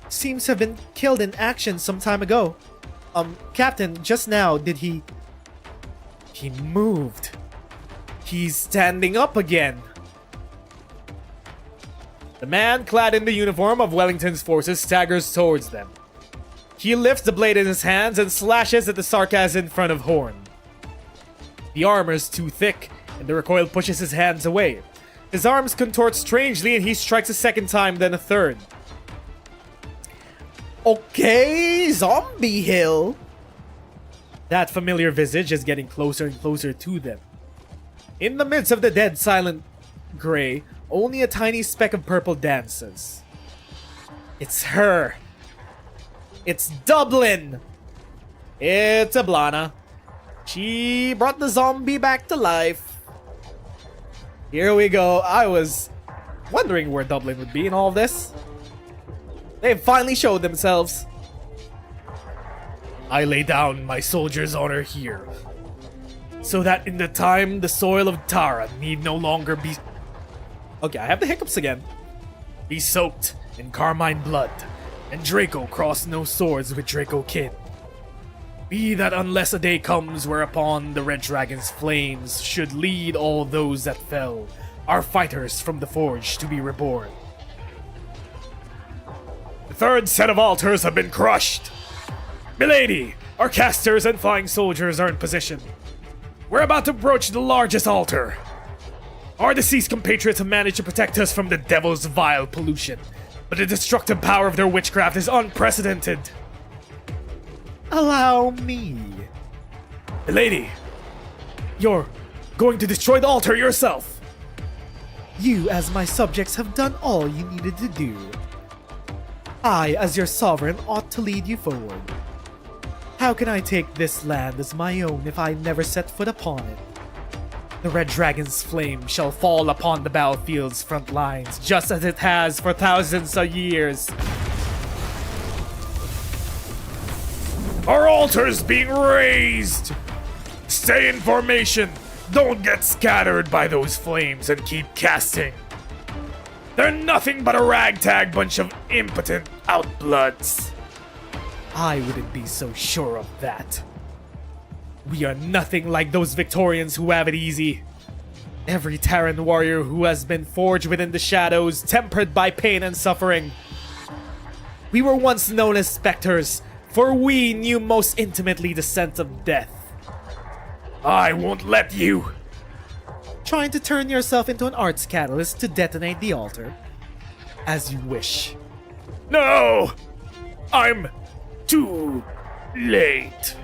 [SPEAKER 2] Seems to have been killed in action some time ago. Captain, just now, did he... He moved. He's standing up again. The man clad in the uniform of Wellington's forces staggers towards them. He lifts the blade in his hands and slashes at the Sarkaz in front of Horn. The armor's too thick, and the recoil pushes his hands away. His arms contort strangely, and he strikes a second time, then a third. Okay, Zombie Hill. That familiar visage is getting closer and closer to them. In the midst of the dead, silent gray, only a tiny speck of purple dances. It's her. It's Dublin. It's Ablana. She brought the zombie back to life. Here we go. I was wondering where Dublin would be in all of this. They've finally showed themselves.
[SPEAKER 4] I lay down my soldier's honor here, so that in the time the soil of Tara need no longer be... Okay, I have the hiccups again. Be soaked in carmine blood, and Draco cross no swords with Draco kin. Be that unless a day comes whereupon the Red Dragon's flames should lead all those that fell, our fighters from the forge to be reborn.
[SPEAKER 3] The third set of altars have been crushed. Milady, our casters and flying soldiers are in position. We're about to approach the largest altar. Our deceased compatriots have managed to protect us from the devil's vile pollution, but the destructive power of their witchcraft is unprecedented.
[SPEAKER 4] Allow me.
[SPEAKER 3] Milady, you're going to destroy the altar yourself.
[SPEAKER 4] You, as my subjects, have done all you needed to do. I, as your sovereign, ought to lead you forward. How can I take this land as my own if I never set foot upon it? The Red Dragon's flame shall fall upon the battlefield's front lines, just as it has for thousands of years.
[SPEAKER 3] Our altar's being raised! Stay in formation! Don't get scattered by those flames and keep casting. They're nothing but a ragtag bunch of impotent outbloods.
[SPEAKER 4] I wouldn't be so sure of that. We are nothing like those Victorians who have it easy. Every Terran warrior who has been forged within the shadows, tempered by pain and suffering. We were once known as specters, for we knew most intimately the scent of death.
[SPEAKER 3] I won't let you.
[SPEAKER 4] Trying to turn yourself into an arts catalyst to detonate the altar? As you wish.
[SPEAKER 3] No! I'm too late.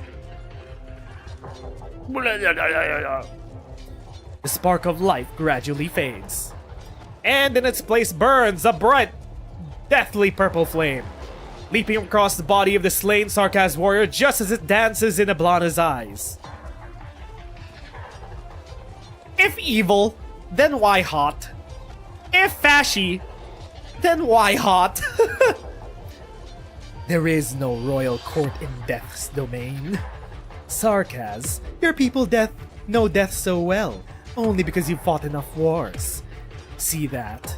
[SPEAKER 4] The spark of life gradually fades. And in its place burns a bright, deathly purple flame, leaping across the body of the slain Sarkaz warrior just as it dances in Ablana's eyes. If evil, then why hot? If fashy, then why hot? There is no royal court in death's domain. Sarkaz, your people know death so well, only because you fought enough wars. See that?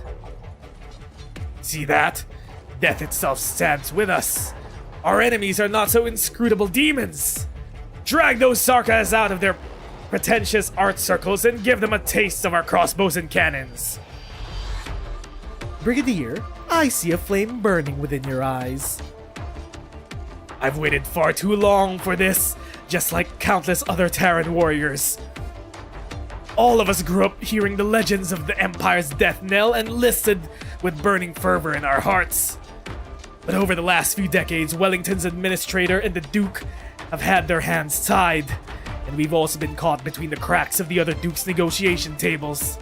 [SPEAKER 3] See that? Death itself stands with us. Our enemies are not so inscrutable demons. Drag those Sarkaz out of their pretentious art circles and give them a taste of our crossbows and cannons.
[SPEAKER 4] Brigadier, I see a flame burning within your eyes.
[SPEAKER 3] I've waited far too long for this, just like countless other Terran warriors. All of us grew up hearing the legends of the Empire's death knell and listened with burning fervor in our hearts. But over the last few decades, Wellington's administrator and the Duke have had their hands tied, and we've also been caught between the cracks of the other Duke's negotiation tables.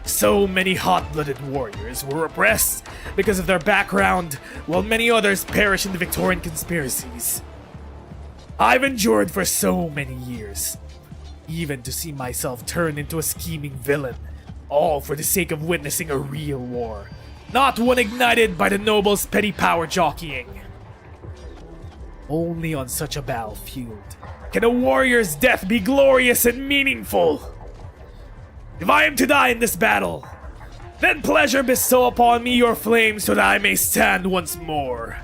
[SPEAKER 3] So many hot-blooded warriors were oppressed because of their background, while many others perished in the Victorian conspiracies. I've endured for so many years, even to see myself turn into a scheming villain, all for the sake of witnessing a real war, not one ignited by the nobles' petty power jockeying. Only on such a battlefield can a warrior's death be glorious and meaningful. If I am to die in this battle, then pleasure bestow upon me your flame so that I may stand once more.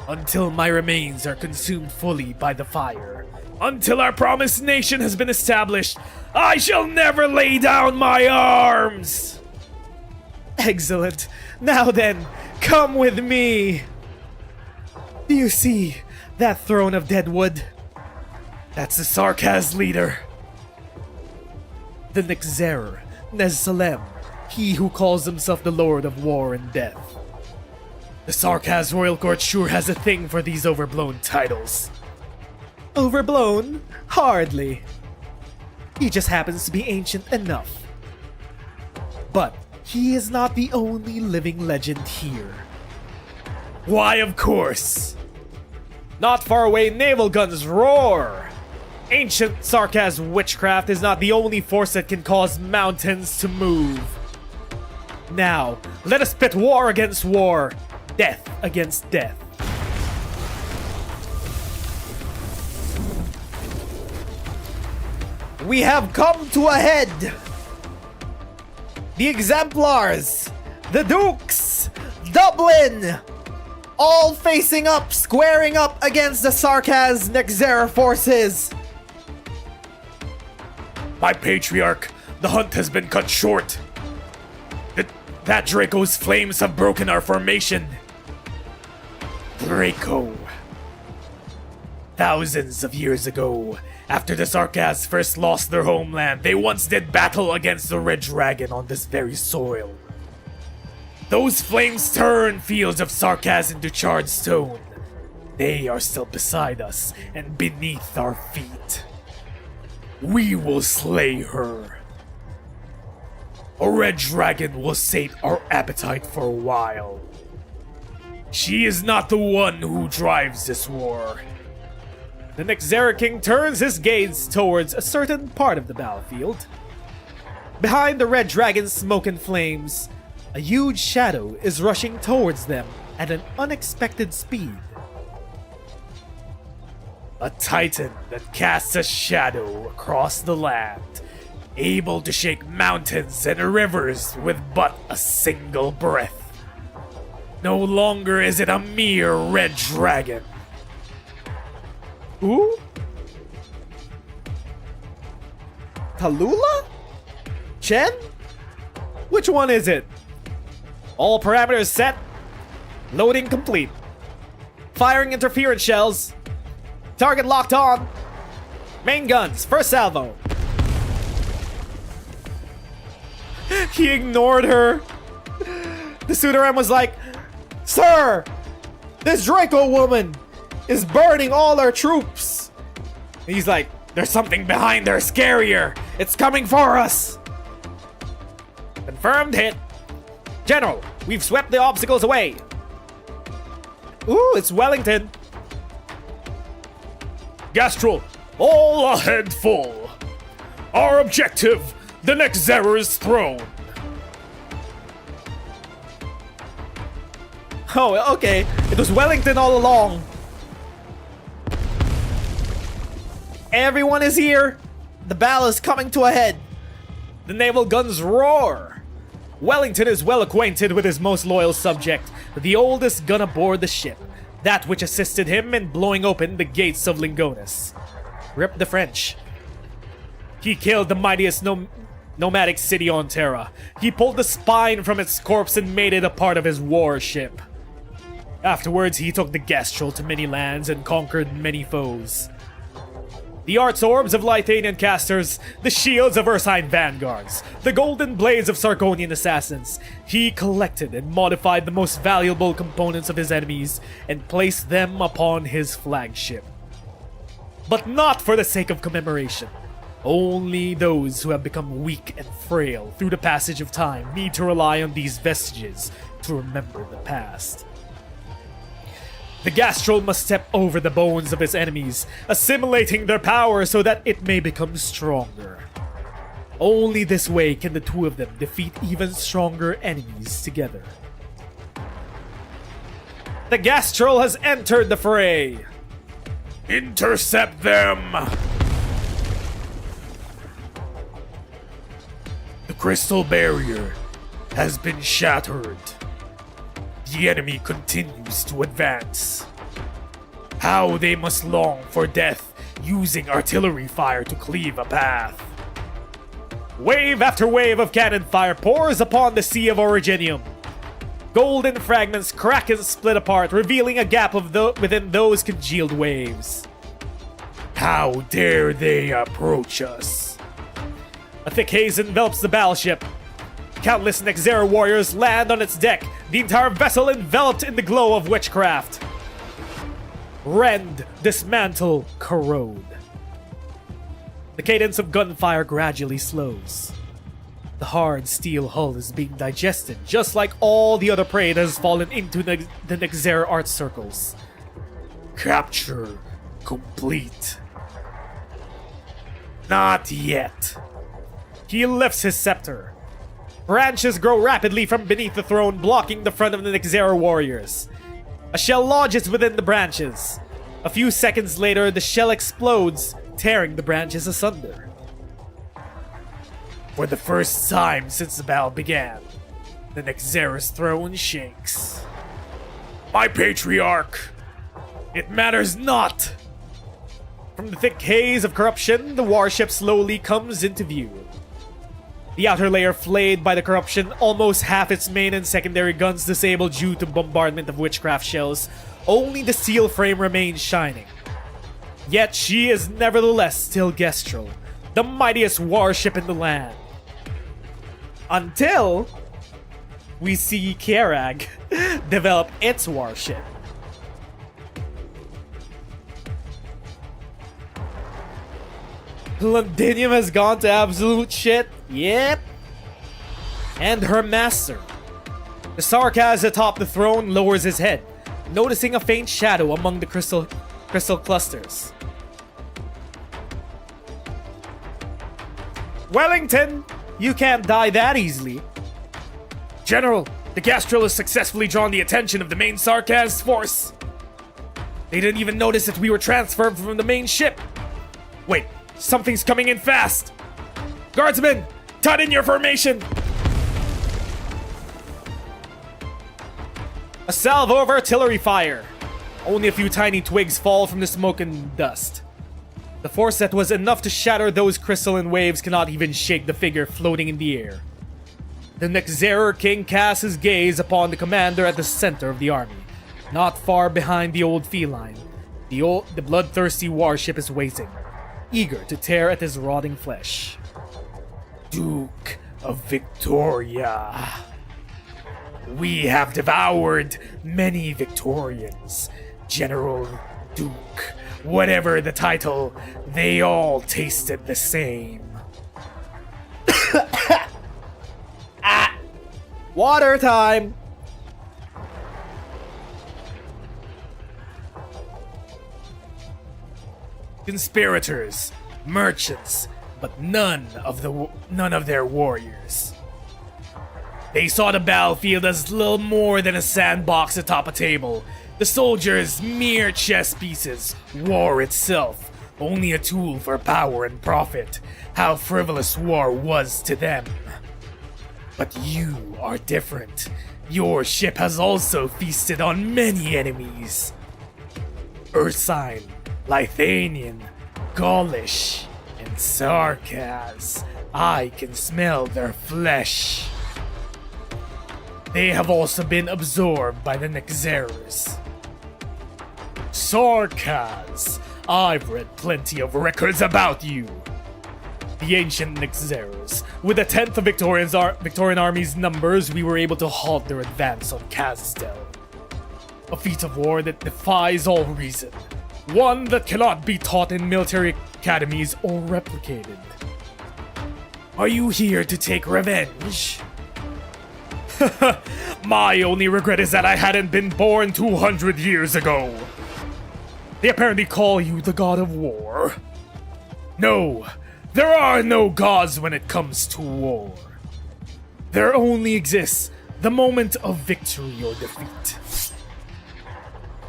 [SPEAKER 3] Until my remains are consumed fully by the fire, until our promised nation has been established, I shall never lay down my arms!
[SPEAKER 4] Excellent. Now then, come with me! Do you see that throne of dead wood?
[SPEAKER 3] That's the Sarkaz leader.
[SPEAKER 4] The Nezeru, Nezeru, he who calls himself the Lord of War and Death.
[SPEAKER 3] The Sarkaz royal court sure has a thing for these overblown titles.
[SPEAKER 4] Overblown? Hardly. He just happens to be ancient enough. But he is not the only living legend here.
[SPEAKER 3] Why, of course.
[SPEAKER 4] Not far away, naval guns roar. Ancient Sarkaz witchcraft is not the only force that can cause mountains to move. Now, let us pit war against war, death against death.
[SPEAKER 2] we have come to a head. The Exemplars, the Dukes, Dublin, all facing up, squaring up against the Sarkaz Nezeru forces.
[SPEAKER 3] My patriarch, the hunt has been cut short. That Draco's flames have broken our formation. Draco. Thousands of years ago, after the Sarkaz first lost their homeland, they once did battle against the Red Dragon on this very soil. Those flames turned fields of Sarkaz into charred stone. They are still beside us and beneath our feet. We will slay her. A red dragon will sate our appetite for a while. She is not the one who drives this war.
[SPEAKER 4] The Nezeru king turns his gaze towards a certain part of the battlefield. Behind the red dragon's smoke and flames, a huge shadow is rushing towards them at an unexpected speed.
[SPEAKER 3] A titan that casts a shadow across the land, able to shake mountains and rivers with but a single breath. No longer is it a mere red dragon.
[SPEAKER 2] Who? Tallulah? Chen?
[SPEAKER 4] Which one is it? All parameters set. Loading complete. Firing interference shells. Target locked on. Main guns, first salvo. He ignored her. The Sudaram was like, "Sir, this Draco woman is burning all our troops." And he's like, "There's something behind her scarier. It's coming for us." Confirmed hit. General, we've swept the obstacles away. Ooh, it's Wellington.
[SPEAKER 3] Gastral, all ahead full. Our objective, the Nezeru's throne.
[SPEAKER 4] Oh, okay. It was Wellington all along. Everyone is here.
[SPEAKER 2] The battle is coming to a head.
[SPEAKER 4] The naval guns roar. Wellington is well acquainted with his most loyal subject, the oldest gun aboard the ship, that which assisted him in blowing open the gates of Lingonis. Rip the French. He killed the mightiest nomadic city on Terra. He pulled the spine from its corpse and made it a part of his warship. Afterwards, he took the Gastral to many lands and conquered many foes. The arts orbs of Lythanian casters, the shields of Ursine vanguards, the golden blades of Sargonian assassins. He collected and modified the most valuable components of his enemies and placed them upon his flagship. But not for the sake of commemoration. Only those who have become weak and frail through the passage of time need to rely on these vestiges to remember the past. The Gastral must step over the bones of his enemies, assimilating their power so that it may become stronger. Only this way can the two of them defeat even stronger enemies together. The Gastral has entered the fray!
[SPEAKER 3] Intercept them! The crystal barrier has been shattered. The enemy continues to advance. How they must long for death, using artillery fire to cleave a path.
[SPEAKER 4] Wave after wave of cannon fire pours upon the Sea of Originium. Golden fragments crack and split apart, revealing a gap within those congealed waves.
[SPEAKER 3] How dare they approach us?
[SPEAKER 4] A thick haze envelops the battleship. Countless Nezeru warriors land on its deck, the entire vessel enveloped in the glow of witchcraft. Rend, dismantle, corrode. The cadence of gunfire gradually slows. The hard steel hull is being digested, just like all the other prey that has fallen into the Nezeru art circles.
[SPEAKER 3] Capture complete. Not yet.
[SPEAKER 4] He lifts his scepter. Branches grow rapidly from beneath the throne, blocking the front of the Nezeru warriors. A shell lodges within the branches. A few seconds later, the shell explodes, tearing the branches asunder.
[SPEAKER 3] For the first time since the battle began, the Nezeru's throne shakes. My patriarch, it matters not!
[SPEAKER 2] From the thick haze of corruption, the warship slowly comes into view. The outer layer flayed by the corruption, almost half its main and secondary guns disabled due to bombardment of witchcraft shells. Only the steel frame remains shining. Yet she is nevertheless still Gestral, the mightiest warship in the land. Until we see Kierag develop its warship. Londinium has gone to absolute shit. Yep. And her master. The Sarkaz atop the throne lowers his head, noticing a faint shadow among the crystal clusters. Wellington, you can't die that easily.
[SPEAKER 3] General, the Gastral has successfully drawn the attention of the main Sarkaz force. They didn't even notice that we were transferred from the main ship. Wait, something's coming in fast. Guardsmen, tighten your formation.
[SPEAKER 2] A salvo of artillery fire. Only a few tiny twigs fall from the smoke and dust. The force that was enough to shatter those crystalline waves cannot even shake the figure floating in the air. The Nezeru king casts his gaze upon the commander at the center of the army. Not far behind the old feline, the bloodthirsty warship is waiting, eager to tear at his rotting flesh.
[SPEAKER 3] Duke of Victoria. We have devoured many Victorians. General, Duke, whatever the title, they all tasted the same.
[SPEAKER 2] Water time!
[SPEAKER 3] Conspirators, merchants, but none of their warriors. They saw the battlefield as little more than a sandbox atop a table. The soldiers, mere chess pieces. War itself, only a tool for power and profit. How frivolous war was to them. But you are different. Your ship has also feasted on many enemies. Ursine, Lithanian, Gaulish, and Sarkaz. I can smell their flesh. They have also been absorbed by the Nezerus. Sarkaz, I've read plenty of records about you. The ancient Nezerus. With a tenth of Victorian army's numbers, we were able to halt their advance on Kaz'del. A feat of war that defies all reason. One that cannot be taught in military academies or replicated. Are you here to take revenge? My only regret is that I hadn't been born 200 years ago. They apparently call you the god of war. No, there are no gods when it comes to war. There only exists the moment of victory or defeat.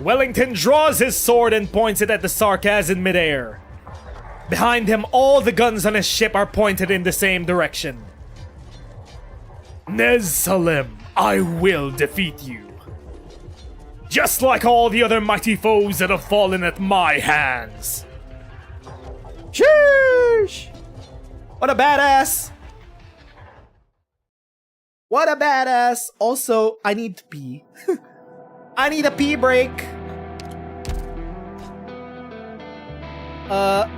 [SPEAKER 2] Wellington draws his sword and points it at the Sarkaz in midair. Behind him, all the guns on his ship are pointed in the same direction.
[SPEAKER 3] Nezeru, I will defeat you. Just like all the other mighty foes that have fallen at my hands.
[SPEAKER 2] Sheesh! What a badass! What a badass! Also, I need to pee. I need a pee break.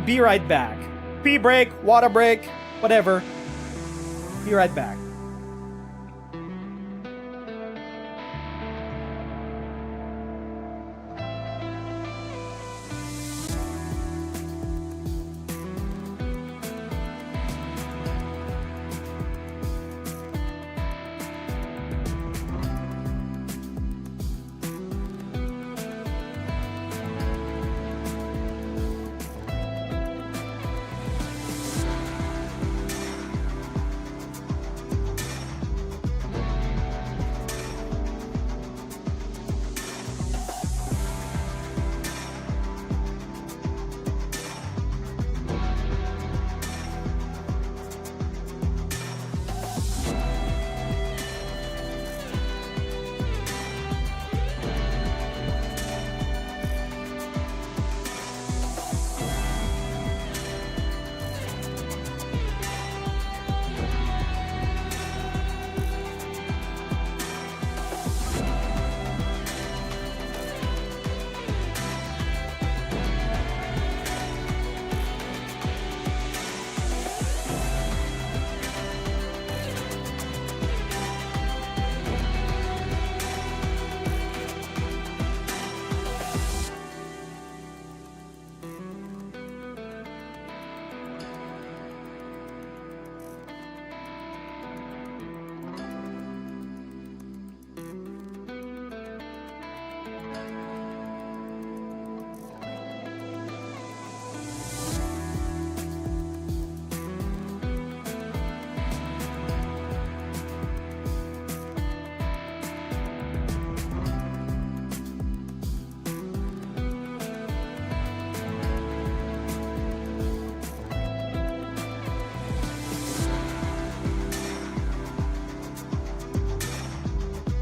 [SPEAKER 2] Be right back. Pee break, water break, whatever. Be right back.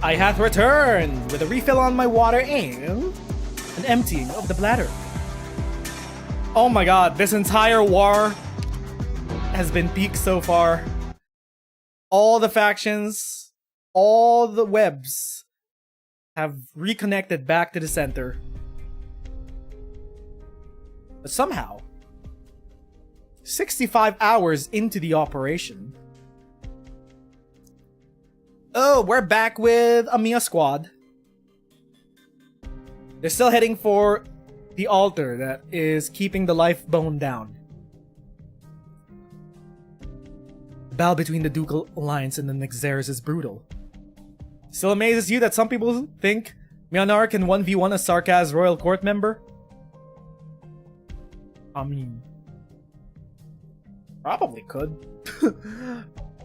[SPEAKER 4] I hath returned with a refill on my water and an emptying of the bladder.
[SPEAKER 2] Oh my god, this entire war has been peak so far. All the factions, all the webs have reconnected back to the center. But somehow, 65 hours into the operation, oh, we're back with a Mia squad. They're still heading for the altar that is keeping the life bone down. The battle between the Ducal Alliance and the Nexerus is brutal. Still amazes you that some people think Myanmar can 1v1 a Sarkaz royal court member? I mean, probably could.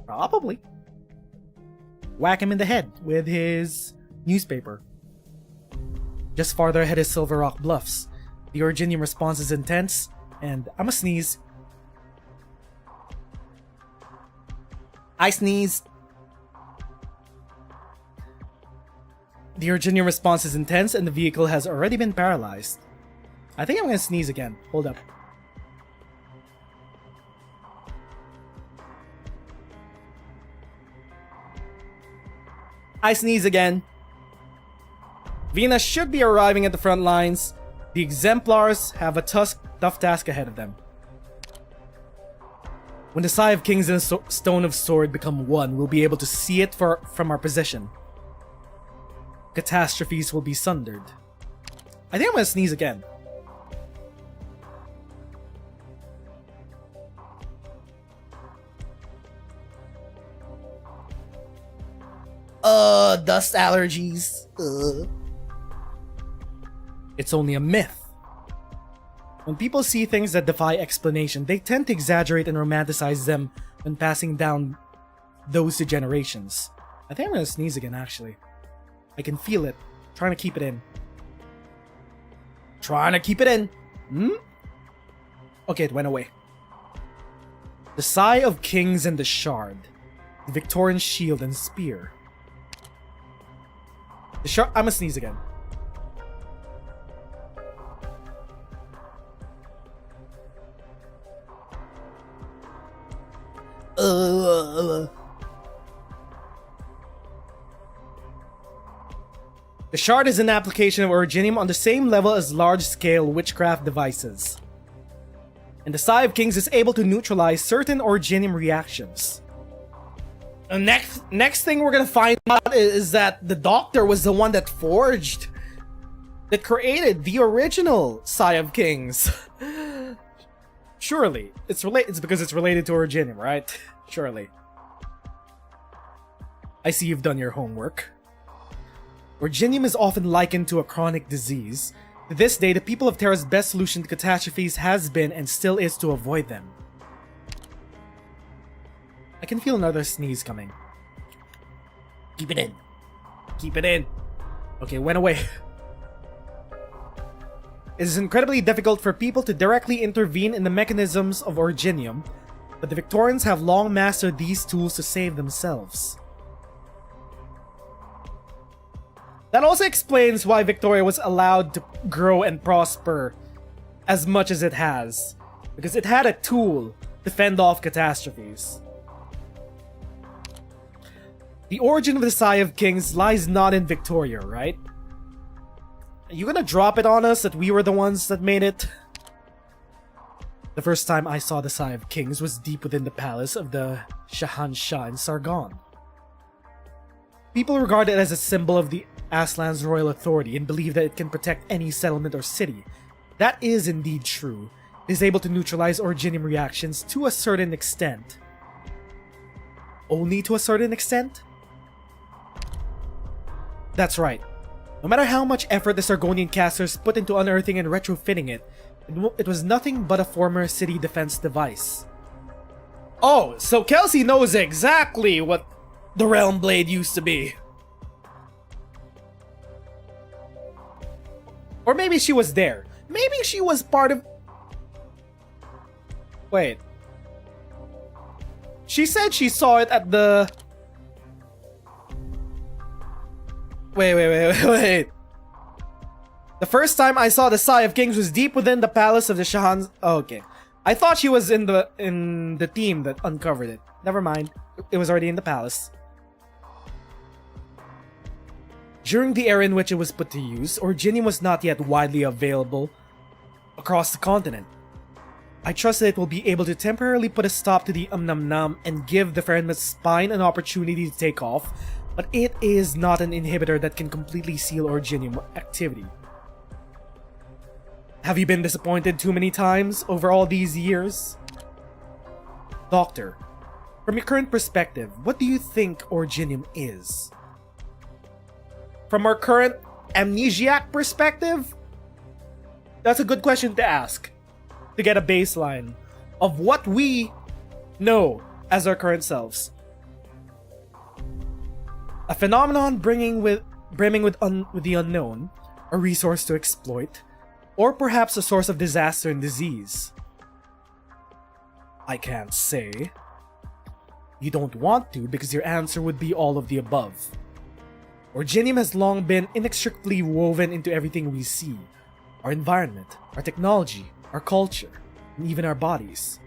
[SPEAKER 2] Probably. Whack him in the head with his newspaper. Just farther ahead is Silver Rock Bluffs. The Originium response is intense, and I'ma sneeze. I sneezed. The Originium response is intense, and the vehicle has already been paralyzed. I think I'm gonna sneeze again. Hold up. I sneeze again. Venus should be arriving at the front lines. The Exemplars have a tough task ahead of them. When the Sigh of Kings and Stone of Sword become one, we'll be able to see it from our position. Catastrophes will be sundered. I think I'm gonna sneeze again. Dust allergies. It's only a myth. When people see things that defy explanation, they tend to exaggerate and romanticize them when passing down those to generations. I think I'm gonna sneeze again, actually. I can feel it. Trying to keep it in. Trying to keep it in. Okay, it went away. The Sigh of Kings and the Shard. The Victorian Shield and Spear. The Shard. I'm gonna sneeze again. The Shard is an application of Originium on the same level as large-scale witchcraft devices. And the Sigh of Kings is able to neutralize certain Originium reactions. And next thing we're gonna find out is that the Doctor was the one that forged, that created the original Sigh of Kings. Surely. It's because it's related to Originium, right? Surely. I see you've done your homework. Originium is often likened to a chronic disease. To this day, the people of Terra's best solution to catastrophes has been and still is to avoid them. I can feel another sneeze coming. Keep it in. Keep it in. Okay, went away. It is incredibly difficult for people to directly intervene in the mechanisms of Originium, but the Victorians have long mastered these tools to save themselves. That also explains why Victoria was allowed to grow and prosper as much as it has, because it had a tool to fend off catastrophes. The origin of the Sigh of Kings lies not in Victoria, right? Are you gonna drop it on us that we were the ones that made it? The first time I saw the Sigh of Kings was deep within the palace of the Shahan Shah in Sargon. People regard it as a symbol of the Aslan's royal authority and believe that it can protect any settlement or city. That is indeed true. It is able to neutralize Originium reactions to a certain extent. Only to a certain extent? That's right. No matter how much effort the Sargonian casters put into unearthing and retrofitting it, it was nothing but a former city defense device. Oh, so Kelsey knows exactly what the Realm Blade used to be. Or maybe she was there. Maybe she was part of... Wait. She said she saw it at the... Wait. The first time I saw the Sigh of Kings was deep within the palace of the Shahans. Oh, okay. I thought she was in the team that uncovered it. Never mind. It was already in the palace. During the era in which it was put to use, Originium was not yet widely available across the continent. I trust that it will be able to temporarily put a stop to the Nam and give the Ferenmith's spine an opportunity to take off, but it is not an inhibitor that can completely seal Originium activity. Have you been disappointed too many times over all these years? Doctor, from your current perspective, what do you think Originium is? From our current amnesiac perspective? That's a good question to ask, to get a baseline of what we know as our current selves. A phenomenon brimming with the unknown, a resource to exploit, or perhaps a source of disaster and disease. I can't say. You don't want to because your answer would be all of the above. Originium has long been inextricably woven into everything we see. Our environment, our technology, our culture, and even our bodies.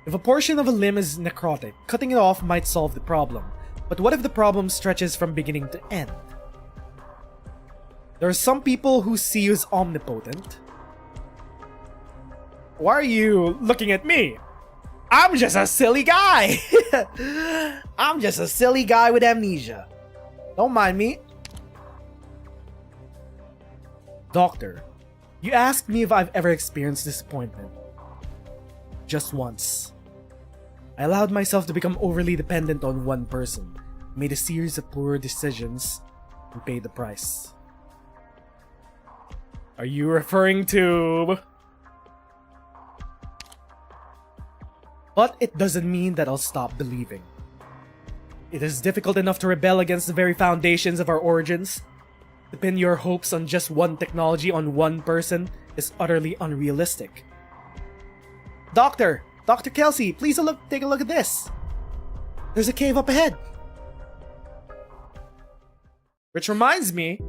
[SPEAKER 2] If a portion of a limb is necrotic, cutting it off might solve the problem. But what if the problem stretches from beginning to end? There are some people who see you as omnipotent. Why are you looking at me? I'm just a silly guy! I'm just a silly guy with amnesia. Don't mind me. Doctor, you asked me if I've ever experienced disappointment. Just once. I allowed myself to become overly dependent on one person, made a series of poor decisions, and paid the price. Are you referring to... But it doesn't mean that I'll stop believing. It is difficult enough to rebel against the very foundations of our origins. To pin your hopes on just one technology on one person is utterly unrealistic. Doctor Kelsey, please take a look at this. There's a cave up ahead. Which reminds me,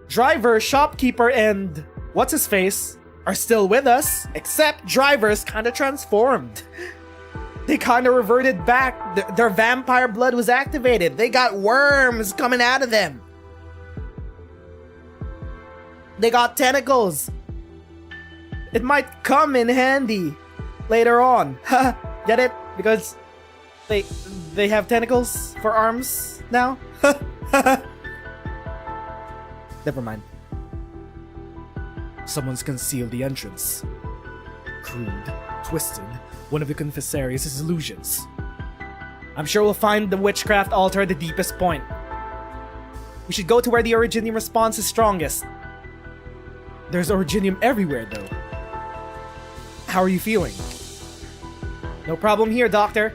[SPEAKER 2] Driver, Shopkeeper, and what's-his-face are still with us, except Driver's kinda transformed. They kinda reverted back. Their vampire blood was activated. They got worms coming out of them. They got tentacles. It might come in handy later on. Get it? Because they have tentacles for arms now? Never mind. Someone's concealed the entrance. Crude, twisted, one of the Confessarius' illusions. I'm sure we'll find the witchcraft altar at the deepest point. We should go to where the Originium response is strongest. There's Originium everywhere, though. How are you feeling? No problem here, Doctor.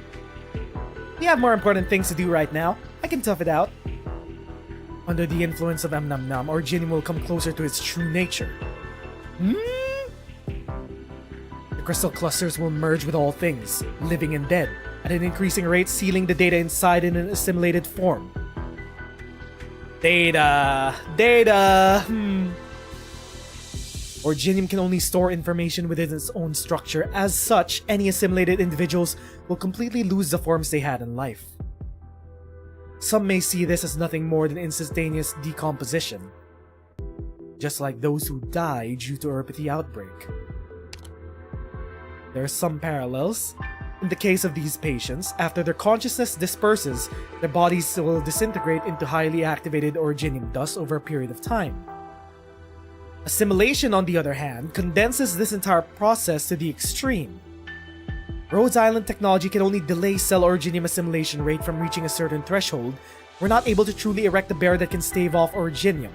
[SPEAKER 2] We have more important things to do right now. I can tough it out. Under the influence of Nam, Originium will come closer to its true nature. The crystal clusters will merge with all things, living and dead, at an increasing rate, sealing the data inside in an assimilated form. Data. Originium can only store information within its own structure. As such, any assimilated individuals will completely lose the forms they had in life. Some may see this as nothing more than instantaneous decomposition, just like those who die due to Earpathy outbreak. There are some parallels. In the case of these patients, after their consciousness disperses, their bodies will disintegrate into highly activated Originium dust over a period of time. Assimilation, on the other hand, condenses this entire process to the extreme. Rhodes Island technology can only delay cell Originium assimilation rate from reaching a certain threshold. We're not able to truly erect a barrier that can stave off Originium.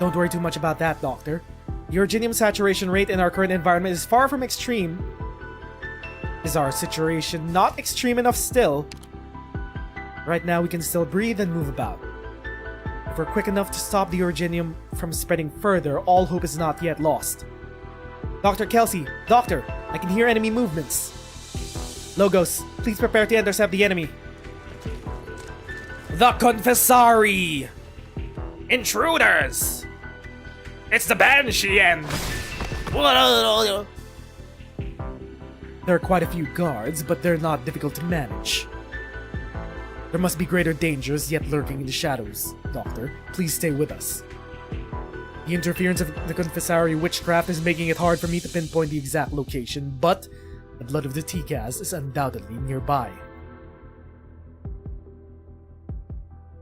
[SPEAKER 2] Don't worry too much about that, Doctor. The Originium saturation rate in our current environment is far from extreme. Is our situation not extreme enough still? Right now we can still breathe and move about. If we're quick enough to stop the Originium from spreading further, all hope is not yet lost. Dr. Kelsey, Doctor, I can hear enemy movements. Logos, please prepare to intercept the enemy. The Confessari!
[SPEAKER 3] Intruders! It's the Banshee and...
[SPEAKER 4] There are quite a few guards, but they're not difficult to manage. There must be greater dangers yet lurking in the shadows. Doctor, please stay with us. The interference of the Confessari witchcraft is making it hard for me to pinpoint the exact location, but the blood of the Tikaz is undoubtedly nearby.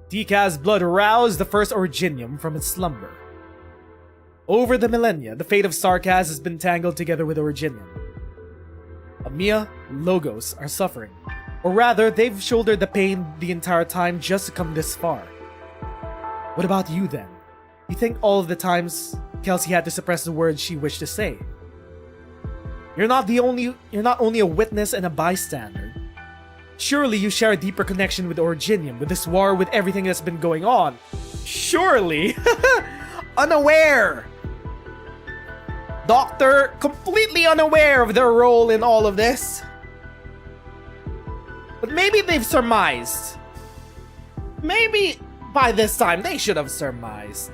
[SPEAKER 2] Tikaz blood roused the first Originium from its slumber. Over the millennia, the fate of Sarkaz has been tangled together with Originium. Amiya, Logos are suffering. Or rather, they've shouldered the pain the entire time just to come this far. What about you then? You think all of the times Kelsey had to suppress the words she wished to say? You're not only a witness and a bystander. Surely you share a deeper connection with Originium, with this war, with everything that's been going on. Surely! Unaware! Doctor, completely unaware of their role in all of this. But maybe they've surmised. Maybe by this time they should have surmised.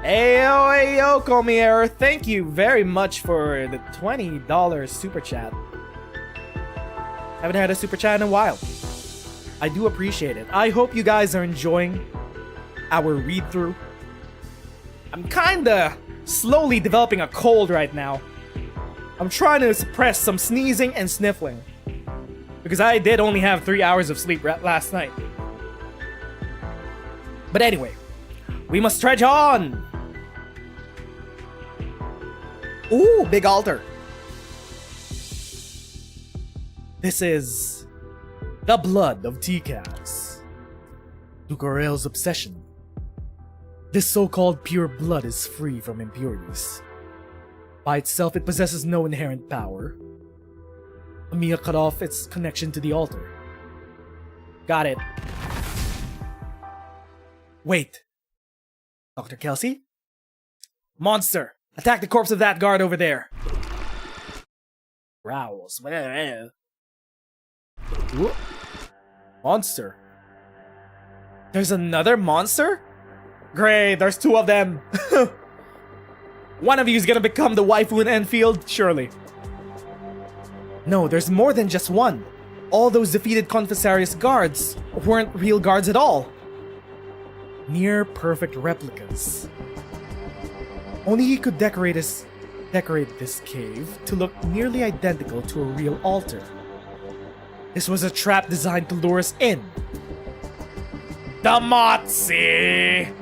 [SPEAKER 2] Ayo, Komier, thank you very much for the $20 super chat. Haven't had a super chat in a while. I do appreciate it. I hope you guys are enjoying our read-through. I'm kinda slowly developing a cold right now. I'm trying to suppress some sneezing and sniffling. Because I did only have 3 hours of sleep last night. But anyway, we must trudge on! Ooh, big altar. This is the blood of Tikaz. Dukarel's obsession. This so-called pure blood is free from impurities. By itself, it possesses no inherent power. Amiya cut off its connection to the altar. Got it. Wait. Dr. Kelsey? Monster! Attack the corpse of that guard over there! Growls. Ooh. Monster. There's another monster? Great, there's 2 of them. One of you is gonna become the waifu in Enfield, surely. No, there's more than just one. All those defeated Confessarius guards weren't real guards at all. Near perfect replicas. Only he could decorate this cave to look nearly identical to a real altar. This was a trap designed to lure us in. Damotsi!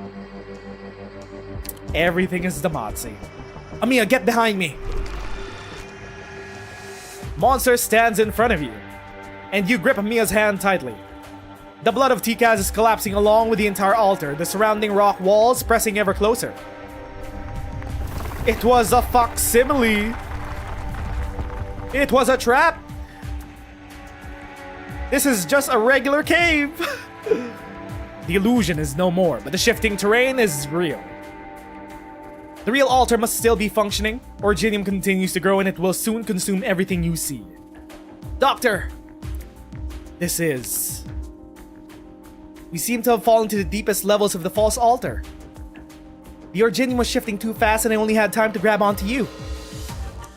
[SPEAKER 2] Everything is Damotsi. Amiya, get behind me! Monster stands in front of you, and you grip Amiya's hand tightly. The blood of Tikaz is collapsing along with the entire altar, the surrounding rock walls pressing ever closer. It was a facsimile! It was a trap! This is just a regular cave! The illusion is no more, but the shifting terrain is real. The real altar must still be functioning. Originium continues to grow and it will soon consume everything you see. Doctor! This is... We seem to have fallen to the deepest levels of the false altar. The Originium was shifting too fast and I only had time to grab onto you.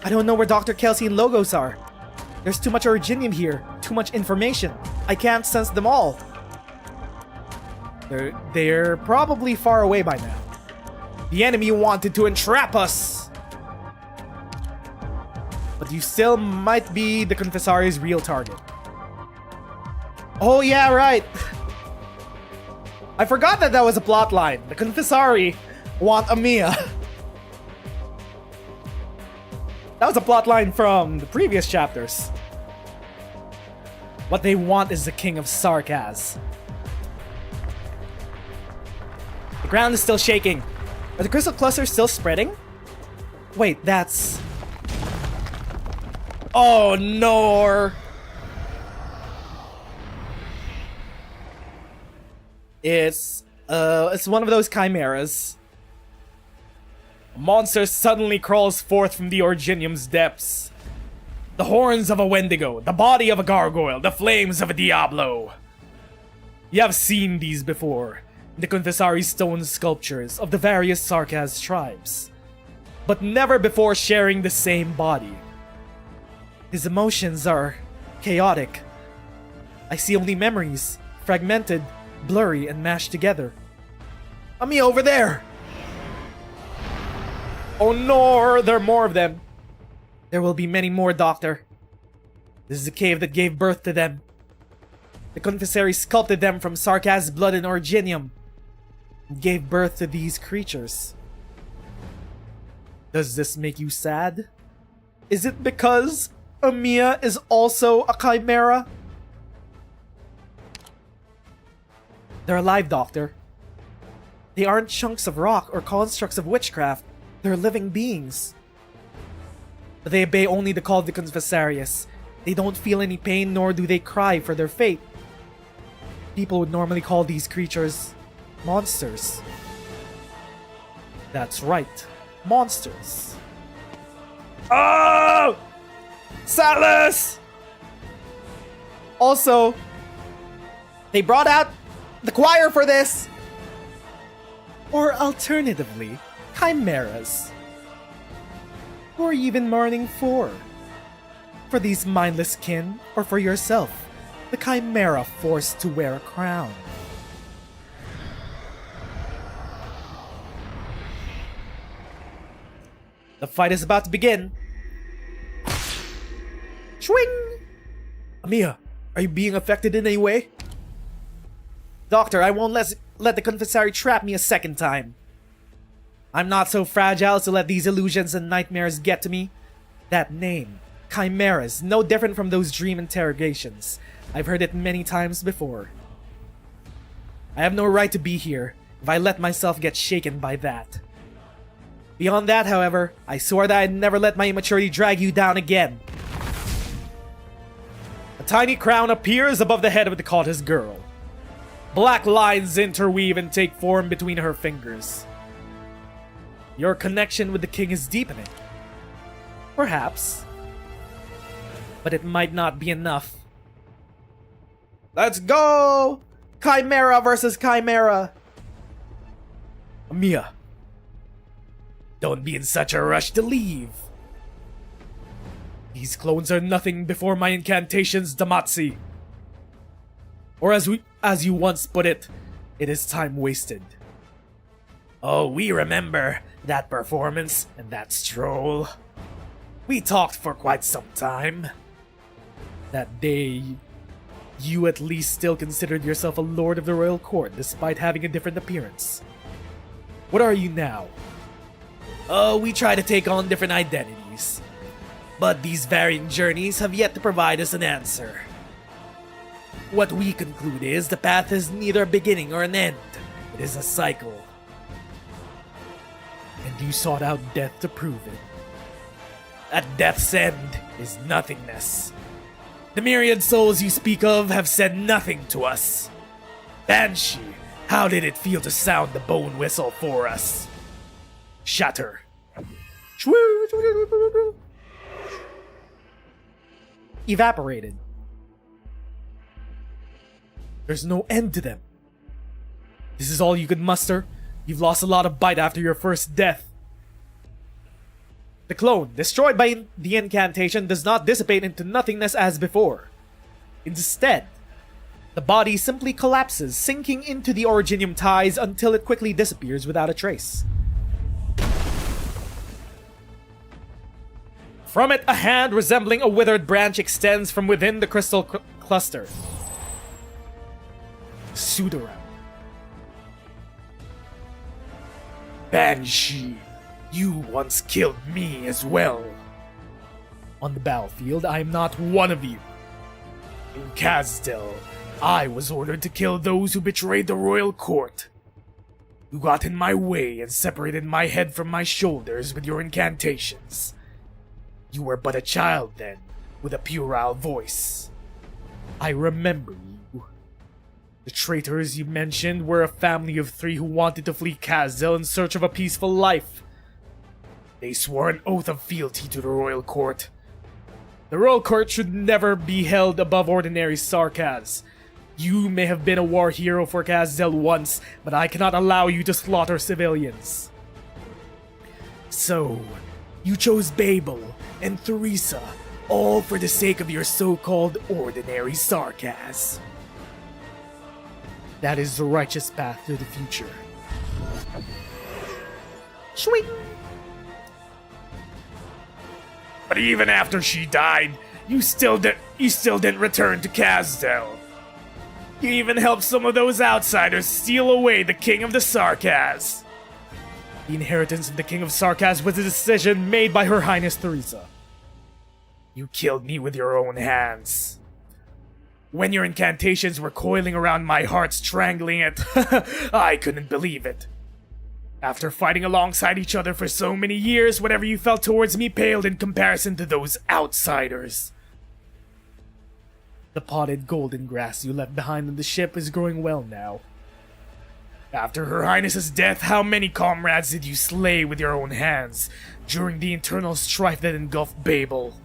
[SPEAKER 2] I don't know where Dr. Kelsey and Logos are. There's too much Originium here, too much information. I can't sense them all. They're probably far away by now. The enemy wanted to entrap us! But you still might be the Confessari's real target. Oh yeah, right! I forgot that was a plot line. The Confessari want Amiya. That was a plot line from the previous chapters. What they want is the King of Sarkaz. The ground is still shaking. Are the crystal clusters still spreading? Wait, that's... Oh no! It's one of those chimeras. A monster suddenly crawls forth from the Originium's depths. The horns of a Wendigo, the body of a gargoyle, the flames of a Diablo. You have seen these before, in the Confessari stone sculptures of the various Sarkaz tribes, but never before sharing the same body. His emotions are chaotic. I see only memories, fragmented, blurry, and mashed together. Ami, over there! Oh no, there are more of them. There will be many more, Doctor. This is the cave that gave birth to them. The Confessari sculpted them from Sarkaz blood and Originium, and gave birth to these creatures. Does this make you sad? Is it because Amiya is also a chimera? They're alive, Doctor. They aren't chunks of rock or constructs of witchcraft. They're living beings. But they obey only the call of the Confessarius. They don't feel any pain, nor do they cry for their fate. People would normally call these creatures monsters. That's right, monsters. Oh! Salus! Also, they brought out the choir for this! Or alternatively, chimeras. Who are you even mourning for? For these mindless kin, or for yourself, the chimera forced to wear a crown? The fight is about to begin. Swing! Amiya, are you being affected in any way? Doctor, I won't let the Confessari trap me a second time. I'm not so fragile as to let these illusions and nightmares get to me. That name, chimeras, no different from those dream interrogations. I've heard it many times before. I have no right to be here if I let myself get shaken by that. Beyond that, however, I swore that I'd never let my immaturity drag you down again. A tiny crown appears above the head of the cultist girl. Black lines interweave and take form between her fingers. Your connection with the king is deepening. Perhaps. But it might not be enough. Let's go! Chimera versus Chimera! Amiya, don't be in such a rush to leave. These clones are nothing before my incantations, Damatsi. Or as you once put it, it is time wasted. Oh, we remember that performance and that stroll. We talked for quite some time. That day, you at least still considered yourself a lord of the royal court despite having a different appearance. What are you now? Oh, we try to take on different identities. But these varying journeys have yet to provide us an answer. What we conclude is the path is neither a beginning or an end. It is a cycle. And you sought out death to prove it. At death's end is nothingness. The myriad souls you speak of have said nothing to us. Banshee, how did it feel to sound the bone whistle for us? Shatter. Evaporated. There's no end to them. This is all you could muster? You've lost a lot of bite after your first death. The clone, destroyed by the incantation, does not dissipate into nothingness as before. Instead, the body simply collapses, sinking into the Originium ties until it quickly disappears without a trace. From it, a hand resembling a withered branch extends from within the crystal cluster. Sudaram. Banshee, you once killed me as well. On the battlefield, I am not one of you. In Wiš'adel, I was ordered to kill those who betrayed the royal court. You got in my way and separated my head from my shoulders with your incantations. You were but a child then, with a puerile voice. I remember you. The traitors you mentioned were a family of 3 who wanted to flee Wiš'adel in search of a peaceful life. They swore an oath of fealty to the royal court.
[SPEAKER 4] The royal court should never be held above ordinary Sarkaz. You may have been a war hero for Kaz'zel once, but I cannot allow you to slaughter civilians. So, you chose Babel and Theresa, all for the sake of your so-called ordinary Sarkaz. That is the righteous path to the future. Sweet.
[SPEAKER 3] But even after she died, you still didn't return to Kaz'zel. You even helped some of those outsiders steal away the King of the Sarkaz.
[SPEAKER 4] The inheritance of the King of Sarkaz was a decision made by Her Highness Theresa.
[SPEAKER 3] You killed me with your own hands. When your incantations were coiling around my heart, strangling it, I couldn't believe it. After fighting alongside each other for so many years, whatever you felt towards me paled in comparison to those outsiders.
[SPEAKER 4] The potted golden grass you left behind on the ship is growing well now.
[SPEAKER 3] After Her Highness's death, how many comrades did you slay with your own hands during the internal strife that engulfed Babel?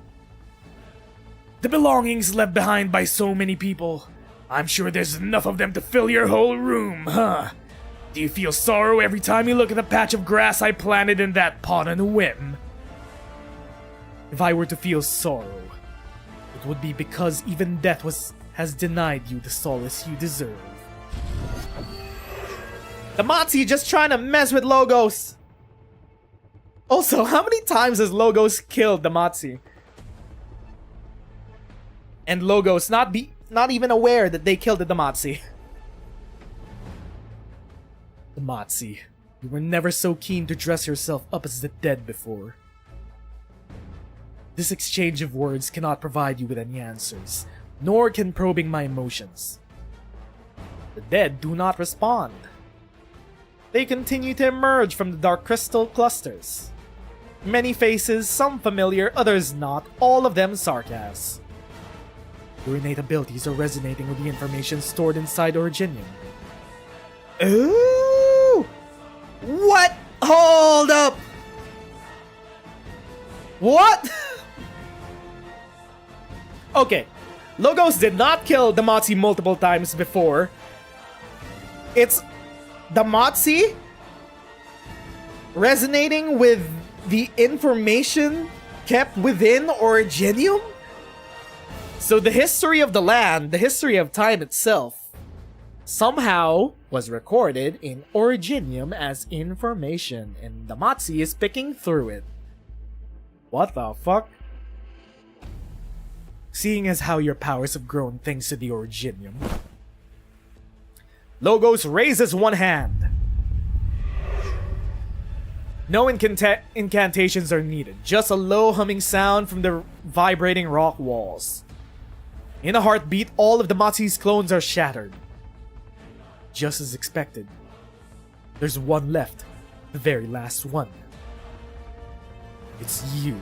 [SPEAKER 3] The belongings left behind by so many people. I'm sure there's enough of them to fill your whole room, huh? Do you feel sorrow every time you look at the patch of grass I planted in that pot on a whim?
[SPEAKER 4] If I were to feel sorrow, it would be because even death has denied you the solace you deserve.
[SPEAKER 2] The Matzi just trying to mess with Logos. Also, how many times has Logos killed the Matzi? And Logos not even aware that they killed the Matzi.
[SPEAKER 4] The Matzi, you were never so keen to dress yourself up as the dead before. This exchange of words cannot provide you with any answers, nor can probing my emotions.
[SPEAKER 2] The dead do not respond. They continue to emerge from the dark crystal clusters. Many faces, some familiar, others not, all of them Sarkaz.
[SPEAKER 4] Your innate abilities are resonating with the information stored inside Originium.
[SPEAKER 2] Ooh! What? Hold up! What? Okay, Logos did not kill the Matzi multiple times before. It's the Matzi resonating with the information kept within Originium? So the history of the land, the history of time itself, somehow was recorded in Originium as information, and the Matzi is picking through it. What the fuck?
[SPEAKER 4] Seeing as how your powers have grown thanks to the Originium,
[SPEAKER 2] Logos raises one hand. No incantations are needed, just a low humming sound from the vibrating rock walls. In a heartbeat, all of the Matzi's clones are shattered.
[SPEAKER 4] Just as expected, there's one left, the very last one. It's you.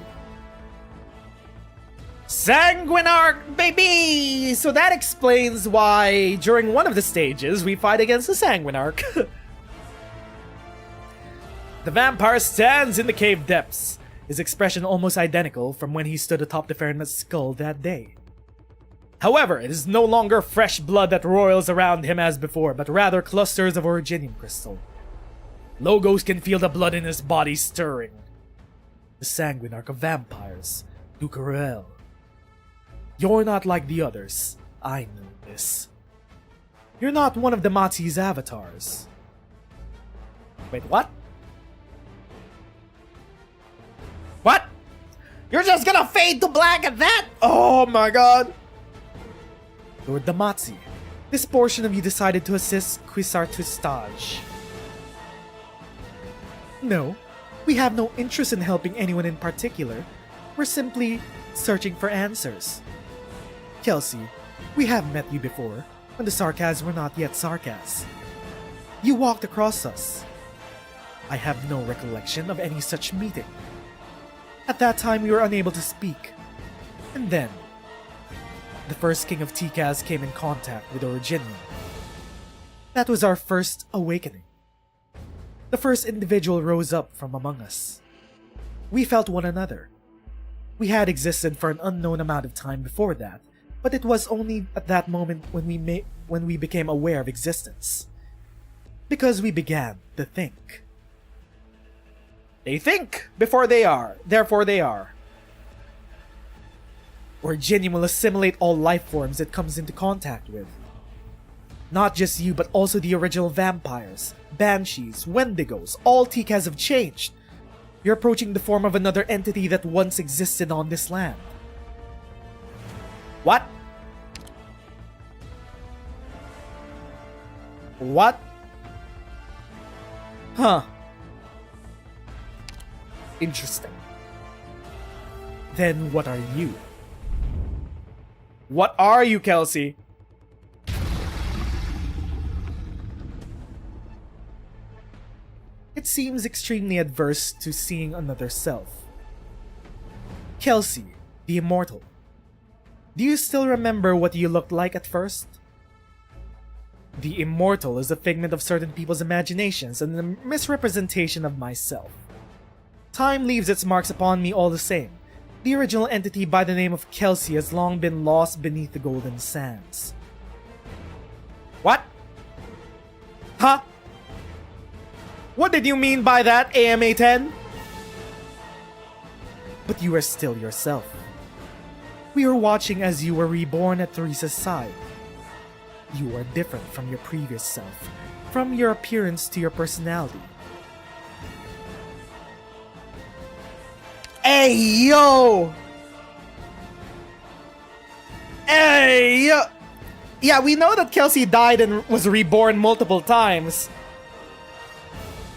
[SPEAKER 2] Sanguinarch, baby! So that explains why during one of the stages we fight against the Sanguinarch. The vampire stands in the cave depths,
[SPEAKER 4] his expression almost identical from when he stood atop the Fahrenheit's skull that day.
[SPEAKER 2] However, it is no longer fresh blood that roils around him as before, but rather clusters of Originium crystal. Logos can feel the blood in his body stirring.
[SPEAKER 4] The Sanguinarch of vampires, Ducarel. You're not like the others. I know this. You're not one of the Matzi's avatars.
[SPEAKER 2] Wait, what? What? You're just gonna fade to black at that? Oh my god.
[SPEAKER 4] Lord the Matzi, this portion of you decided to assist Quisar Twistage. No, we have no interest in helping anyone in particular. We're simply searching for answers. Kelsey, we have met you before, when the Sarkaz were not yet Sarkaz. You walked across us. I have no recollection of any such meeting. At that time, we were unable to speak. And then, the first king of Tikaz came in contact with Originium. That was our first awakening. The first individual rose up from among us. We felt one another. We had existed for an unknown amount of time before that, but it was only at that moment when we became aware of existence. Because we began to think.
[SPEAKER 2] They think before they are, therefore they are.
[SPEAKER 4] Originium will assimilate all life forms it comes into contact with. Not just you, but also the original vampires, banshees, wendigos, all Tikas have changed. You're approaching the form of another entity that once existed on this land.
[SPEAKER 2] What? What? Huh. Interesting.
[SPEAKER 4] Then what are you?
[SPEAKER 2] What are you, Kelsey?
[SPEAKER 4] It seems extremely adverse to seeing another self. Kelsey, the immortal. Do you still remember what you looked like at first? The immortal is a figment of certain people's imaginations and a misrepresentation of myself. Time leaves its marks upon me all the same. The original entity by the name of Kelsey has long been lost beneath the golden sands.
[SPEAKER 2] What? Huh? What did you mean by that, AMA-10?
[SPEAKER 4] But you are still yourself. We were watching as you were reborn at Theresa's side. You are different from your previous self, from your appearance to your personality.
[SPEAKER 2] Hey, yo! Hey, yo! Yeah, we know that Kelsey died and was reborn multiple times.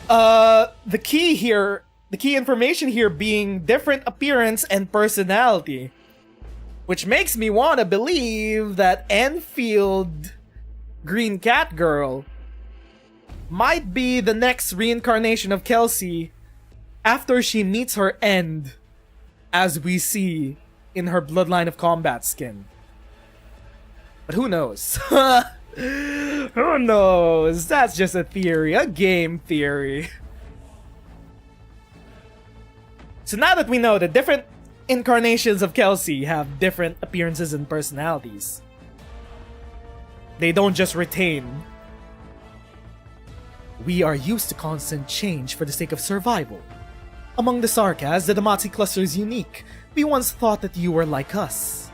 [SPEAKER 2] The key information here being different appearance and personality. Which makes me want to believe that Enfield Green Cat Girl might be the next reincarnation of Kelsey after she meets her end, as we see in her Bloodline of Combat skin. But who knows? Who knows? That's just a theory, a game theory. So now that we know that different incarnations of Kelsey have different appearances and personalities, they don't just retain. We are used to constant change for the sake of survival. Among the Sarkas, the Damatsi cluster is unique. We once thought that you were like us.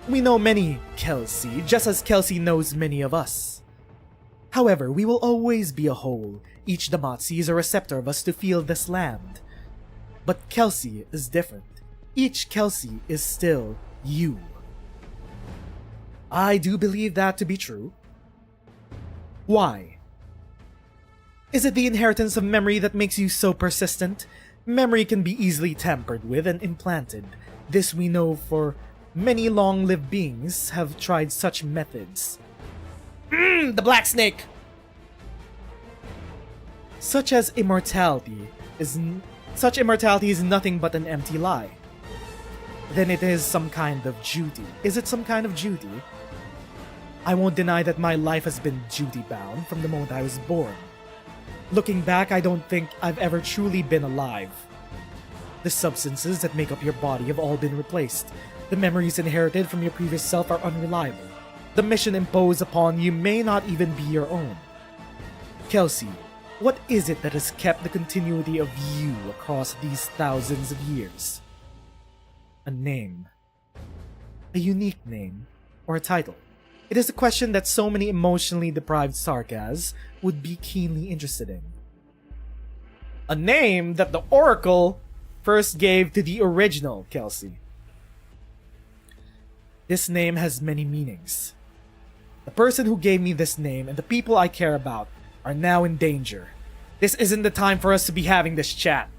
[SPEAKER 2] We know many Kelsey, just as Kelsey knows many of us. However, we will always be a whole. Each Damatsi is a receptor of us to feel this land. But Kelsey is different. Each Kelsey is still you. I do believe that to be true. Why? Is it the inheritance of memory that makes you so persistent? Memory can be easily tampered with and implanted. This we know, for many long-lived beings have tried such methods. The Black Snake!
[SPEAKER 4] Such immortality is nothing but an empty lie. Then it is some kind of duty. Is it some kind of duty? I won't deny that my life has been duty-bound from the moment I was born. Looking back, I don't think I've ever truly been alive. The substances that make up your body have all been replaced. The memories inherited from your previous self are unreliable. The mission imposed upon you may not even be your own. Kelsey, what is it that has kept the continuity of you across these thousands of years? A name. A unique name. Or a title. It is a question that so many emotionally deprived Sarkas would be keenly interested in.
[SPEAKER 2] A name that the Oracle first gave to the original Kelsey.
[SPEAKER 4] This name has many meanings. The person who gave me this name and the people I care about are now in danger.
[SPEAKER 2] This isn't the time for us to be having this chat.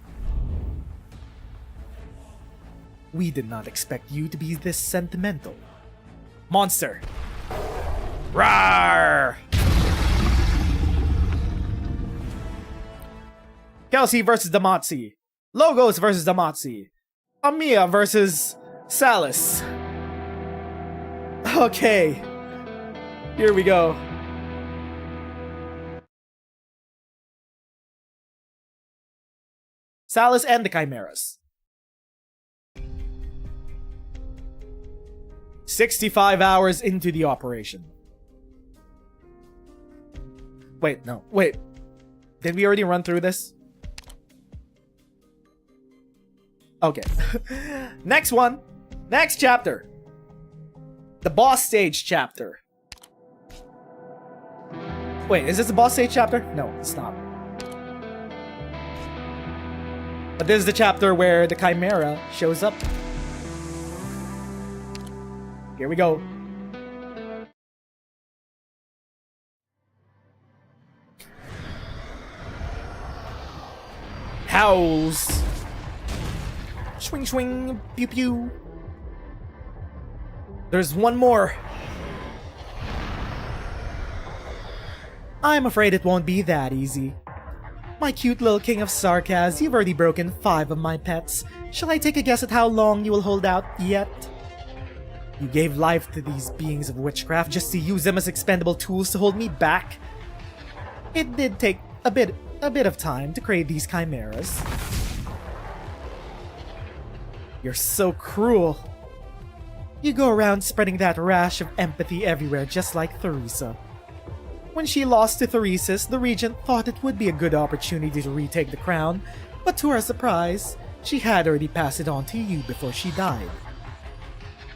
[SPEAKER 4] We did not expect you to be this sentimental.
[SPEAKER 2] Monster. Rawr! Kelsey versus Damatsi. Logos versus Damatsi. Amiya versus Salis. Okay. Here we go. Salis and the Chimeras. 65 hours into the operation. Wait, no. Wait. Did we already run through this? Okay. Next one. Next chapter. The boss stage chapter. Wait, is this the boss stage chapter? No, it's not. But this is the chapter where the Chimera shows up. Here we go. Howls. Swing, swing, pew, pew. There's one more. I'm afraid it won't be that easy. My cute little king of sarcasm, you've already broken 5 of my pets. Shall I take a guess at how long you will hold out yet? You gave life to these beings of witchcraft just to use them as expendable tools to hold me back. It did take a bit of time to create these chimeras. You're so cruel. You go around spreading that rash of empathy everywhere just like Theresa. When she lost to Theresis, the regent thought it would be a good opportunity to retake the crown, but to her surprise, she had already passed it on to you before she died.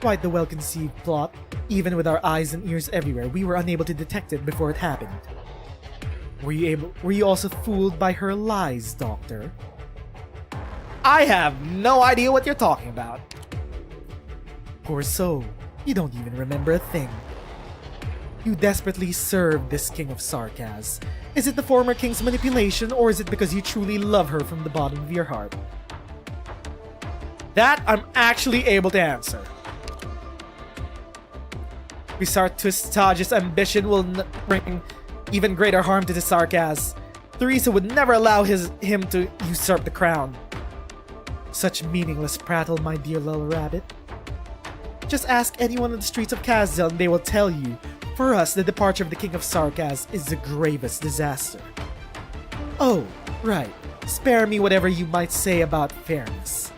[SPEAKER 2] Quite the well-conceived plot. Even with our eyes and ears everywhere, we were unable to detect it before it happened. Were you also fooled by her lies, Doctor? I have no idea what you're talking about. Poor soul, you don't even remember a thing. You desperately served this king of sarcasm. Is it the former king's manipulation, or is it because you truly love her from the bottom of your heart? That I'm actually able to answer. Wiš'adel's ambition will bring even greater harm to the sarcasm. Theresa would never allow him to usurp the crown. Such meaningless prattle, my dear little rabbit. Just ask anyone on the streets of Kazdel and they will tell you, for us, the departure of the King of Sarkaz is the gravest disaster. Oh, right. Spare me whatever you might say about fairness.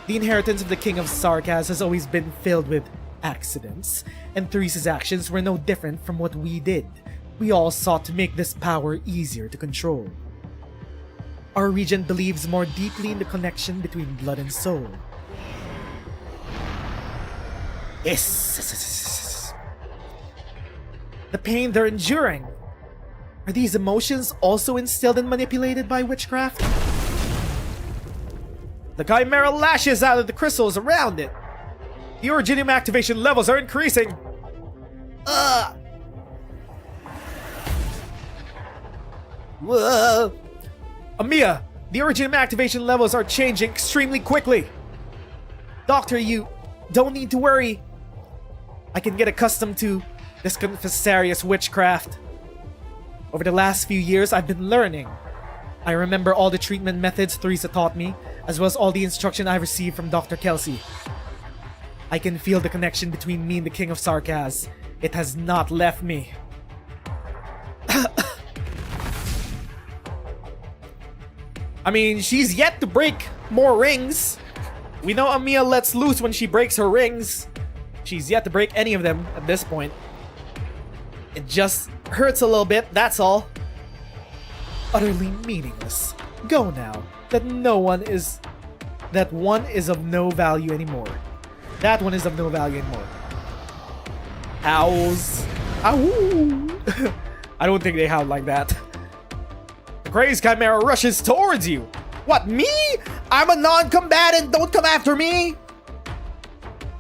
[SPEAKER 2] The inheritance of the King of Sarkaz has always been filled with accidents, and Theresa's actions were no different from what we did. We all sought to make this power easier to control. Our regent believes more deeply in the connection between blood and soul. Yes. The pain they're enduring. Are these emotions also instilled and manipulated by witchcraft? The Chimera lashes out of the crystals around it. The Originium activation levels are increasing. Whoa. Amiya, the Originium activation levels are changing extremely quickly. Doctor, you don't need to worry. I can get accustomed to this confessarious witchcraft. Over the last few years, I've been learning. I remember all the treatment methods Theresa taught me, as well as all the instruction I've received from Dr. Kelsey. I can feel the connection between me and the King of Sarkaz. It has not left me. I mean, she's yet to break more rings. We know Amiya lets loose when she breaks her rings. She's yet to break any of them at this point. It just hurts a little bit, that's all. Utterly meaningless. Go now. That one is of no value anymore. That one is of no value anymore. Howls. Ow. I don't think they howl like that. The crazed Chimera rushes towards you. What, me? I'm a non-combatant, don't come after me!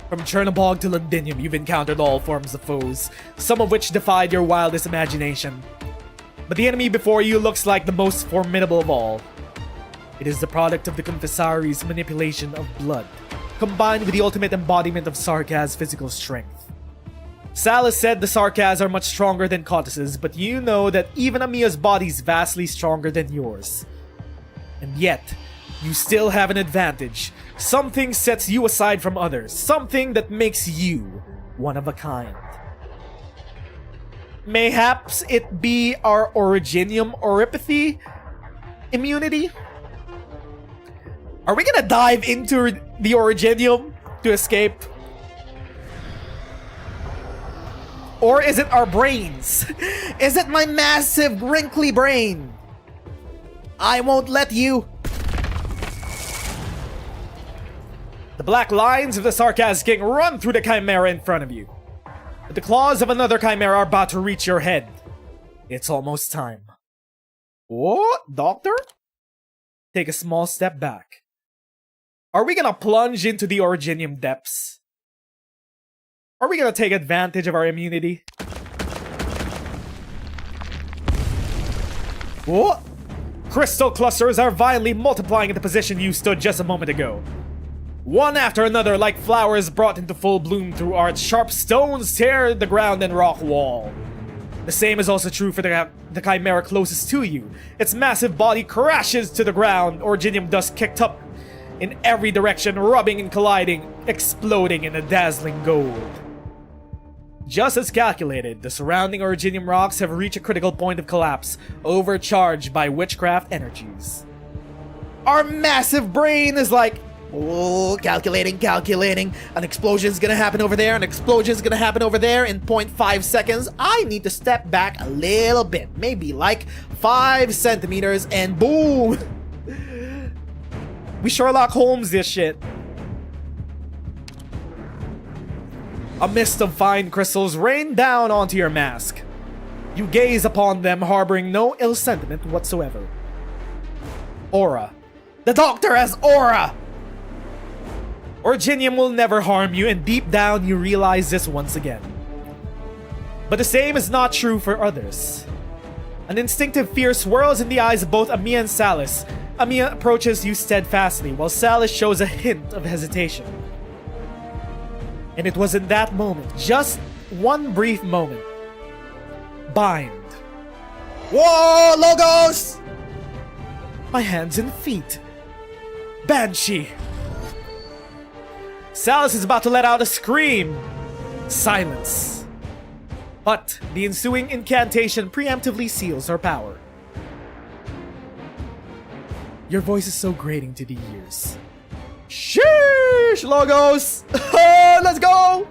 [SPEAKER 2] From Chernobog to Londinium, you've encountered all forms of foes, some of which defied your wildest imagination. But the enemy before you looks like the most formidable of all. It is the product of the Confessari's manipulation of blood, combined with the ultimate embodiment of Sarkaz's physical strength. Salas said the Sarkaz are much stronger than Kalt'sit's, but you know that even Amiya's body is vastly stronger than yours. And yet, you still have an advantage. Something sets you aside from others. Something that makes you one of a kind. Mayhaps it be our Originium Oripathy immunity? Are we gonna dive into the Originium to escape? Or is it our brains? Is it my massive, wrinkly brain? I won't let you. The black lines of the Sarkaz King run through the Chimera in front of you. But the claws of another Chimera are about to reach your head. It's almost time. What, Doctor? Take a small step back. Are we gonna plunge into the Originium depths? Are we gonna take advantage of our immunity? What? Crystal clusters are violently multiplying in the position you stood just a moment ago. One after another, like flowers brought into full bloom through arts, sharp stones tear the ground and rock wall. The same is also true for the Chimera closest to you. Its massive body crashes to the ground, Originium dust kicked up in every direction, rubbing and colliding, exploding in a dazzling gold. Just as calculated, the surrounding Originium rocks have reached a critical point of collapse, overcharged by witchcraft energies. Our massive brain is like, oh, calculating. An explosion's gonna happen over there, an explosion's gonna happen over there in 0.5 seconds. I need to step back a little bit, maybe like 5 centimeters, and boom! We Sherlock Holmes this shit. A mist of fine crystals rain down onto your mask. You gaze upon them, harboring no ill sentiment whatsoever. Aura. The Doctor has aura! Originium will never harm you, and deep down you realize this once again. But the same is not true for others. An instinctive fear swirls in the eyes of both Amiya and Salis. Amiya approaches you steadfastly, while Salis shows a hint of hesitation. And it was in that moment, just one brief moment. Bind. Whoa, Logos! My hands and feet. Banshee. Salis is about to let out a scream. Silence. But the ensuing incantation preemptively seals her power. Your voice is so grating to the ears. Sheesh, Logos! Let's go!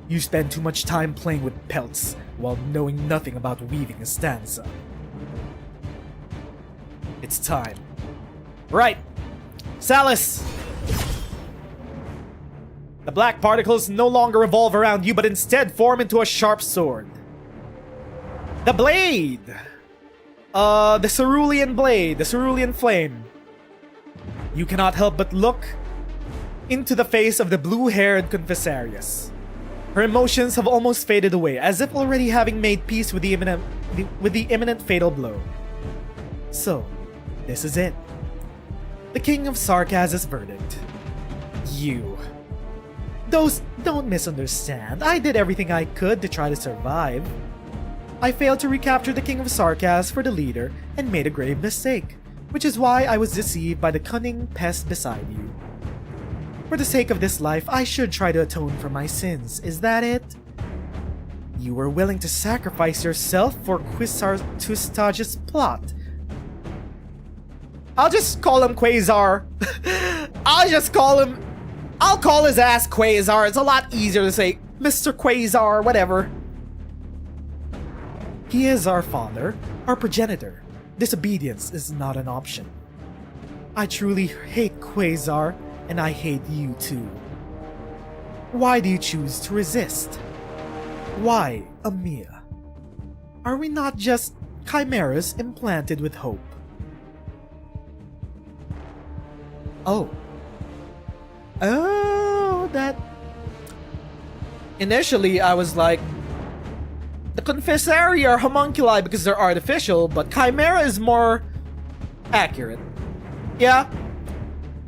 [SPEAKER 2] You spend too much time playing with pelts while knowing nothing about weaving a stanza. It's time. Right. Salis! The black particles no longer revolve around you, but instead form into a sharp sword. The blade! The cerulean blade, the cerulean flame. You cannot help but look into the face of the blue-haired Confessarius. Her emotions have almost faded away, as if already having made peace with the imminent fatal blow. So, this is it. The King of Sarkaz's verdict. You. Don't misunderstand. I did everything I could to try to survive. I failed to recapture the King of Sarkaz for the leader and made a grave mistake, which is why I was deceived by the cunning pest beside you. For the sake of this life, I should try to atone for my sins. Is that it? You were willing to sacrifice yourself for Twistage's plot. I'll just call him Quasar. I'll call his ass Quasar. It's a lot easier to say Mr. Quasar, whatever. He is our father, our progenitor. Disobedience is not an option. I truly hate Quasar, and I hate you too. Why do you choose to resist? Why, Amiya? Are we not just chimeras implanted with hope? Oh, that... Initially, I was like, the Confessari are homunculi because they're artificial, but Chimera is more accurate. Yeah,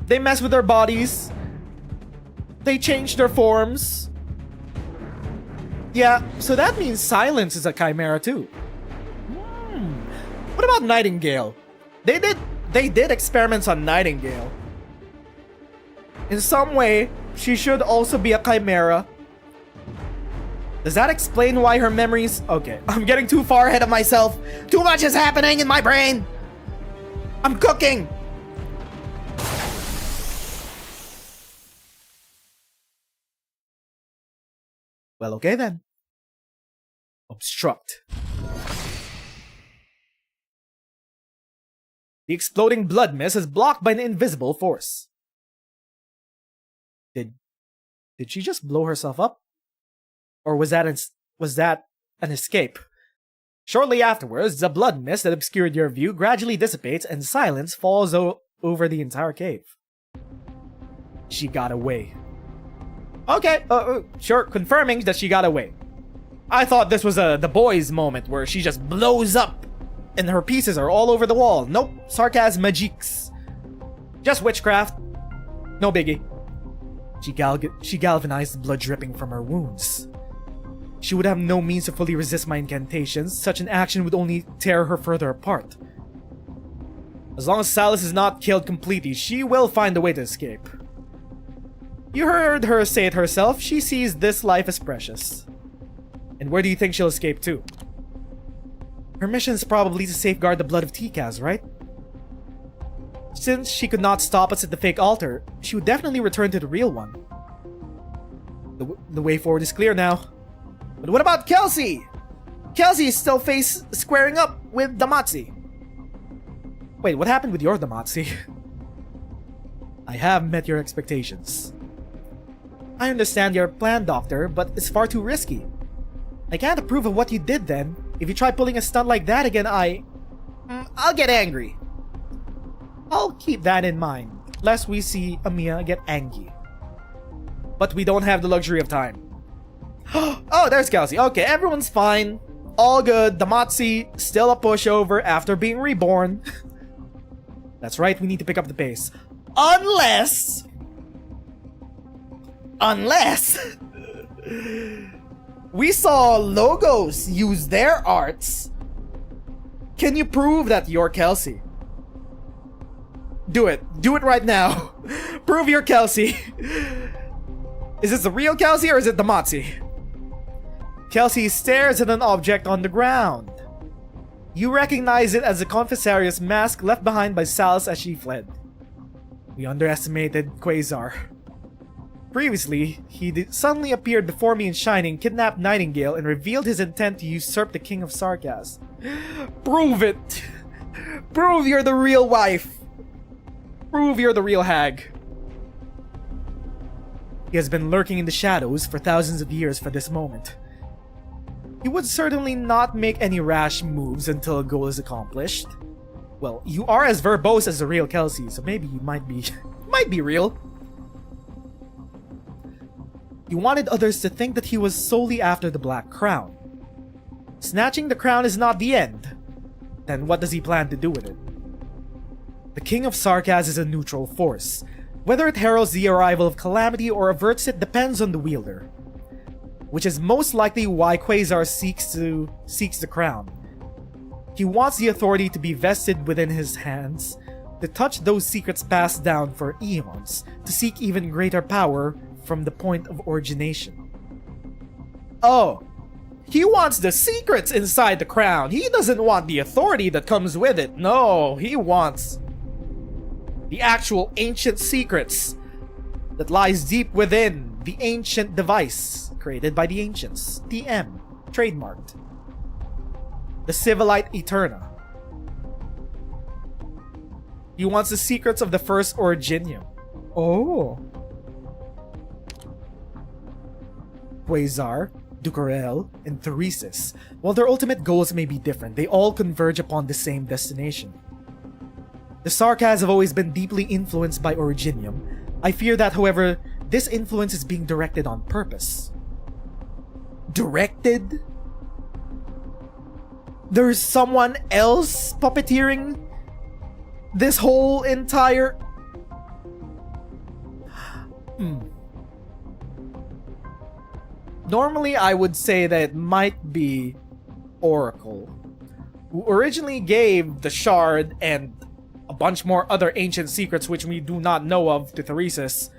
[SPEAKER 2] they mess with their bodies. They change their forms. Yeah, so that means Silence is a Chimera too. What about Nightingale? They did experiments on Nightingale. In some way, she should also be a Chimera. Does that explain why her memories... Okay, I'm getting too far ahead of myself. Too much is happening in my brain. I'm cooking. Well, okay then. Obstruct. The exploding blood mist is blocked by an invisible force. Did she just blow herself up? Or was that an escape? Shortly afterwards, the blood mist that obscured your view gradually dissipates and silence falls over the entire cave. She got away. Okay, sure, confirming that she got away. I thought this was the boys moment where she just blows up and her pieces are all over the wall. Nope, sarcasm magiques. Just witchcraft. No biggie. She galvanized the blood dripping from her wounds. She would have no means to fully resist my incantations. Such an action would only tear her further apart. As long as Salus is not killed completely, she will find a way to escape. You heard her say it herself. She sees this life as precious. And where do you think she'll escape to? Her mission is probably to safeguard the blood of Tikaz, right? Since she could not stop us at the fake altar, she would definitely return to the real one. The way forward is clear now. But what about Kelsey? Kelsey is still squaring up with Damatsi. Wait, what happened with your Damatsi? I have met your expectations. I understand your plan, Doctor, but it's far too risky. I can't approve of what you did then. If you try pulling a stunt like that again, I'll get angry. I'll keep that in mind, lest we see Amiya get angry. But we don't have the luxury of time. Oh, there's Kelsey. Okay, everyone's fine. All good. Damatsi, still a pushover after being reborn. That's right, we need to pick up the pace. Unless... we saw Logos use their arts. Can you prove that you're Kelsey? Do it. Do it right now. Prove you're Kelsey. Is this the real Kelsey or is it Damatsi? Kelsey stares at an object on the ground. You recognize it as the Confessarius mask left behind by Salus as she fled. We underestimated Quasar. Previously, he suddenly appeared before me in Shining, kidnapped Nightingale, and revealed his intent to usurp the King of Sarkaz. Prove it! Prove you're the real wife! Prove you're the real hag. He has been lurking in the shadows for thousands of years for this moment. He would certainly not make any rash moves until a goal is accomplished. Well, you are as verbose as the real Kelsey, so maybe you might be real. He wanted others to think that he was solely after the Black Crown. Snatching the crown is not the end. Then what does he plan to do with it? The King of Sarkaz is a neutral force. Whether it heralds the arrival of calamity or averts it depends on the wielder. Which is most likely why Quasar seeks the crown. He wants the authority to be vested within his hands, to touch those secrets passed down for eons, to seek even greater power from the point of origination. Oh, he wants the secrets inside the crown. He doesn't want the authority that comes with it. No, he wants the actual ancient secrets that lies deep within the ancient device created by the ancients. TM, trademarked. The Civilite Eterna. He wants the secrets of the first Originium. Oh. Quasar, Ducarel, and Theresis. While their ultimate goals may be different, they all converge upon the same destination. The Sarkaz have always been deeply influenced by Originium. I fear that, however, this influence is being directed on purpose. Directed? There's someone else puppeteering this whole entire... Normally, I would say that it might be Oracle, who originally gave the Shard and a bunch more other ancient secrets which we do not know of to Theresis.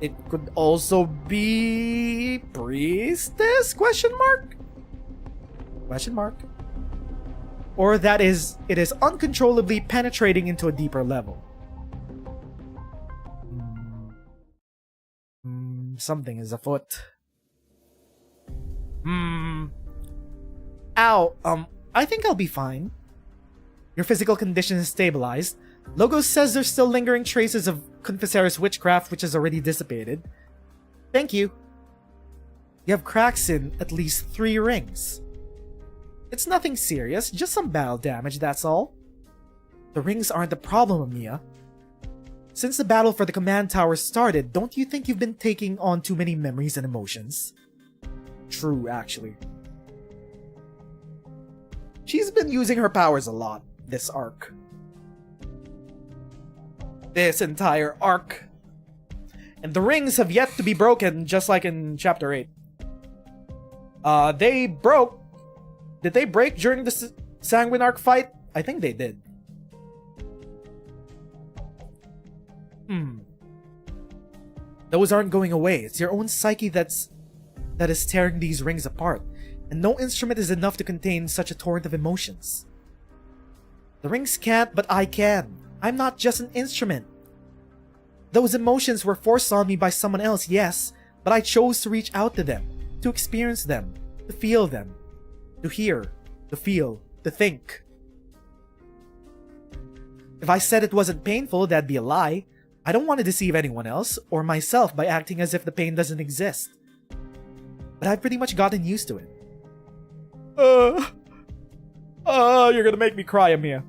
[SPEAKER 2] It could also be Priestess? Question mark? Question mark. Or that it is uncontrollably penetrating into a deeper level. Something is afoot.
[SPEAKER 4] Ow, I think I'll be fine. Your physical condition is stabilized. Logos says there's still lingering traces of Confessorius witchcraft which has already dissipated. Thank you. You have cracks in at least 3 rings. It's nothing serious, just some battle damage, that's all. The rings aren't the problem, Amiya. Since the battle for the command tower started, don't you think you've been taking on too many memories and emotions? True, actually. She's been using her powers a lot, this arc. This entire arc. And the rings have yet to be broken, just like in Chapter 8. They broke. Did they break during the Sanguine Arc fight? I think they did. Those aren't going away. It's your own psyche that is tearing these rings apart. And no instrument is enough to contain such a torrent of emotions. The rings can't, but I can. I'm not just an instrument. Those emotions were forced on me by someone else, yes, but I chose to reach out to them, to experience them, to feel them, to hear, to feel, to think. If I said it wasn't painful, that'd be a lie. I don't want to deceive anyone else, or myself by acting as if the pain doesn't exist. But I've pretty much gotten used to it. You're gonna make me cry, Amiya.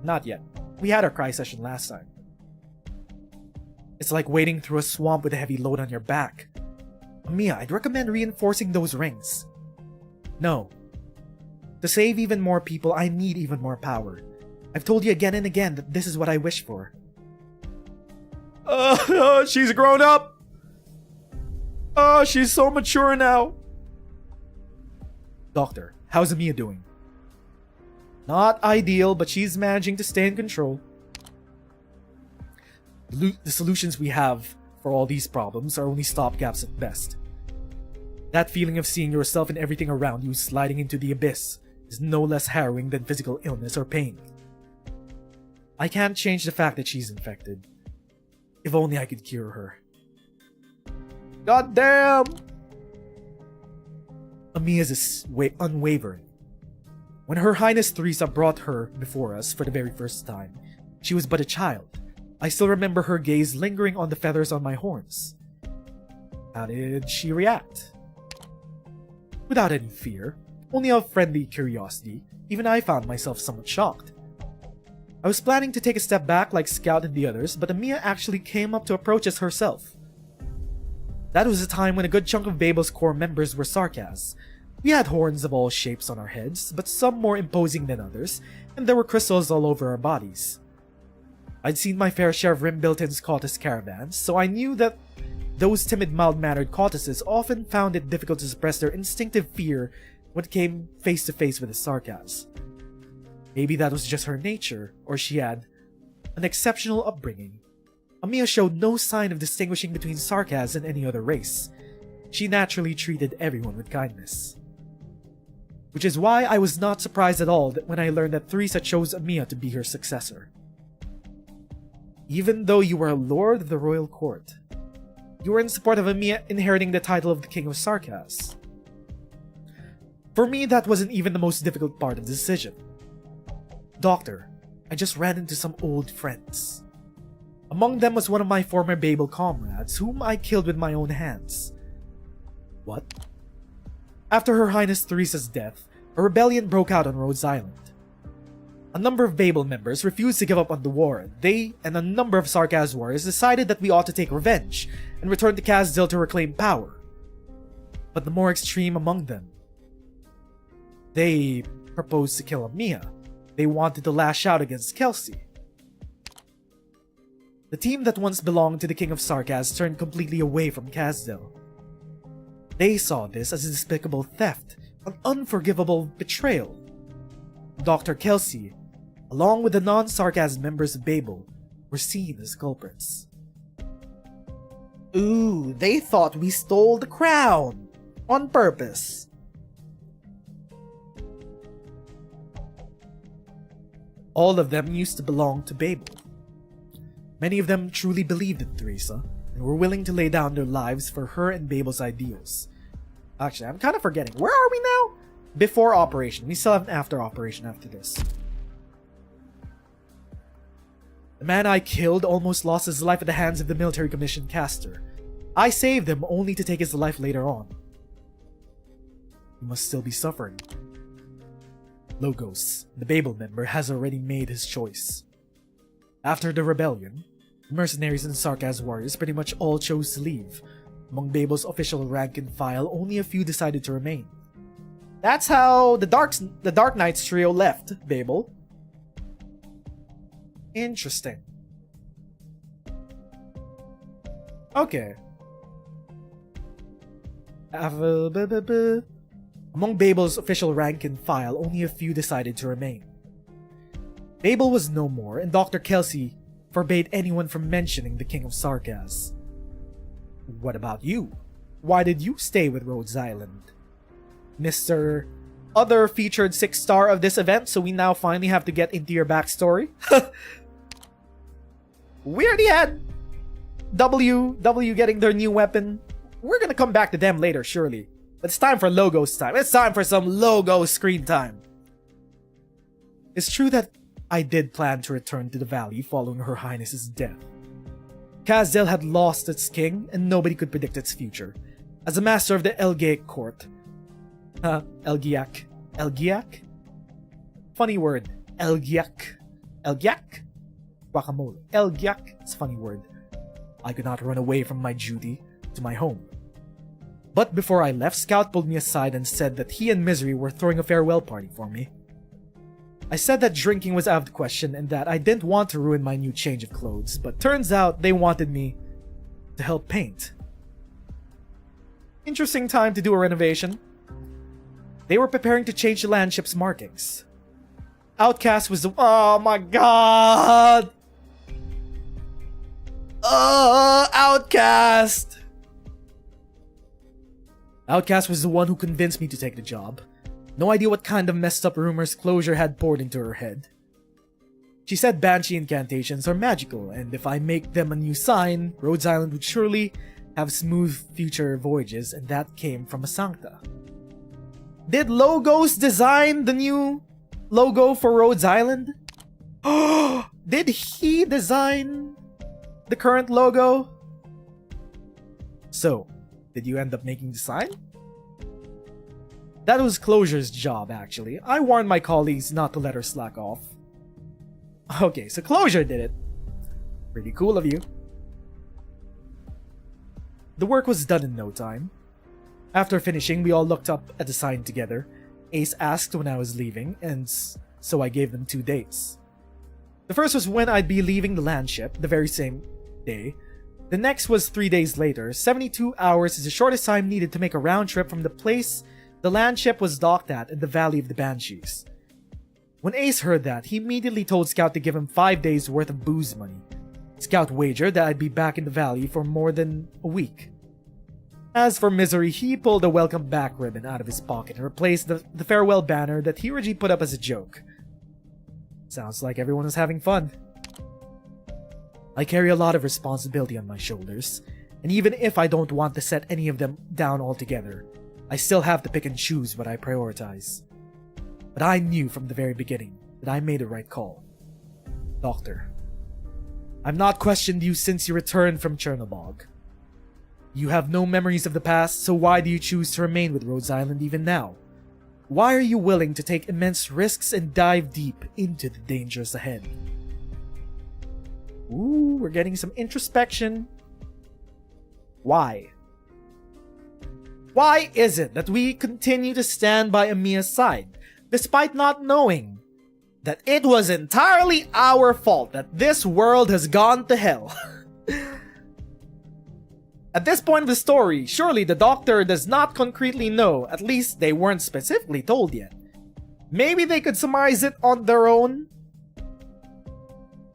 [SPEAKER 4] Not yet. We had our cry session last time. It's like wading through a swamp with a heavy load on your back. Amiya, I'd recommend reinforcing those rings. No. To save even more people, I need even more power. I've told you again and again that this is what I wish for. She's grown up! She's so mature now! Doctor, how's Amiya doing? Not ideal, but she's managing to stay in control. The solutions we have for all these problems are only stopgaps at best. That feeling of seeing yourself and everything around you sliding into the abyss is no less harrowing than physical illness or pain. I can't change the fact that she's infected. If only I could cure her. God damn! Amiya's is unwavering. When Her Highness Teresa brought her before us for the very first time, she was but a child. I still remember her gaze lingering on the feathers on my horns. How did she react? Without any fear, only a friendly curiosity. Even I found myself somewhat shocked. I was planning to take a step back like Scout and the others, but Amiya actually came up to approach us herself. That was a time when a good chunk of Babel's core members were Sarkas. We had horns of all shapes on our heads, but some more imposing than others, and there were crystals all over our bodies. I'd seen my fair share of Rimbilton's cultist caravans, so I knew that those timid, mild-mannered cultists often found it difficult to suppress their instinctive fear when it came face to face with the Sarkas. Maybe that was just her nature, or she had an exceptional upbringing. Amiya showed no sign of distinguishing between Sarkas and any other race. She naturally treated everyone with kindness. Which is why I was not surprised at all when I learned that Teresa chose Amiya to be her successor. Even though you were a lord of the royal court, you were in support of Amiya inheriting the title of the King of Sarkas. For me, that wasn't even the most difficult part of the decision. Doctor, I just ran into some old friends. Among them was one of my former Babel comrades, whom I killed with my own hands. What? After Her Highness Teresa's death, a rebellion broke out on Rhodes Island. A number of Babel members refused to give up on the war. They and a number of Sarkas warriors decided that we ought to take revenge and return to Kazdil to reclaim power. But the more extreme among them, they proposed to kill Amiya. They wanted to lash out against Kelsey. The team that once belonged to the King of Sarkas turned completely away from Kazdil. They saw this as a despicable theft, an unforgivable betrayal. Dr. Kelsey, along with the non-Sarkas members of Babel, were seen as culprits. Ooh, they thought we stole the crown! On purpose! All of them used to belong to Babel. Many of them truly believed in Teresa, and were willing to lay down their lives for her and Babel's ideals. Actually, I'm kind of forgetting. Where are we now? Before operation. We still have an after operation after this. The man I killed almost lost his life at the hands of the military commission caster. I saved him only to take his life later on. He must still be suffering. Logos, the Babel member, has already made his choice. After the rebellion, the mercenaries and Sarkaz warriors pretty much all chose to leave. Among Babel's official rank and file, only a few decided to remain. That's how the Arknights trio left Babel. Interesting. Okay. Among Babel's official rank and file, only a few decided to remain. Babel was no more, and Dr. Kelsey forbade anyone from mentioning the King of Sarkaz. What about you? Why did you stay with Rhodes Island? Mr. Other featured 6-star of this event, so we now finally have to get into your backstory. We already had W getting their new weapon. We're gonna come back to them later, surely. But it's time for Logos time. It's time for some Logo screen time. It's true that I did plan to return to the valley following Her Highness's death. Kazdel had lost its king, and nobody could predict its future. As a master of the Elgiac court... Elgiac? Funny word. Elgiac. Guacamole. Elgiac. It's a funny word. I could not run away from my duty to my home. But before I left, Scout pulled me aside and said that he and Misery were throwing a farewell party for me. I said that drinking was out of the question and that I didn't want to ruin my new change of clothes, but turns out they wanted me to help paint. Interesting time to do a renovation. They were preparing to change the landship's markings. Outcast was the... Oh my god! Outcast! Outcast was the one who convinced me to take the job. No idea what kind of messed up rumors Closure had poured into her head. She said Banshee incantations are magical, and if I make them a new sign, Rhodes Island would surely have smooth future voyages, and that came from a Sancta. Did Logos design the new logo for Rhodes Island? Did he design the current logo? So, did you end up making the sign? That was Closure's job, actually. I warned my colleagues not to let her slack off. Okay, so Closure did it. Pretty cool of you. The work was done in no time. After finishing, we all looked up at the sign together. Ace asked when I was leaving, and so I gave them 2 dates. The first was when I'd be leaving the landship, the very same day. The next was 3 days later. 72 hours is the shortest time needed to make a round trip from the place the landship was docked at in the Valley of the Banshees. When Ace heard that, he immediately told Scout to give him 5 days worth of booze money. Scout wagered that I'd be back in the valley for more than a week. As for Misery, he pulled a welcome back ribbon out of his pocket and replaced the farewell banner that he originally put up as a joke. Sounds like everyone was having fun. I carry a lot of responsibility on my shoulders, and even if I don't want to set any of them down altogether, I still have to pick and choose what I prioritize. But I knew from the very beginning that I made the right call. Doctor, I've not questioned you since you returned from Chernobog. You have no memories of the past, so why do you choose to remain with Rhodes Island even now? Why are you willing to take immense risks and dive deep into the dangers ahead? Ooh, we're getting some introspection. Why? Why is it that we continue to stand by Amiya's side, despite not knowing that it was entirely our fault that this world has gone to hell? At this point of the story, surely the Doctor does not concretely know, at least they weren't specifically told yet. Maybe they could surmise it on their own,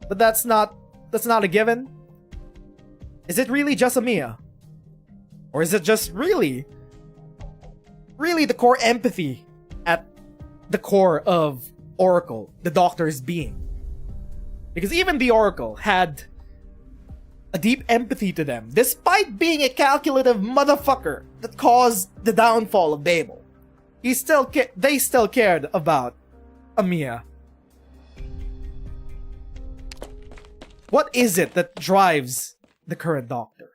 [SPEAKER 4] but that's not a given. Is it really just Amiya? Or is it just really the core empathy at the core of Oracle, the Doctor's being? Because even the Oracle had
[SPEAKER 2] a deep empathy to them, despite being a calculative motherfucker that caused the downfall of Babel. They still cared about Amiya. What is it that drives the current Doctor?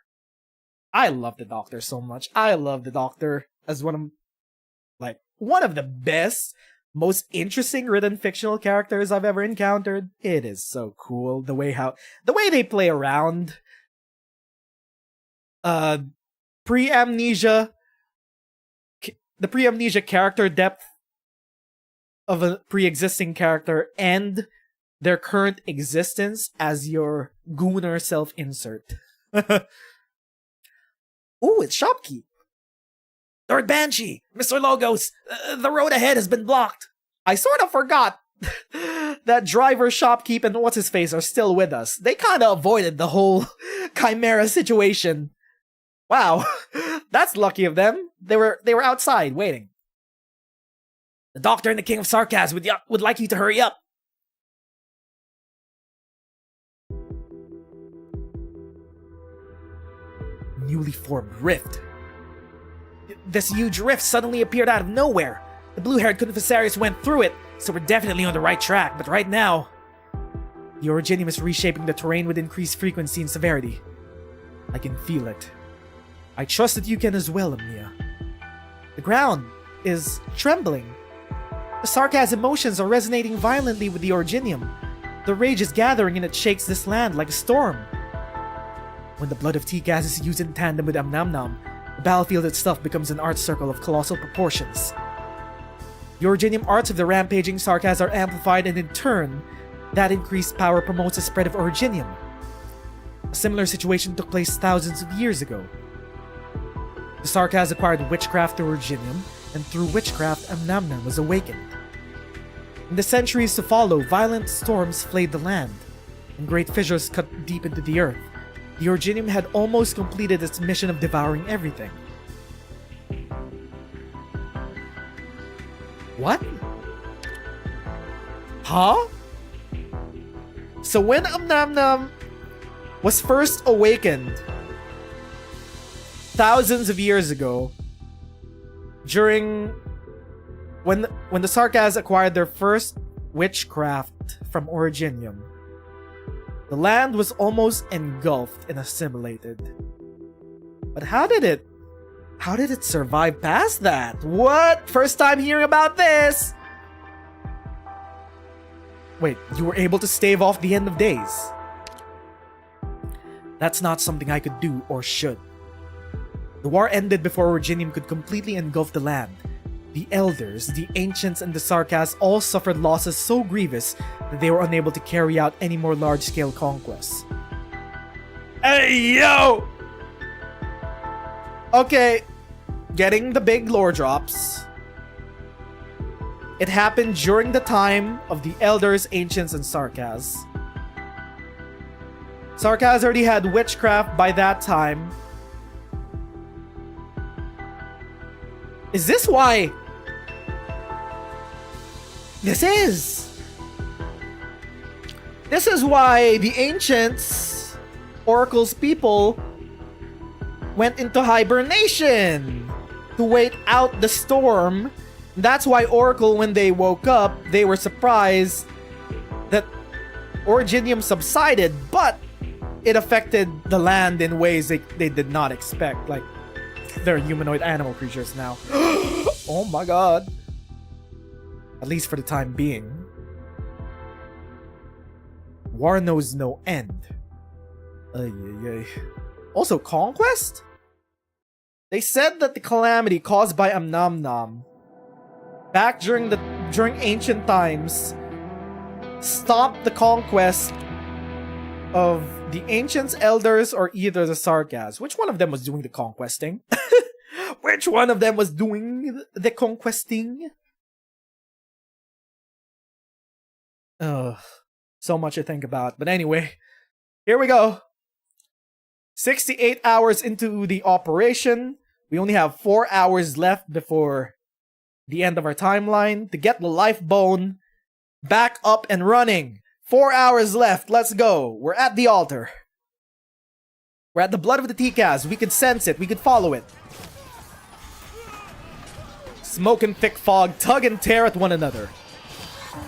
[SPEAKER 2] I love the Doctor so much. I love the Doctor as one of the best, most interesting written fictional characters I've ever encountered. It is so cool the way they play around pre-amnesia, the pre-amnesia character depth of a pre-existing character and their current existence as your gooner self-insert. Ooh, it's Shopkeep. Lord Banshee, Mr. Logos, the road ahead has been blocked. I sort of forgot that driver, Shopkeep, and what's-his-face are still with us. They kind of avoided the whole Chimera situation. Wow, that's lucky of them. They were outside, waiting. The Doctor and the King of Sarkaz would like you to hurry up. Newly formed rift. This huge rift suddenly appeared out of nowhere. The blue-haired Confessarius went through it, so we're definitely on the right track, but right now, the Originium is reshaping the terrain with increased frequency and severity. I can feel it. I trust that you can as well, Amiya. The ground is trembling. The Sarkaz emotions are resonating violently with the Originium. The rage is gathering and it shakes this land like a storm. When the blood of Tikaz is used in tandem with Amnamnam, the battlefield itself becomes an art circle of colossal proportions. The Originium arts of the rampaging Sarkaz are amplified, and in turn, that increased power promotes the spread of Originium. A similar situation took place thousands of years ago. The Sarkaz acquired witchcraft through Originium, and through witchcraft, Amnamnam was awakened. In the centuries to follow, violent storms flayed the land, and great fissures cut deep into the earth. The Originium had almost completed its mission of devouring everything. What? Huh? So when Amnamnam was first awakened thousands of years ago, during when the Sarkaz acquired their first witchcraft from Originium, the land was almost engulfed and assimilated. But how did it survive past that? What? First time hearing about this! Wait, you were able to stave off the end of days? That's not something I could do or should. The war ended before Originium could completely engulf the land. The Elders, the Ancients, and the Sarkaz all suffered losses so grievous that they were unable to carry out any more large-scale conquests. Hey, yo! Okay, getting the big lore drops. It happened during the time of the Elders, Ancients, and Sarkaz. Sarkaz already had witchcraft by that time. Is this why? This is why the Ancients, Oracle's people, went into hibernation to wait out the storm. That's why Oracle, when they woke up, they were surprised that Originium subsided, but it affected the land in ways they did not expect. Like, they're humanoid animal creatures now. Oh my god. At least for the time being. War knows no end. Ay, ay, ay. Also, conquest? They said that the calamity caused by Amnamnam back during ancient times stopped the conquest of the Ancients, Elders, or either the Sarkaz. Which one of them was doing the conquesting? Which one of them was doing the conquesting? So much to think about. But anyway, here we go. 68 hours into the operation. We only have 4 hours left before the end of our timeline to get the life bone back up and running. 4 hours left. Let's go. We're at the altar. We're at the blood of the Tikas. We could sense it. We could follow it. Smoke and thick fog tug and tear at one another.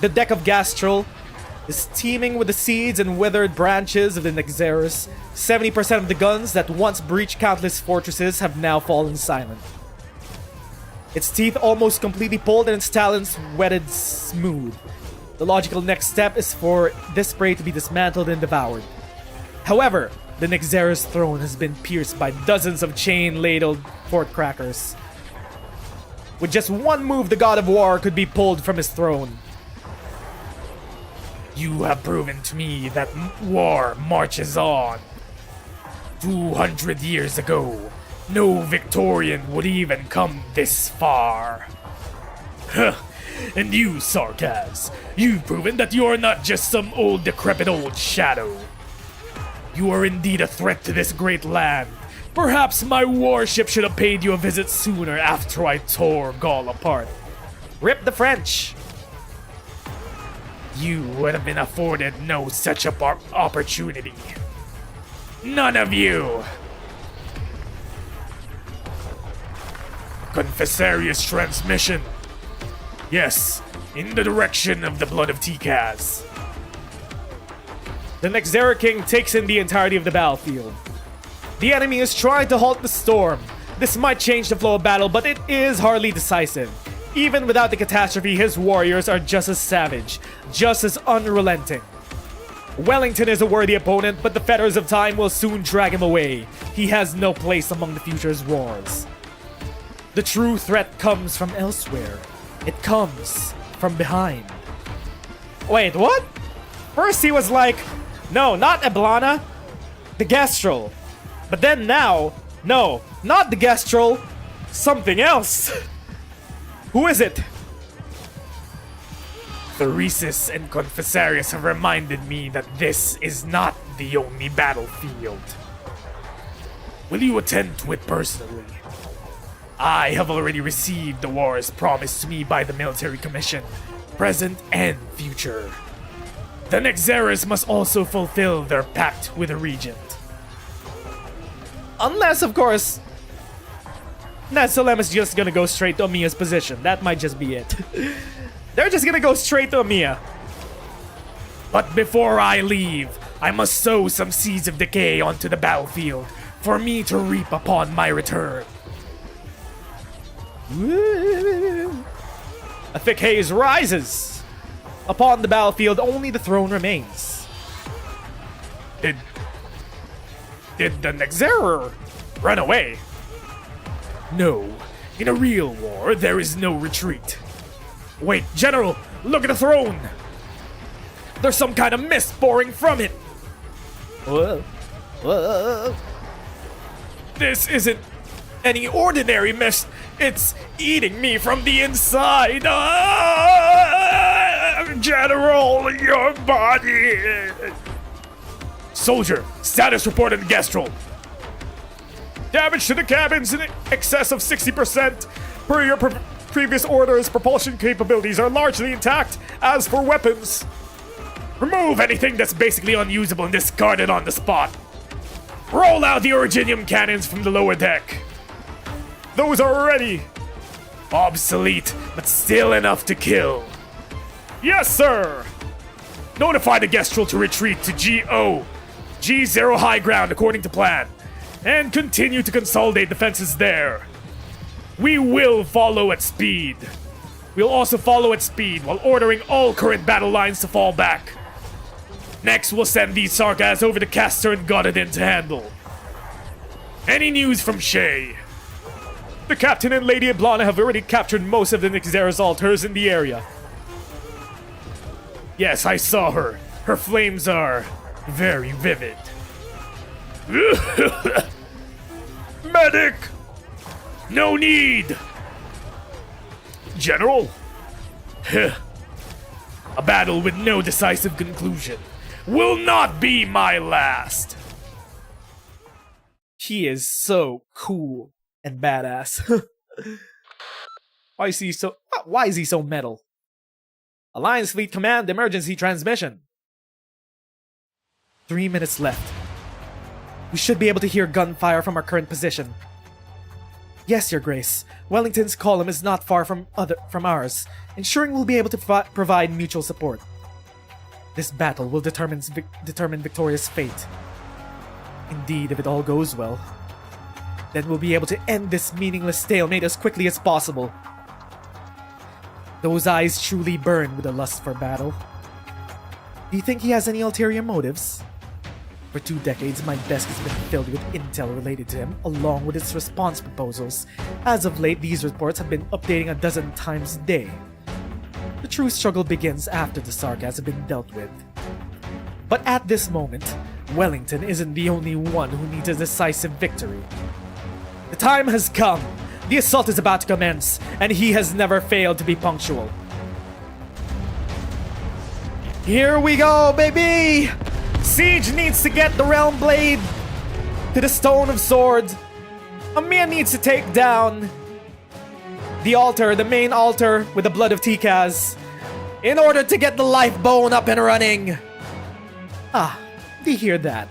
[SPEAKER 2] The deck of Gastrol is teeming with the seeds and withered branches of the Nexerus. 70% of the guns that once breached countless fortresses have now fallen silent. Its teeth almost completely pulled and its talons wetted smooth. The logical next step is for this prey to be dismantled and devoured. However, the Nexerus throne has been pierced by dozens of chain-ladled fort crackers. With just one move, the god of war could be pulled from his throne.
[SPEAKER 3] You have proven to me that war marches on. 200 years ago, no Victorian would even come this far. Huh. And you, Sarkaz, you've proven that you're not just some old decrepit old shadow. You are indeed a threat to this great land. Perhaps my warship should have paid you a visit sooner after I tore Gaul apart.
[SPEAKER 2] Rip the French!
[SPEAKER 3] You would have been afforded no such opportunity. None of you! Confessarius transmission. Yes, in the direction of the blood of Tikaz.
[SPEAKER 2] The Nexeru King takes in the entirety of the battlefield. The enemy is trying to halt the storm. This might change the flow of battle, but it is hardly decisive. Even without the catastrophe, his warriors are just as savage, just as unrelenting. Wellington is a worthy opponent, but the fetters of time will soon drag him away. He has no place among the future's wars. The true threat comes from elsewhere. It comes from behind. Wait, what? First he was like, no, not Eblana, the Gastrol. But then now, no, not the Gastrol, something else. Who is it?
[SPEAKER 3] Theresis and Confessarius have reminded me that this is not the only battlefield. Will you attend to it personally? I have already received the wars promised to me by the military commission, present and future. The Nexerus must also fulfill their pact with the regent.
[SPEAKER 2] Unless, of course, Nezeru is just gonna go straight to Amiya's position. That might just be it. They're just gonna go straight to Amiya.
[SPEAKER 3] But before I leave, I must sow some seeds of decay onto the battlefield for me to reap upon my return.
[SPEAKER 2] A thick haze rises. Upon the battlefield, only the throne remains.
[SPEAKER 3] Did the Nezeru run away? No. In a real war, there is no retreat. Wait, General, look at the throne! There's some kind of mist pouring from it!
[SPEAKER 2] Whoa. Whoa.
[SPEAKER 3] This isn't any ordinary mist. It's eating me from the inside. General, your body. Soldier, status report on Gastrol. Damage to the cabins in excess of 60%. Per your previous orders, propulsion capabilities are largely intact. As for weapons, remove anything that's basically unusable and discard it on the spot. Roll out the Originium cannons from the lower deck. Those are ready. Obsolete, but still enough to kill. Yes, sir. Notify the Gastrol to retreat to G0 high ground according to plan, and continue to consolidate defenses there. We will follow at speed. We'll also follow at speed while ordering all current battle lines to fall back. Next, we'll send these Sarkaz over to Castor and Godadin to handle. Any news from Shay? The captain and Lady Eblana have already captured most of the Nexerus altars in the area. Yes, I saw her. Her flames are very vivid. Medic! No need! General? A battle with no decisive conclusion will not be my last.
[SPEAKER 2] He is so cool and badass. Why is he so metal? Alliance Fleet Command emergency transmission. 3 minutes left.
[SPEAKER 4] We should be able to hear gunfire from our current position. Yes, Your Grace. Wellington's column is not far from ours, ensuring we'll be able to provide mutual support. This battle will determine Victoria's fate. Indeed, if it all goes well, then we'll be able to end this meaningless stalemate as quickly as possible. Those eyes truly burn with a lust for battle. Do you think he has any ulterior motives? For 2 decades, my desk has been filled with intel related to him, along with its response proposals. As of late, these reports have been updating a dozen times a day. The true struggle begins after the sarcasm has been dealt with. But at this moment, Wellington isn't the only one who needs a decisive victory. The time has come. The assault is about to commence, and he has never failed to be punctual.
[SPEAKER 2] Here we go, baby! Siege needs to get the Realm Blade to the Stone of Swords. Amir needs to take down the altar, the main altar with the blood of Tikaz, in order to get the life bone up and running.
[SPEAKER 4] Ah, do you hear that?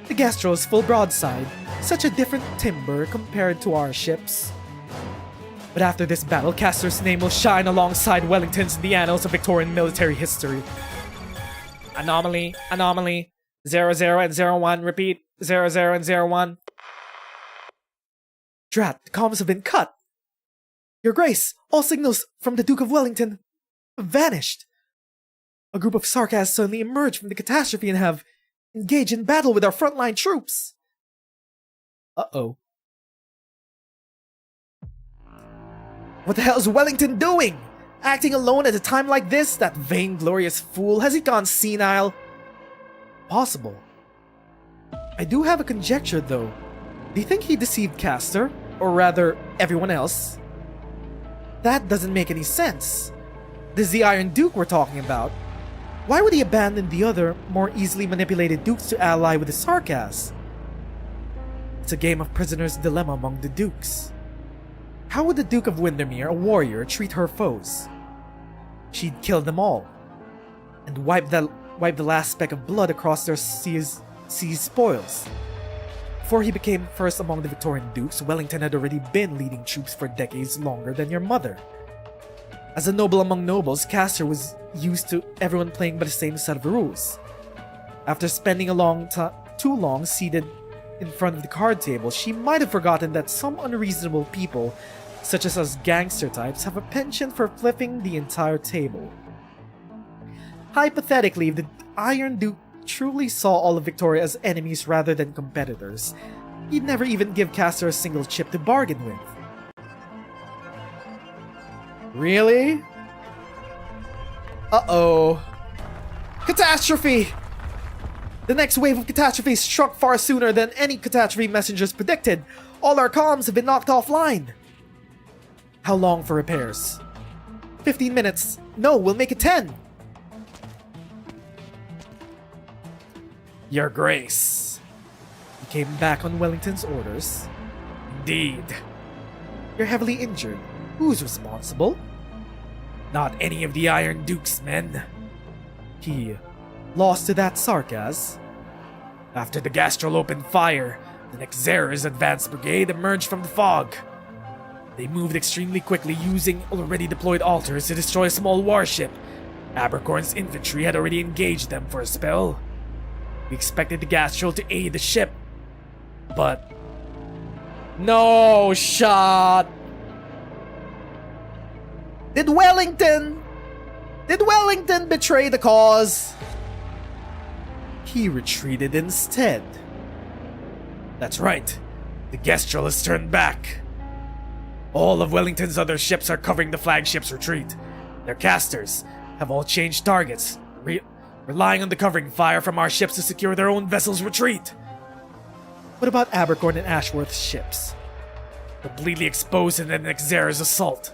[SPEAKER 4] The Gastro's full broadside. Such a different timber compared to our ships. But after this battle, Castor's name will shine alongside Wellington's in the annals of Victorian military history. Anomaly, anomaly. 00 and 01, repeat. 00 and 01. Drat, the comms have been cut. Your Grace, all signals from the Duke of Wellington have vanished. A group of sarcasms suddenly emerged from the catastrophe and have engaged in battle with our frontline troops. Uh-oh. What the hell is Wellington doing? Acting alone at a time like this? That vainglorious fool, has he gone senile? Possible. I do have a conjecture though. Do you think he deceived Castor? Or rather, everyone else? That doesn't make any sense. This is the Iron Duke we're talking about. Why would he abandon the other, more easily manipulated dukes to ally with the Sarkas? It's a game of prisoner's dilemma among the dukes. How would the Duke of Windermere, a warrior, treat her foes? She'd kill them all, and wipe the last speck of blood across their seas spoils. Before he became first among the Victorian dukes, Wellington had already been leading troops for decades longer than your mother. As a noble among nobles, Castor was used to everyone playing by the same set of rules. After spending too long seated in front of the card table, she might have forgotten that some unreasonable people, such as us gangster types, have a penchant for flipping the entire table. Hypothetically, if the Iron Duke truly saw all of Victoria as enemies rather than competitors, he'd never even give Castor a single chip to bargain with.
[SPEAKER 2] Really? Uh-oh. Catastrophe! The next wave of catastrophe struck far sooner than any catastrophe messengers predicted. All our comms have been knocked offline. How long for repairs? 15 minutes. No, we'll make it 10. Your Grace. You came back on Wellington's orders. Indeed. You're heavily injured. Who's responsible? Not any of the Iron Duke's men. He lost to that Sarkaz. After the Gastral opened fire, the Nezeru's advanced brigade emerged from the fog. They moved extremely quickly, using already deployed altars to destroy a small warship. Abercorn's infantry had already engaged them for a spell. We expected the Gastral to aid the ship, but no shot. Did Wellington betray the cause? He retreated instead. That's right. The Gestral has turned back. All of Wellington's other ships are covering the flagship's retreat. Their casters have all changed targets, relying on the covering fire from our ships to secure their own vessel's retreat. What about Abercorn and Ashworth's ships? Completely exposed in the Nezeru's assault.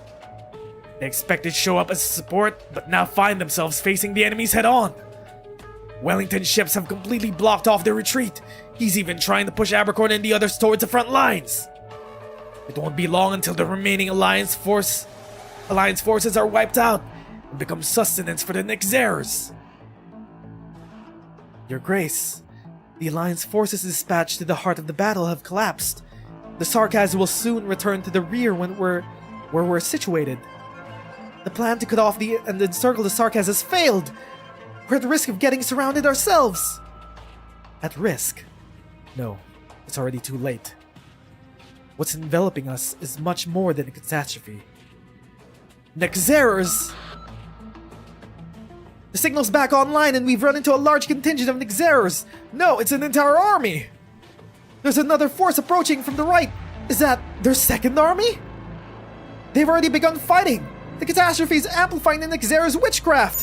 [SPEAKER 2] They expected to show up as support, but now find themselves facing the enemies head-on. Wellington's ships have completely blocked off their retreat. He's even trying to push Abercorn and the others towards the front lines. It won't be long until the remaining Alliance forces are wiped out and become sustenance for the Nexerers. Your Grace,
[SPEAKER 4] The Alliance forces dispatched to the heart of the battle have collapsed. The Sarkaz will soon return to the rear where we're situated. The plan to cut off and encircle the Sarkaz has failed. We're at risk of getting surrounded ourselves. At risk? No, it's already too late. What's enveloping us is much more than a catastrophe. Nexerers! The signal's back online and we've run into a large contingent of Nexerers! No, it's an entire army! There's another force approaching from the right! Is that their second army? They've already begun fighting! The catastrophe is amplifying the Nexerers' witchcraft!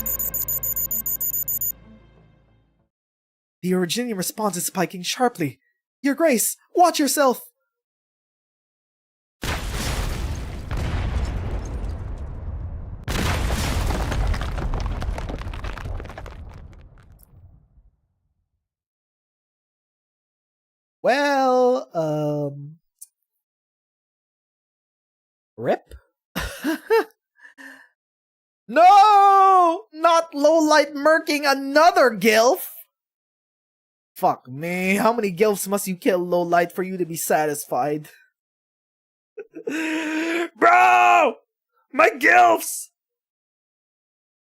[SPEAKER 4] The Originium response is spiking sharply. Your Grace, watch yourself! Well, rip? No! Not lowlight murking another gilf! Fuck me, how many gilfs must you kill, lowlight, for you to be satisfied?
[SPEAKER 3] Bro! My gilfs!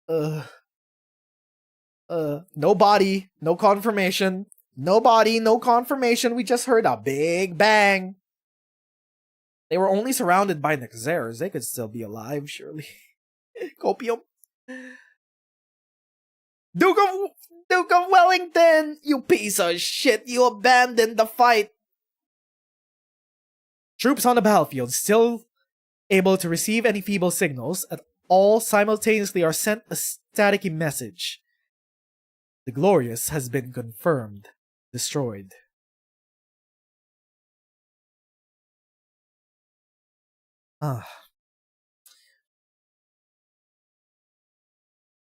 [SPEAKER 4] No body, no confirmation. No body, no confirmation, we just heard a big bang. They were only surrounded by Nexerers, they could still be alive, surely. Copium. Duke of Wellington, you piece of shit, you abandoned the fight. Troops on the battlefield, still able to receive any feeble signals, at all simultaneously are sent a staticky message. The Glorious has been confirmed. Destroyed.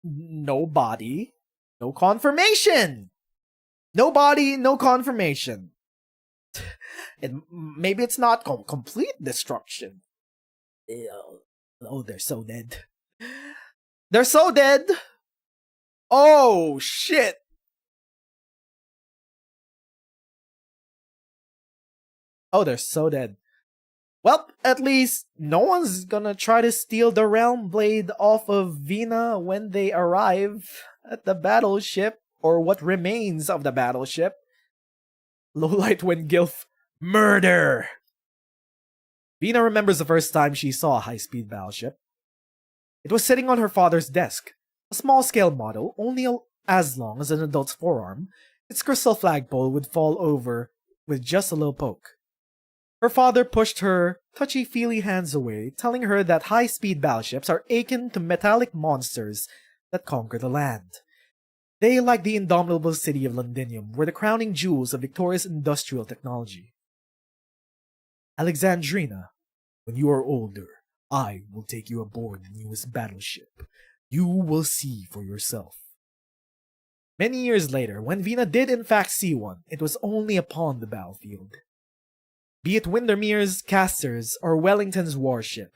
[SPEAKER 4] No body, no confirmation. No body, no confirmation. Maybe it's not complete destruction. Oh, they're so dead. They're so dead. Oh, shit. Oh, they're so dead. Well, at least no one's gonna try to steal the Realm Blade off of Vina when they arrive at the battleship, or what remains of the battleship. Lowlight when Gilf murder! Vina remembers the first time she saw a high-speed battleship. It was sitting on her father's desk, a small-scale model, only as long as an adult's forearm. Its crystal flagpole would fall over with just a little poke. Her father pushed her touchy-feely hands away, telling her that high-speed battleships are akin to metallic monsters that conquer the land. They, like the indomitable city of Londinium, were the crowning jewels of Victoria's industrial technology. Alexandrina, when you are older, I will take you aboard the newest battleship. You will see for yourself. Many years later, when Vina did in fact see one, it was only upon the battlefield. Be it Windermere's casters or Wellington's warship,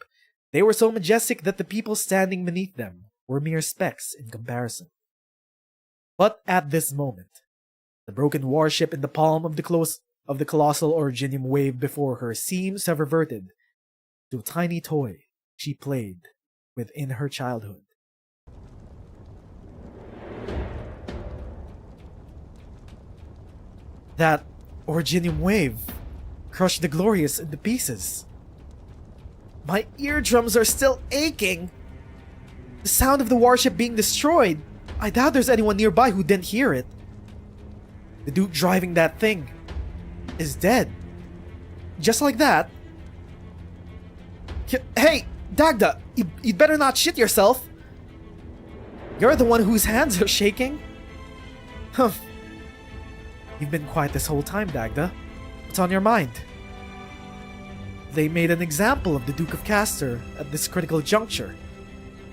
[SPEAKER 4] they were so majestic that the people standing beneath them were mere specks in comparison. But at this moment, the broken warship in the palm of the colossal Originium wave before her seems to have reverted to a tiny toy she played with in her childhood. That Originium wave crushed the Glorious into pieces. My eardrums are still aching. The sound of the warship being destroyed. I doubt there's anyone nearby who didn't hear it. The dude driving that thing is dead. Just like that. Hey, Dagda, you'd better not shit yourself. You're the one whose hands are shaking. Humph. You've been quiet this whole time, Dagda. What's on your mind? They made an example of the Duke of Castor at this critical juncture.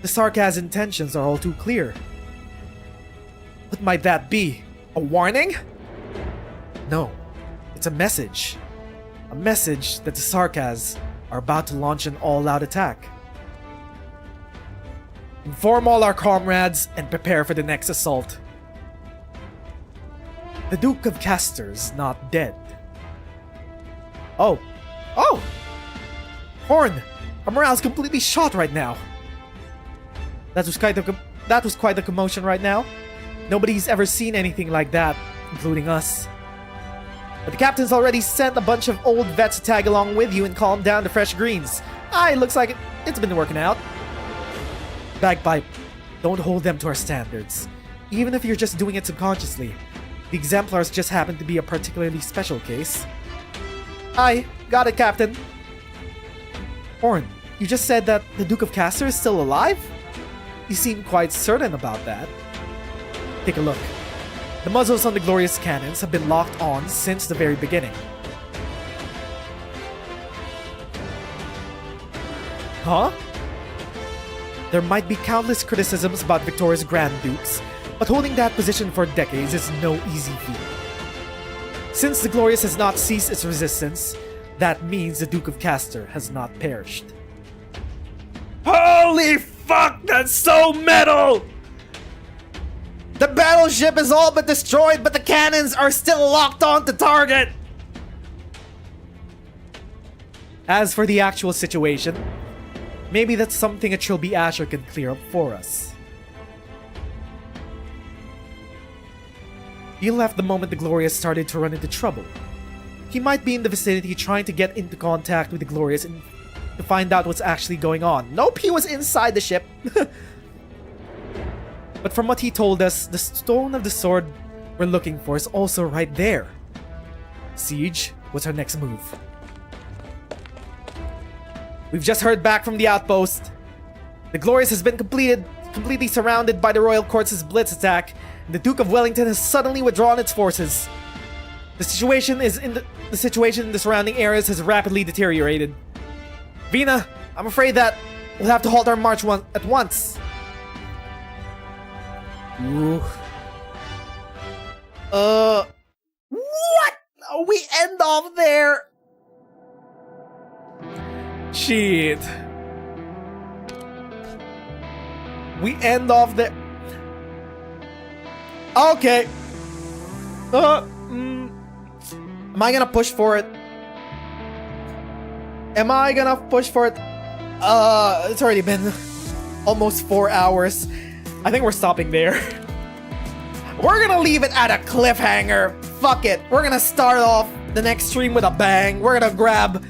[SPEAKER 4] The Sarkaz's intentions are all too clear. What might that be? A warning? No, it's a message. A message that the Sarkaz are about to launch an all-out attack. Inform all our comrades and prepare for the next assault. The Duke of Castor's not dead. Oh. Horn! Our morale's completely shot right now. That was quite the commotion right now. Nobody's ever seen anything like that, including us. But the captain's already sent a bunch of old vets to tag along with you and calm down the fresh greens. It looks like it's been working out. Bagpipe, don't hold them to our standards. Even if you're just doing it subconsciously. The exemplars just happen to be a particularly special case. Aye, got it, Captain. Horn, you just said that the Duke of Castor is still alive? You seem quite certain about that. Take a look. The muzzles on the glorious cannons have been locked on since the very beginning. Huh? There might be countless criticisms about Victoria's Grand Dukes, but holding that position for decades is no easy feat. Since the Glorious has not ceased its resistance, that means the Duke of Castor has not perished.
[SPEAKER 2] Holy fuck, that's so metal! The battleship is all but destroyed, but the cannons are still locked on to target!
[SPEAKER 4] As for the actual situation, maybe that's something a Trilby Asher can clear up for us. He left the moment the Glorious started to run into trouble. He might be in the vicinity trying to get into contact with the Glorious and to find out what's actually going on. Nope, he was inside the ship. But from what he told us, the stone of the sword we're looking for is also right there. Siege, what's our next move? We've just heard back from the outpost. The Glorious has been completely surrounded by the Royal Court's blitz attack, and the Duke of Wellington has suddenly withdrawn its forces. The situation in the surrounding areas has rapidly deteriorated. Vina, I'm afraid that we'll have to halt our march at once. Ooh.
[SPEAKER 2] What? We end off there?
[SPEAKER 4] Shit. We end off there.
[SPEAKER 2] Okay. Am I gonna push for it? It's already been almost 4 hours. I think we're stopping there. We're gonna leave it at a cliffhanger. Fuck it. We're gonna start off the next stream with a bang. We're gonna grab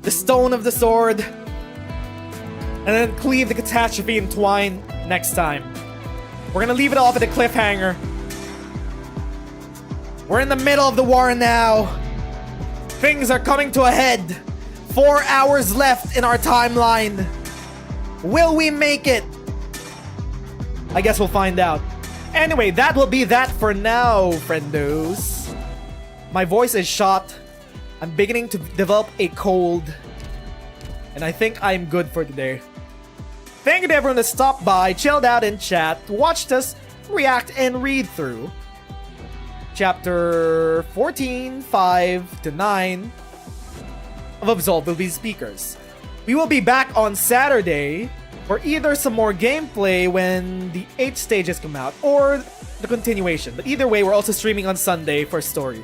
[SPEAKER 2] the stone of the sword and then cleave the catastrophe in twine next time. We're gonna leave it off at a cliffhanger. We're in the middle of the war now. Things are coming to a head. 4 hours left in our timeline. Will we make it? I guess we'll find out. Anyway, that will be that for now, friendos. My voice is shot. I'm beginning to develop a cold. And I think I'm good for today. Thank you to everyone that stopped by, chilled out in chat, watched us react and read through Chapter 14, 5 to 9 of Absolved will be speakers. We will be back on Saturday for either some more gameplay when the 8 stages come out or the continuation. But either way, we're also streaming on Sunday for story.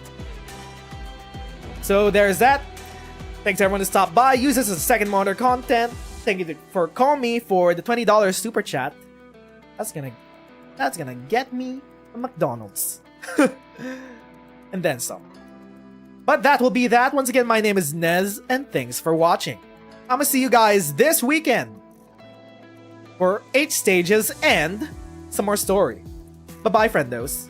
[SPEAKER 2] So there's that. Thanks everyone to stop by. Use this as second monitor content. Thank you for calling me for the $20 super chat. That's gonna get me a McDonald's. And then some. But that will be that. Once again, my name is Nez, and thanks for watching. I'm gonna see you guys this weekend for 8 stages and some more story. Bye-bye, friendos.